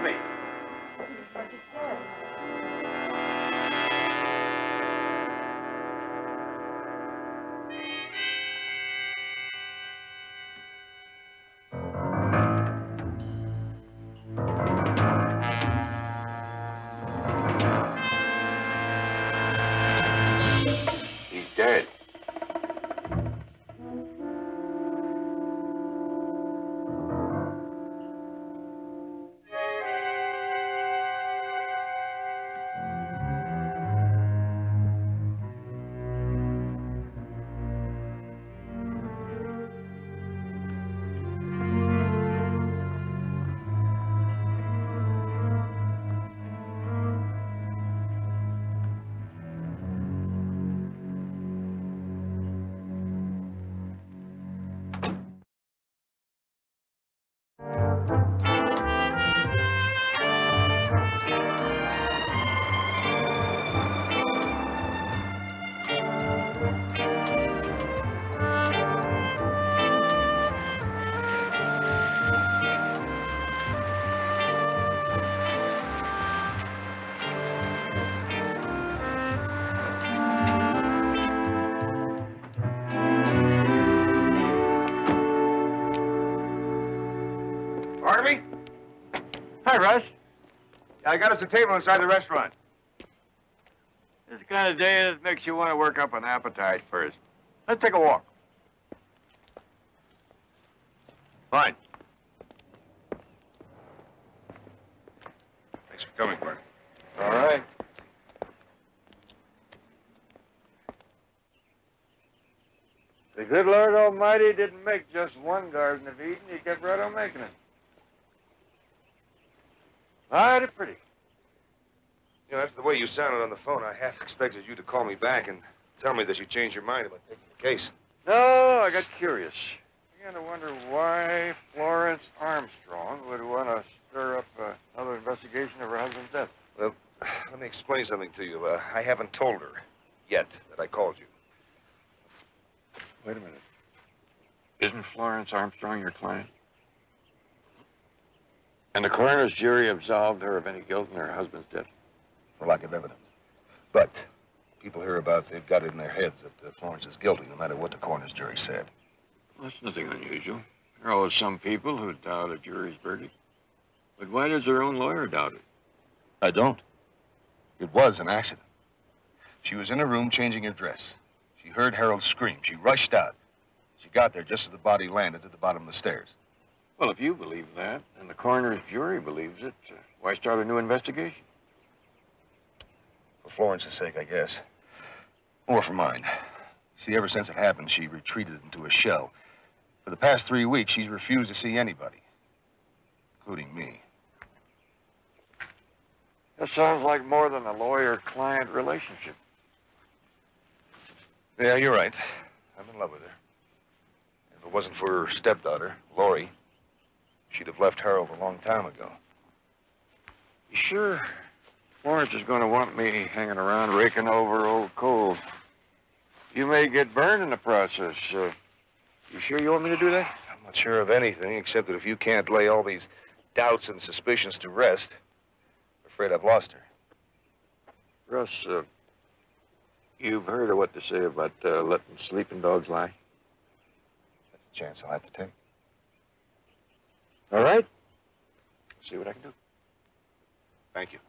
Barnaby. Looks like he's dead. He's dead. Barnaby? Hi, Russ. I got us a table inside the restaurant. This kind of day that makes you want to work up an appetite first. Let's take a walk. Fine. Thanks for coming, Barnaby. All right. The good Lord Almighty didn't make just one Garden of Eden. He kept right on making it. Mighty pretty. You know, after the way you sounded on the phone, I half expected you to call me back and tell me that you changed your mind about taking the case. No, I got curious. I began to wonder why Florence Armstrong would want to stir up another investigation of her husband's death. Well, let me explain something to you. I haven't told her yet that I called you. Wait a minute. Isn't Florence Armstrong your client? And the coroner's jury absolved her of any guilt in her husband's death? For lack of evidence. But people hereabouts, they've got it in their heads that Florence is guilty, no matter what the coroner's jury said. Well, that's nothing unusual. There are always some people who doubt a jury's verdict. But why does her own lawyer doubt it? I don't. It was an accident. She was in a room changing her dress. She heard Harold scream. She rushed out. She got there just as the body landed at the bottom of the stairs. Well, if you believe that, and the coroner's jury believes it, why start a new investigation? For Florence's sake, I guess. Or for mine. See, ever since it happened, she retreated into a shell. For the past 3 weeks, she's refused to see anybody, including me. That sounds like more than a lawyer-client relationship. Yeah, you're right. I'm in love with her. If it wasn't for her stepdaughter, Lori, she'd have left Harold a long time ago. You sure Florence is going to want me hanging around raking over old coals? You may get burned in the process. You sure you want me to do that? I'm not sure of anything, except that if you can't lay all these doubts and suspicions to rest, I'm afraid I've lost her. Russ, you've heard of what they say about letting sleeping dogs lie? That's a chance I'll have to take. All right. See what I can do. Thank you.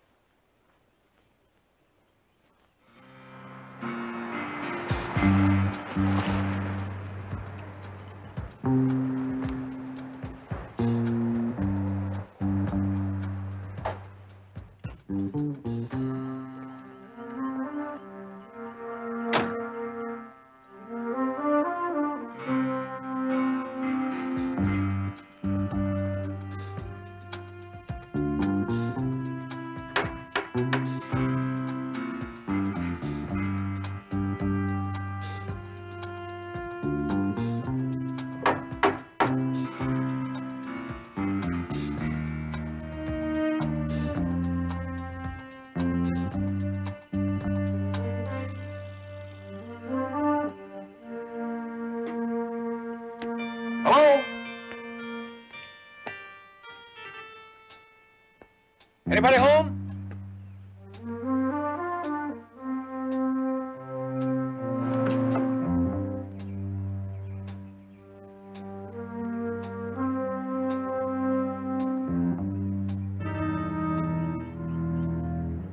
Anybody home?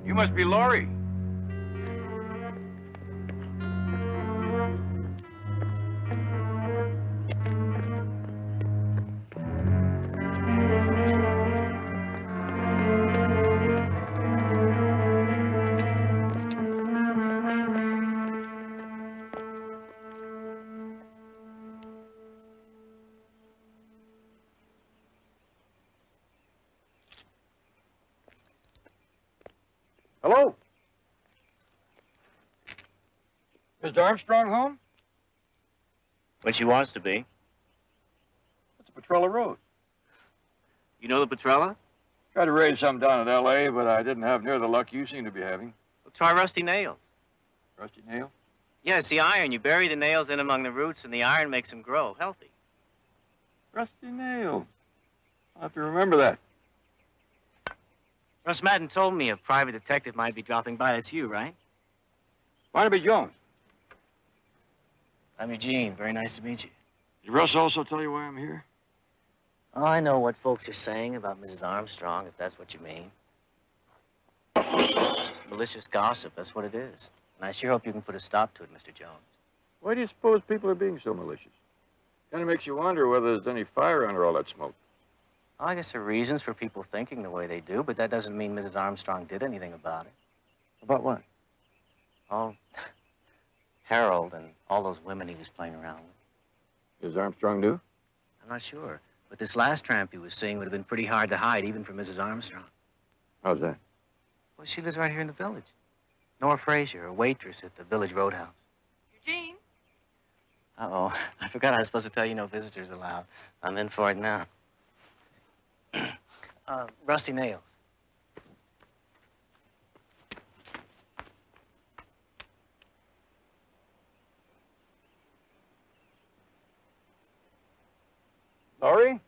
You must be Laurie. Hello? Mr. Armstrong home? When she wants to be. It's Petrella Road. You know the Petrella? Tried to raise some down at L.A., but I didn't have near the luck you seem to be having. Well, try rusty nails. Rusty nail? Yeah, it's the iron. You bury the nails in among the roots, and the iron makes them grow healthy. Rusty nails. I'll have to remember that. Russ Madden told me a private detective might be dropping by. That's you, right? Barnaby Jones. I'm Eugene. Very nice to meet you. Did Russ also tell you why I'm here? Oh, I know what folks are saying about Mrs. Armstrong, if that's what you mean. Malicious gossip, that's what it is. And I sure hope you can put a stop to it, Mr. Jones. Why do you suppose people are being so malicious? Kind of makes you wonder whether there's any fire under all that smoke. Oh, I guess there are reasons for people thinking the way they do, but that doesn't mean Mrs. Armstrong did anything about it. About what? Oh, Harold and all those women he was playing around with. Is Armstrong new? I'm not sure. But this last tramp he was seeing would have been pretty hard to hide, even for Mrs. Armstrong. How's that? Well, she lives right here in the village. Nora Frazier, a waitress at the village roadhouse. Eugene? Uh-oh. I forgot I was supposed to tell you no visitors allowed. I'm in for it now. Rusty nails. Laurie?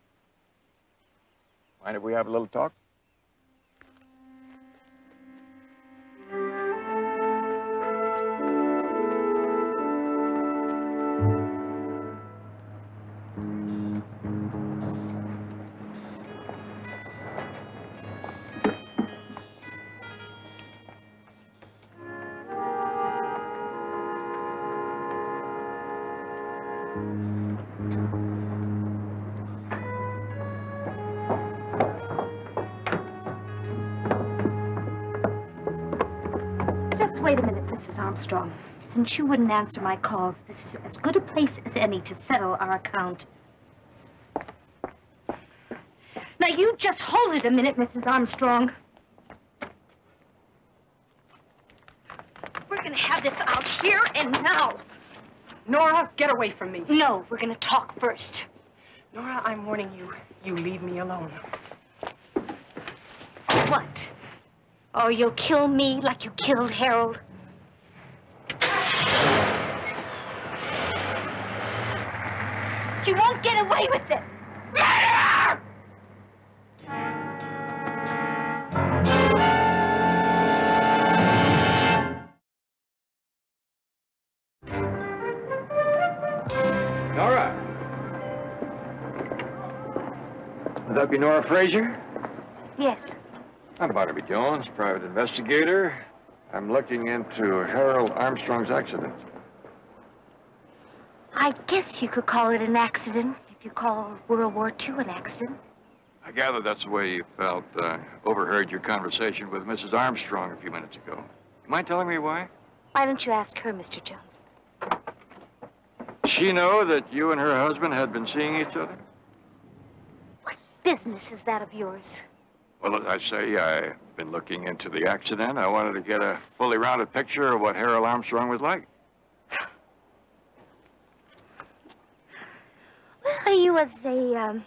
Mind if we have a little talk? Just wait a minute, Mrs. Armstrong. Since you wouldn't answer my calls, this is as good a place as any to settle our account. Now, you just hold it a minute, Mrs. Armstrong. We're gonna have this out here and now. Nora, get away from me. No, we're gonna talk first. Nora, I'm warning you. You leave me alone. What? Oh, you'll kill me like you killed Harold? You won't get away with it! Murderer! Nora! Would that be Nora Frazier? Yes. I'm Barnaby Jones, private investigator. I'm looking into Harold Armstrong's accident. I guess you could call it an accident if you call World War II an accident. I gather that's the way you felt. Overheard your conversation with Mrs. Armstrong a few minutes ago. You mind telling me why? Why don't you ask her, Mr. Jones? Does she know that you and her husband had been seeing each other? What business is that of yours? Well, as I say, I've been looking into the accident. I wanted to get a fully rounded picture of what Harold Armstrong was like. Well, he was a,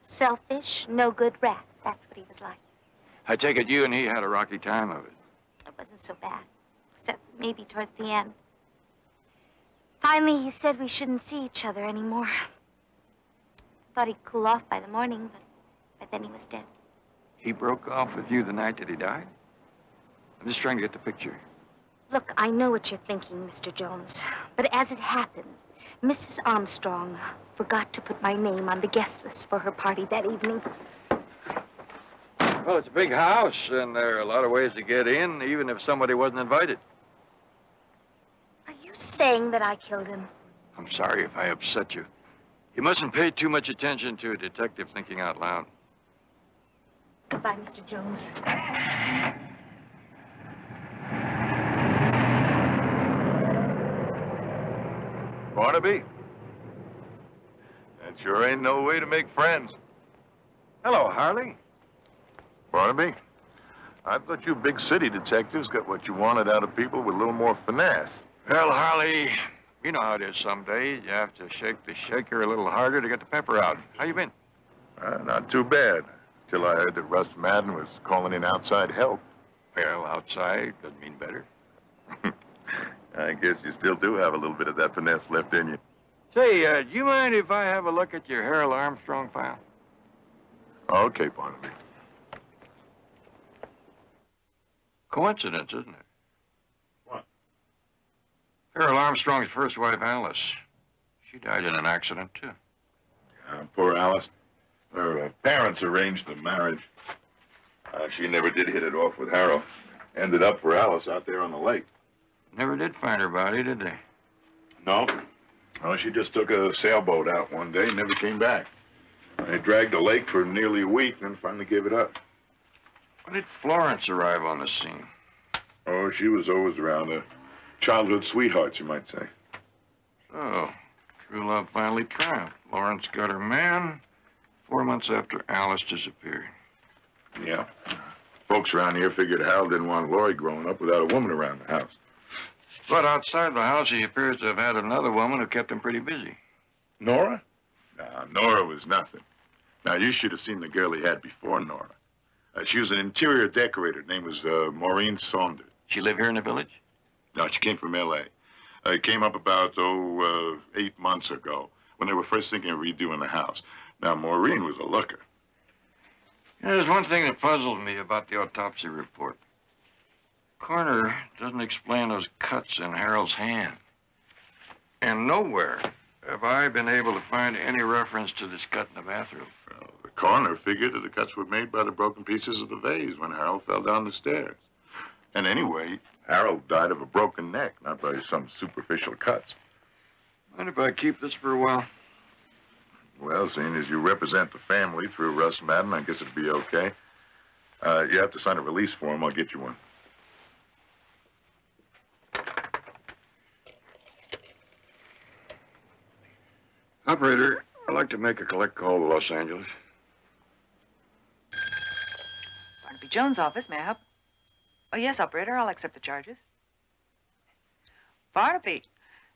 selfish, no-good rat. That's what he was like. I take it you and he had a rocky time of it. It wasn't so bad, except maybe towards the end. Finally, he said we shouldn't see each other anymore. Thought he'd cool off by the morning, but then he was dead. He broke off with you the night that he died? I'm just trying to get the picture. Look, I know what you're thinking, Mr. Jones. But as it happened, Mrs. Armstrong forgot to put my name on the guest list for her party that evening. Well, it's a big house, and there are a lot of ways to get in, even if somebody wasn't invited. Are you saying that I killed him? I'm sorry if I upset you. You mustn't pay too much attention to a detective thinking out loud. Goodbye, Mr. Jones. Barnaby? That sure ain't no way to make friends. Hello, Harley. Barnaby, I thought you big city detectives got what you wanted out of people with a little more finesse. Well, Harley, you know how it is some days. You have to shake the shaker a little harder to get the pepper out. How you been? Not too bad, till I heard that Russ Madden was calling in outside help. Well, outside doesn't mean better. I guess you still do have a little bit of that finesse left in you. Say, do you mind if I have a look at your Harold Armstrong file? Okay, Barnaby. Coincidence, isn't it? What? Harold Armstrong's first wife, Alice. She died in an accident, too. Poor Alice. Her parents arranged the marriage. She never did hit it off with Harold. Ended up for Alice out there on the lake. Never did find her body, did they? No. No, she just took a sailboat out one day and never came back. They dragged the lake for nearly a week, then finally gave it up. When did Florence arrive on the scene? Oh, she was always around. A childhood sweetheart, you might say. So, true love finally triumphed. Florence got her man 4 months after Alice disappeared. Yeah. Folks around here figured Harold didn't want Lloyd growing up without a woman around the house. But outside the house, he appears to have had another woman who kept him pretty busy. Nora? Nora was nothing. Now, you should have seen the girl he had before Nora. She was an interior decorator. Her name was Maureen Saunders. She live here in the village? No, she came from L.A. Came up about, 8 months ago, when they were first thinking of redoing the house. Now, Maureen was a looker. Yeah, there's one thing that puzzles me about the autopsy report. Coroner doesn't explain those cuts in Harold's hand. And nowhere have I been able to find any reference to this cut in the bathroom. Well, the coroner figured that the cuts were made by the broken pieces of the vase when Harold fell down the stairs. And anyway, Harold died of a broken neck, not by some superficial cuts. Mind if I keep this for a while? Well, seeing as you represent the family through Russ Madden, I guess it'd be okay. You have to sign a release form. I'll get you one. Operator, I'd like to make a collect call to Los Angeles. Barnaby Jones' office, may I help? Oh, yes, operator, I'll accept the charges. Barnaby,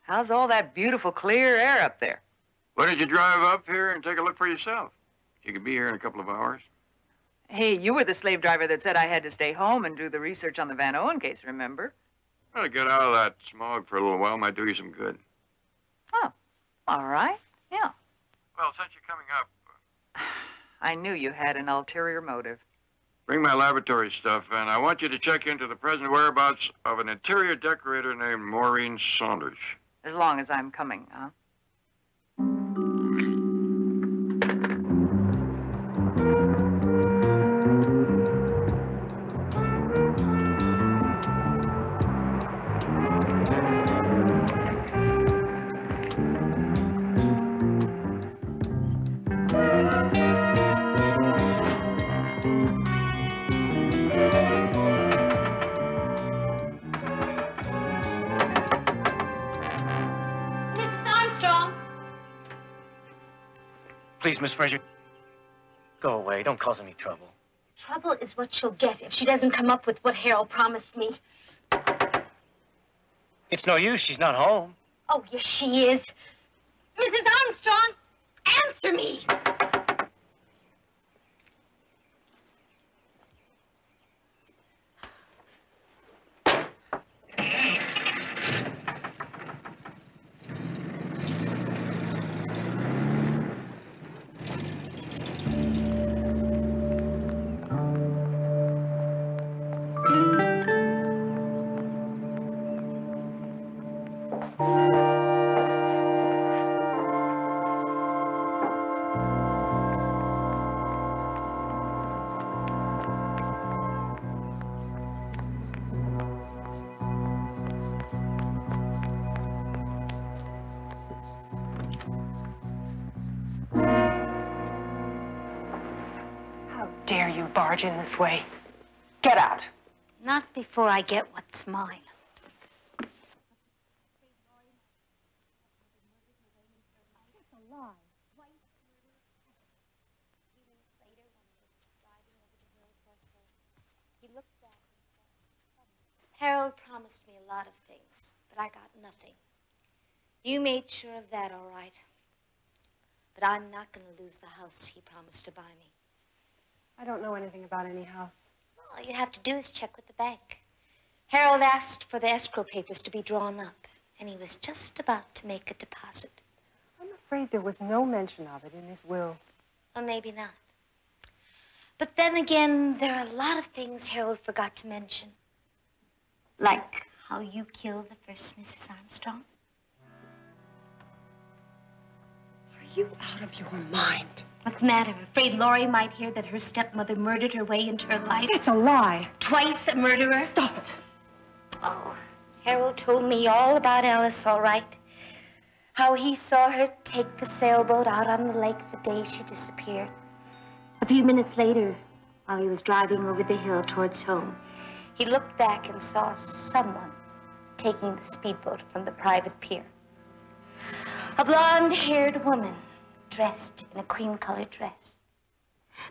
how's all that beautiful clear air up there? Why don't you drive up here and take a look for yourself? You could be here in a couple of hours. Hey, you were the slave driver that said I had to stay home and do the research on the Van Owen case, remember? Well, to get out of that smog for a little while might do you some good. Oh, all right, yeah. Well, since you're coming up... I knew you had an ulterior motive. Bring my laboratory stuff, and I want you to check into the present whereabouts of an interior decorator named Maureen Saunders. As long as I'm coming, huh? Please, Miss Fraser, go away. Don't cause any trouble. Trouble is what she'll get if she doesn't come up with what Harold promised me. It's no use. She's not home. Oh, yes, she is. Mrs. Armstrong, answer me. barge in this way. Get out. Not before I get what's mine. Harold promised me a lot of things, but I got nothing. You made sure of that, all right. But I'm not going to lose the house he promised to buy me. I don't know anything about any house. All you have to do is check with the bank. Harold asked for the escrow papers to be drawn up, and he was just about to make a deposit. I'm afraid there was no mention of it in his will. Well, maybe not. But then again, there are a lot of things Harold forgot to mention. Like how you killed the first Mrs. Armstrong. Are you out of your mind? What's the matter? Afraid Laurie might hear that her stepmother murdered her way into her life? It's a lie. Twice a murderer? Stop it. Oh, Harold told me all about Alice, all right. How he saw her take the sailboat out on the lake the day she disappeared. A few minutes later, while he was driving over the hill towards home, he looked back and saw someone taking the speedboat from the private pier. A blonde-haired woman dressed in a cream-colored dress.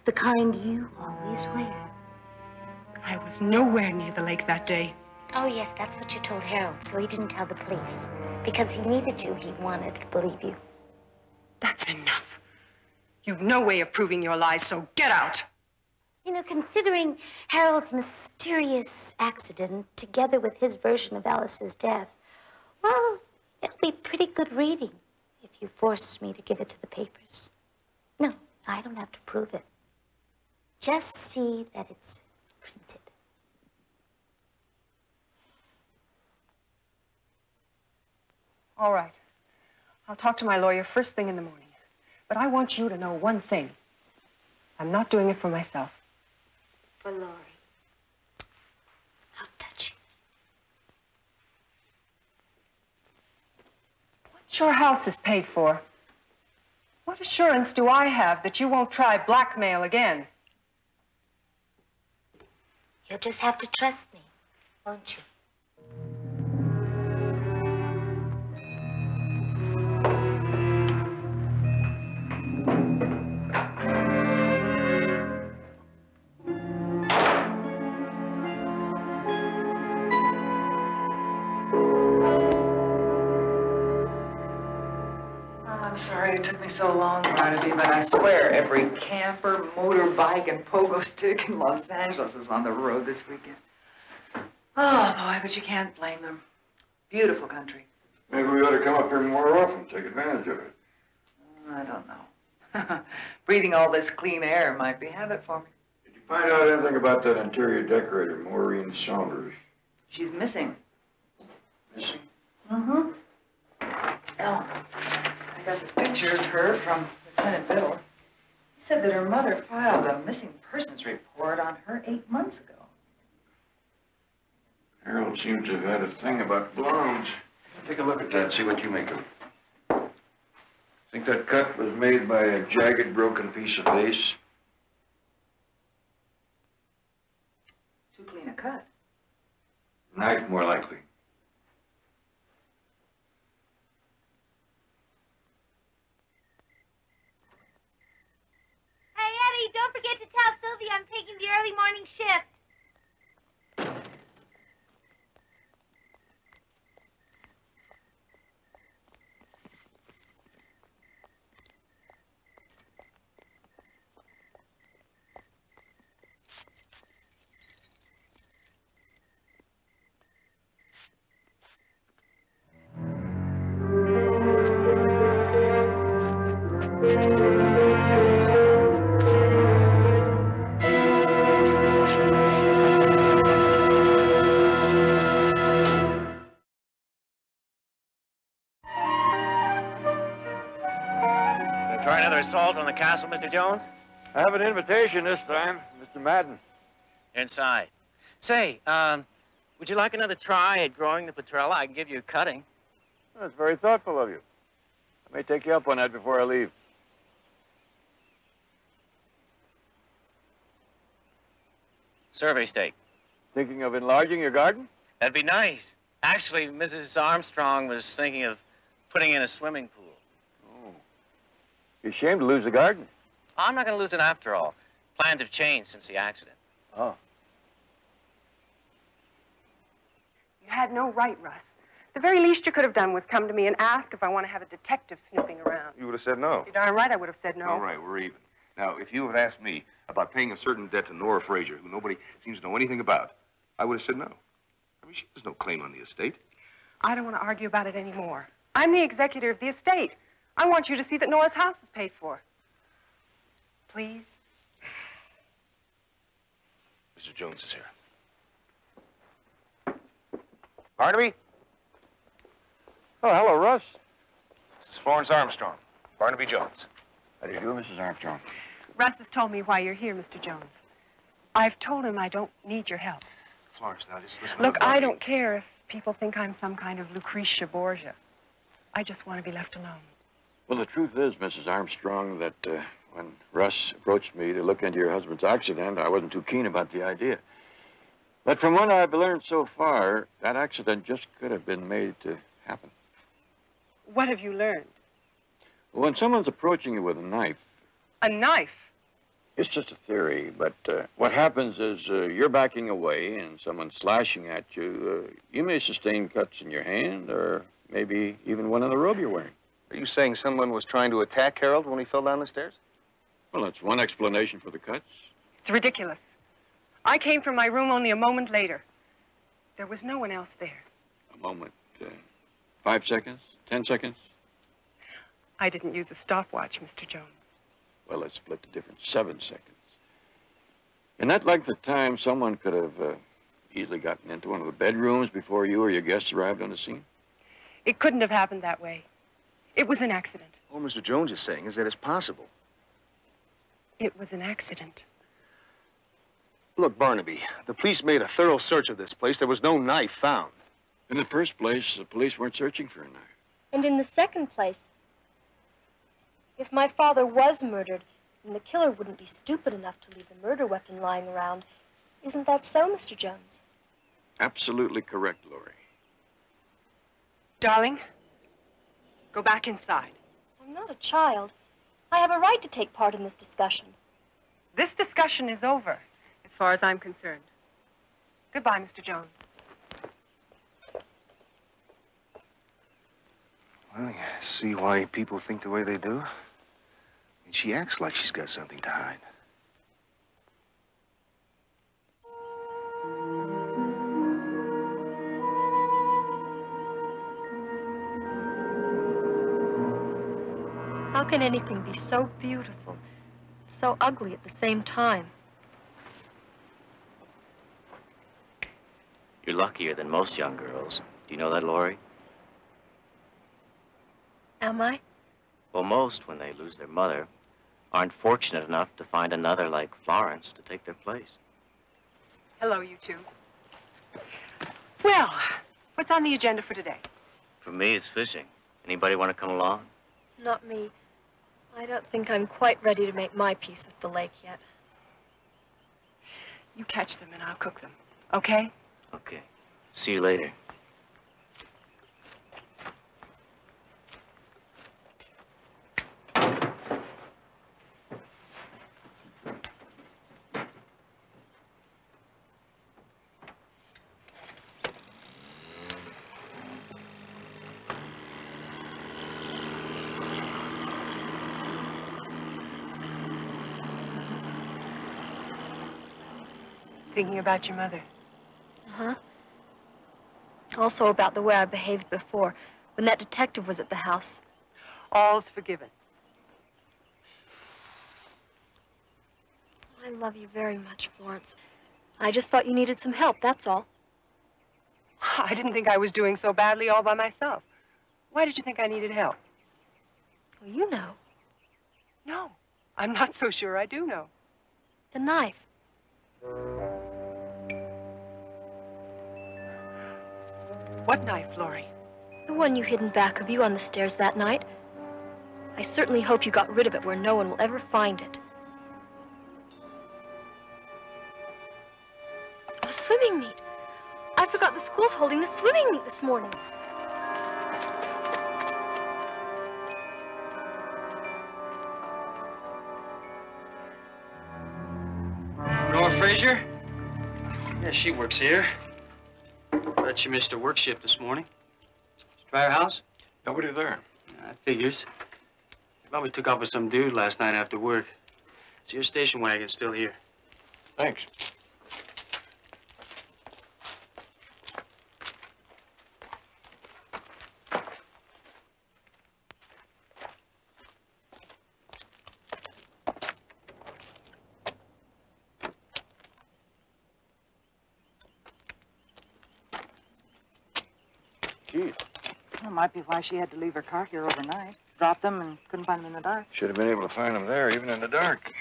The kind you always wear. I was nowhere near the lake that day. Oh, yes, that's what you told Harold, so he didn't tell the police. Because he needed you, he wanted to believe you. That's enough. You've no way of proving your lies, so get out. You know, considering Harold's mysterious accident, together with his version of Alice's death, well, it'll be pretty good reading if you force me to give it to the papers. No, I don't have to prove it. Just see that it's printed. All right. I'll talk to my lawyer first thing in the morning. But I want you to know one thing. I'm not doing it for myself. For Laurie. How touching. Once your house is paid for, what assurance do I have that you won't try blackmail again? You'll just have to trust me, won't you? I'm sorry it took me so long, Barnaby, but I swear every camper, motorbike, and pogo stick in Los Angeles is on the road this weekend. Oh, boy, but you can't blame them. Beautiful country. Maybe we ought to come up here more often, take advantage of it. I don't know. Breathing all this clean air might be habit forming. Did you find out anything about that interior decorator, Maureen Saunders? She's missing. Missing? Mm-hmm. Oh, I got this picture of her from Lieutenant Biddle. He said that her mother filed a missing persons report on her 8 months ago. Harold seems to have had a thing about blondes. Take a look at that, see what you make of it. Think that cut was made by a jagged, broken piece of lace? Too clean a cut. Knife, more likely. Hey, Eddie, don't forget to tell Sylvia I'm taking the early morning shift. Try another assault on the castle, Mr. Jones? I have an invitation this time, Mr. Madden. Inside. Say, would you like another try at growing the Petrella? I can give you a cutting. That's very thoughtful of you. I may take you up on that before I leave. Survey stake. Thinking of enlarging your garden? That'd be nice. Actually, Mrs. Armstrong was thinking of putting in a swimming pool. Oh. You're ashamed to lose the garden. I'm not going to lose it after all. Plans have changed since the accident. Oh. You had no right, Russ. The very least you could have done was come to me and ask if I want to have a detective snooping around. You would have said no. You're darn right I would have said no. All right, we're even. Now, if you had asked me about paying a certain debt to Nora Fraser, who nobody seems to know anything about, I would have said no. I mean, she has no claim on the estate. I don't want to argue about it anymore. I'm the executor of the estate. I want you to see that Nora's house is paid for. Please? Mr. Jones is here. Barnaby? Oh, hello, Russ. This is Florence Armstrong. Barnaby Jones. How do you do, Mrs. Armstrong? Russ has told me why you're here, Mr. Jones. I've told him I don't need your help. Florence, now just listen. Look, I don't care if people think I'm some kind of Lucretia Borgia. I just want to be left alone. Well, the truth is, Mrs. Armstrong, that when Russ approached me to look into your husband's accident, I wasn't too keen about the idea. But from what I've learned so far, that accident just could have been made to happen. What have you learned? When someone's approaching you with a knife... A knife? It's just a theory, but what happens is you're backing away and someone's slashing at you. You may sustain cuts in your hand or maybe even one on the robe you're wearing. Are you saying someone was trying to attack Harold when he fell down the stairs? Well, that's one explanation for the cuts. It's ridiculous. I came from my room only a moment later. There was no one else there. A moment. 5 seconds? 10 seconds? I didn't use a stopwatch, Mr. Jones. Well, let's split the difference. 7 seconds. In that length of time, someone could have easily gotten into one of the bedrooms before you or your guests arrived on the scene. It couldn't have happened that way. It was an accident. All Mr. Jones is saying is that it's possible. It was an accident. Look, Barnaby, the police made a thorough search of this place. There was no knife found. In the first place, the police weren't searching for a knife. And in the second place, if my father was murdered, then the killer wouldn't be stupid enough to leave the murder weapon lying around. Isn't that so, Mr. Jones? Absolutely correct, Laurie. Darling, go back inside. I'm not a child. I have a right to take part in this discussion. This discussion is over, as far as I'm concerned. Goodbye, Mr. Jones. Well, you see why people think the way they do? And she acts like she's got something to hide. How can anything be so beautiful, so ugly at the same time? You're luckier than most young girls. Do you know that, Laurie? Am I? Well, most, when they lose their mother, aren't fortunate enough to find another like Florence to take their place. Hello, you two. Well, what's on the agenda for today? For me, it's fishing. Anybody want to come along? Not me. I don't think I'm quite ready to make my peace with the lake yet. You catch them and I'll cook them, okay? Okay. See you later. Thinking about your mother. Uh-huh. Also about the way I behaved before, when that detective was at the house. All's forgiven. I love you very much, Florence. I just thought you needed some help, that's all. I didn't think I was doing so badly all by myself. Why did you think I needed help? Well, you know. No, I'm not so sure I do know. The knife. What knife, Laurie? The one you hid in back of you on the stairs that night. I certainly hope you got rid of it where no one will ever find it. I forgot the school's holding the swimming meet this morning. Nora Frazier? Yeah, she works here. Bet she missed her work shift this morning. Did you try her house? Nobody there. That figures. Probably took off with some dude last night after work. So your station wagon's still here. Thanks. Keys. That might be why she had to leave her car here overnight. Dropped them and couldn't find them in the dark. Should have been able to find them there, even in the dark.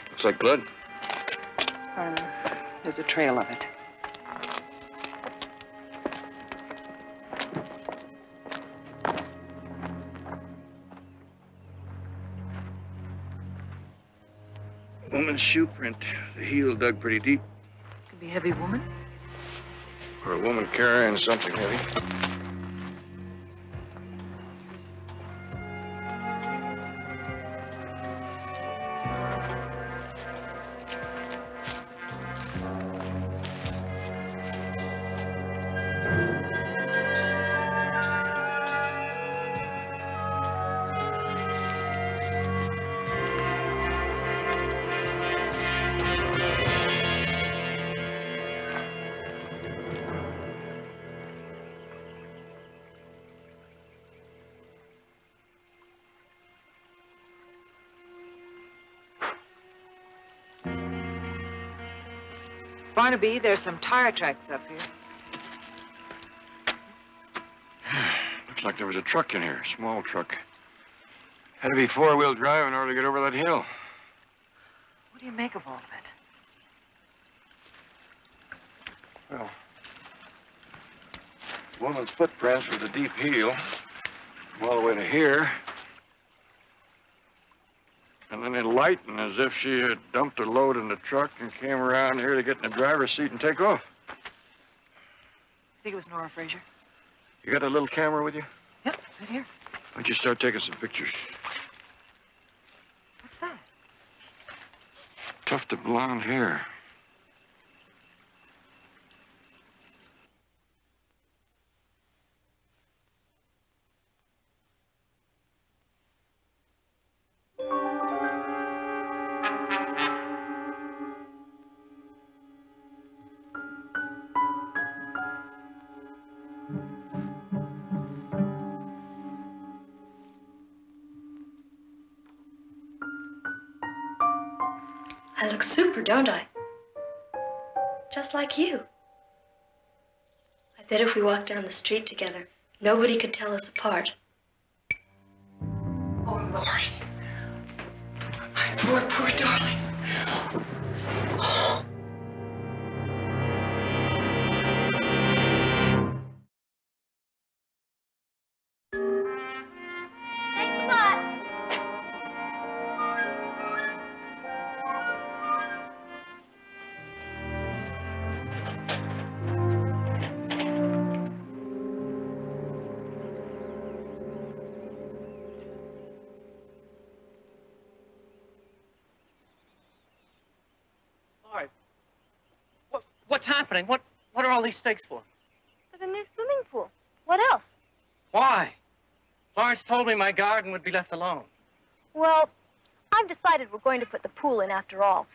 Looks like blood. I don't know. There's a trail of it. Woman's shoe print. The heel dug pretty deep. Could be a heavy woman. Or a woman carrying something heavy. Barnaby, there's some tire tracks up here. Looks like there was a truck in here, a small truck. Had to be four-wheel drive in order to get over that hill. What do you make of all of it? Well, woman's footprints with a deep heel, from all the way to here. And then it lightened as if she had dumped a load in the truck and came around here to get in the driver's seat and take off. I think it was Nora Frazier. You got a little camera with you? Yep, right here. Why don't you start taking some pictures? What's that? Tuft of blonde hair. I look super, don't I? Just like you. I bet if we walked down the street together, nobody could tell us apart. Oh, Lori. My poor, poor darling. Oh. Thanks a lot. What's happening? What are all these stakes for? For the new swimming pool. What else? Why? Florence told me my garden would be left alone. Well, I've decided we're going to put the pool in after all.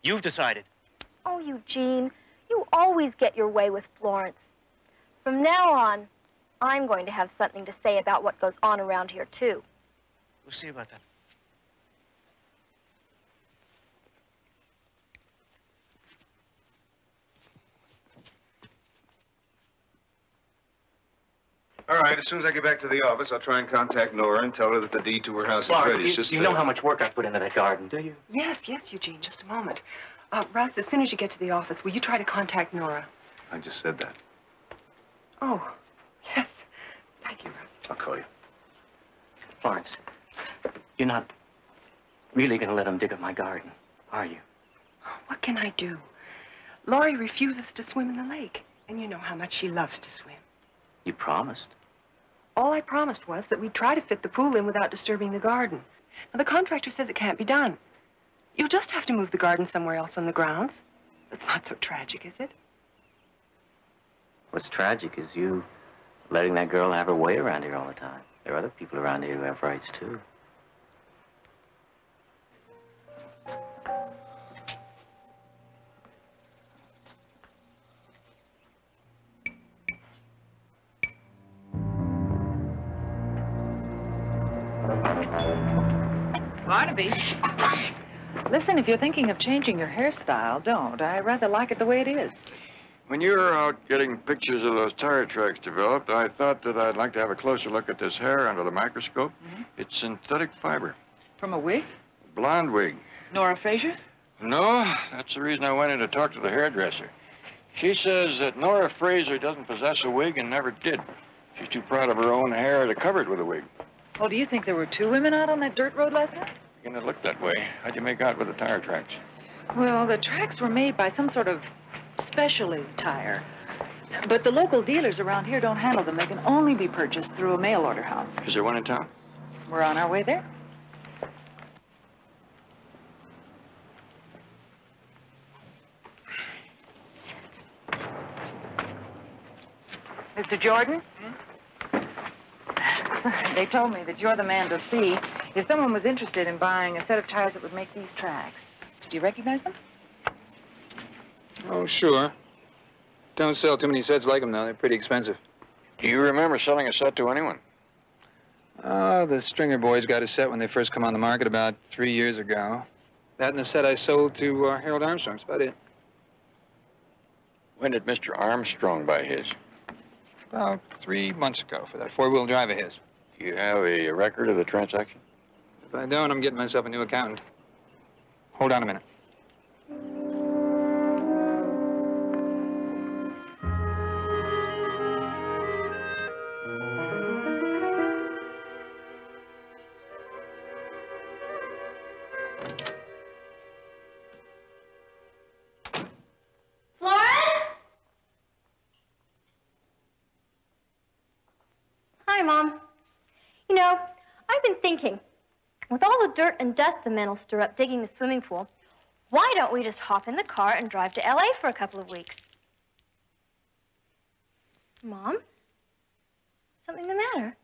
You've decided. Oh, Eugene, you always get your way with Florence. From now on, I'm going to have something to say about what goes on around here, too. We'll see about that. All right, as soon as I get back to the office, I'll try and contact Nora and tell her that the deed to her house is Florence, ready. It's just you know how much work I put into that garden, do you? Yes, yes, Eugene, just a moment. Russ, as soon as you get to the office, will you try to contact Nora? I just said that. Oh, yes. Thank you, Russ. I'll call you. Florence, you're not really going to let them dig up my garden, are you? What can I do? Laurie refuses to swim in the lake, and you know how much she loves to swim. You promised. All I promised was that we'd try to fit the pool in without disturbing the garden. Now, the contractor says it can't be done. You'll just have to move the garden somewhere else on the grounds. It's not so tragic, is it? What's tragic is you letting that girl have her way around here all the time. There are other people around here who have rights, too. Barnaby. Listen, if you're thinking of changing your hairstyle, don't. I rather like it the way it is. When you were out getting pictures of those tire tracks developed, I thought that I'd like to have a closer look at this hair under the microscope. It's synthetic fiber. From a wig? Blonde wig. Nora Frazier's? No, that's the reason I went in to talk to the hairdresser. She says that Nora Fraser doesn't possess a wig and never did. She's too proud of her own hair to cover it with a wig. Well, do you think there were two women out on that dirt road last night? And it looked that way. How'd you make out with the tire tracks? Well, the tracks were made by some sort of specialty tire. But the local dealers around here don't handle them. They can only be purchased through a mail order house. Is there one in town? We're on our way there. Mr. Jordan? They told me that you're the man to see if someone was interested in buying a set of tires that would make these tracks. Do you recognize them? Oh, sure. Don't sell too many sets like them, though. They're pretty expensive. Do you remember selling a set to anyone? Oh, the Stringer boys got a set when they first come on the market about 3 years ago. That and the set I sold to Harold Armstrong. That's about it. When did Mr. Armstrong buy his? About 3 months ago for that four-wheel drive of his. Do you have a record of the transaction? If I don't, I'm getting myself a new accountant. Hold on a minute. Hi, Mom. You know, I've been thinking, with all the dirt and dust the men will stir up digging the swimming pool, why don't we just hop in the car and drive to L.A. for a couple of weeks? Mom? Something the matter?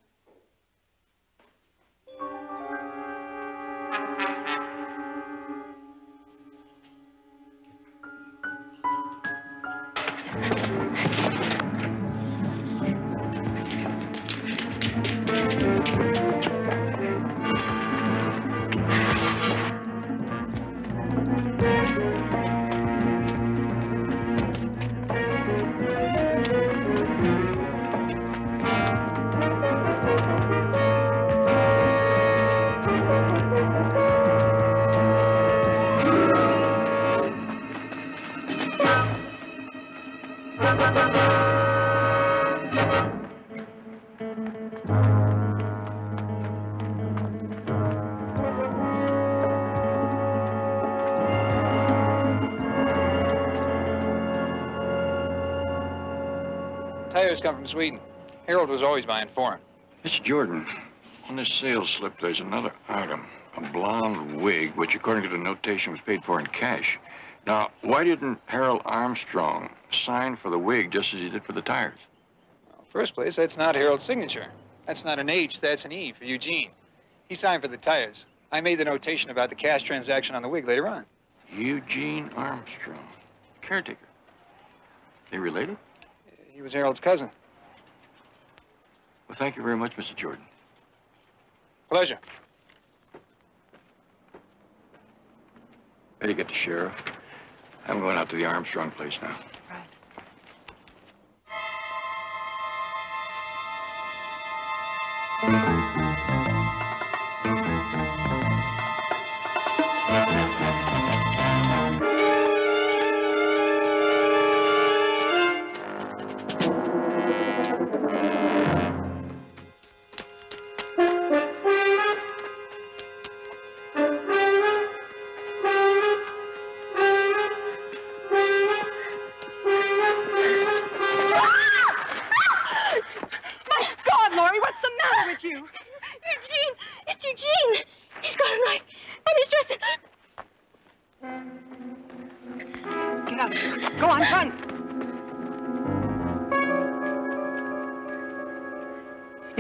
Tires come from Sweden. Harold was always buying foreign. Mr. Jordan, on this sales slip, there's another item, a blonde wig, which, according to the notation, was paid for in cash. Now, why didn't Harold Armstrong sign for the wig just as he did for the tires? Well, first place, that's not Harold's signature. That's not an H, that's an E for Eugene. He signed for the tires. I made the notation about the cash transaction on the wig later on. Eugene Armstrong, caretaker. They related? He was Harold's cousin. Well, thank you very much, Mr. Jordan. Pleasure. Better get the sheriff. I'm going out to the Armstrong place now.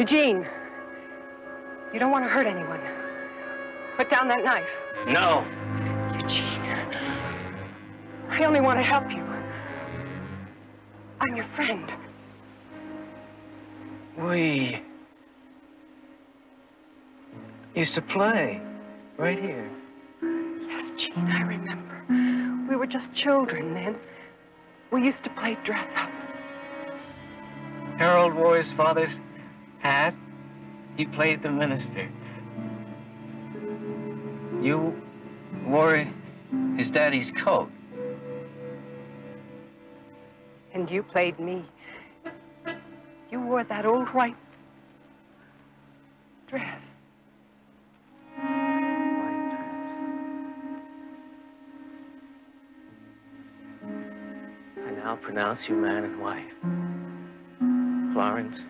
Eugene, you don't want to hurt anyone. Put down that knife. No. Eugene, I only want to help you. I'm your friend. We used to play right here. Yes, Gene, I remember. We were just children then. We used to play dress up. Harold wore his father's hat. He played the minister. You wore his daddy's coat. And you played me. You wore that old white dress. I now pronounce you man and wife. Florence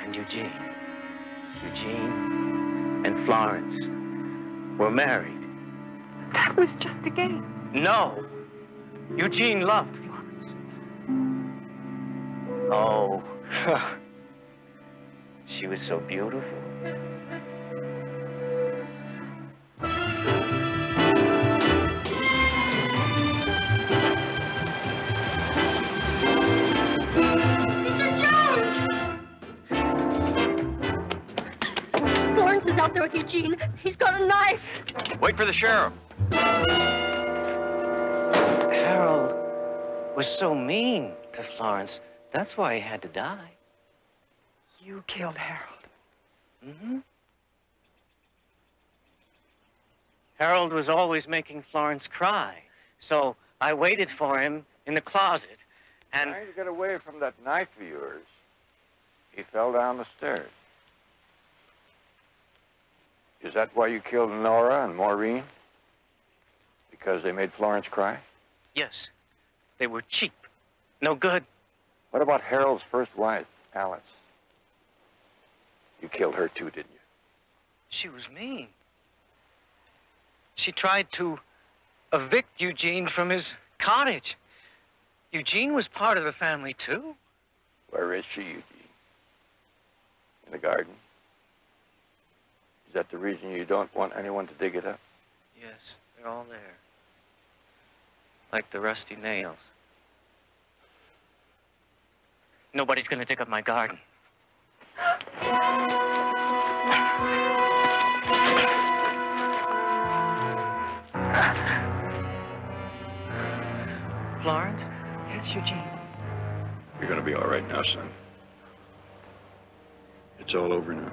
and Eugene. Eugene and Florence were married. That was just a game. No. Eugene loved Florence. Oh, she was so beautiful. Florence is out there with Eugene. He's got a knife. Wait for the sheriff. Harold was so mean to Florence. That's why he had to die. You killed Harold. Mm-hmm. Harold was always making Florence cry. So I waited for him in the closet. And trying to get away from that knife of yours, he fell down the stairs. Is that why you killed Nora and Maureen? Because they made Florence cry? yes, they were cheap. No good. What about Harold's first wife, Alice? You killed her too, didn't you? She was mean. She tried to evict Eugene from his cottage. Eugene was part of the family, too. Where is she, Eugene? In the garden? Is that the reason you don't want anyone to dig it up? Yes, they're all there. Like the rusty nails. Nobody's gonna dig up my garden. Florence? Yes, Eugene. You're gonna be all right now, son. It's all over now.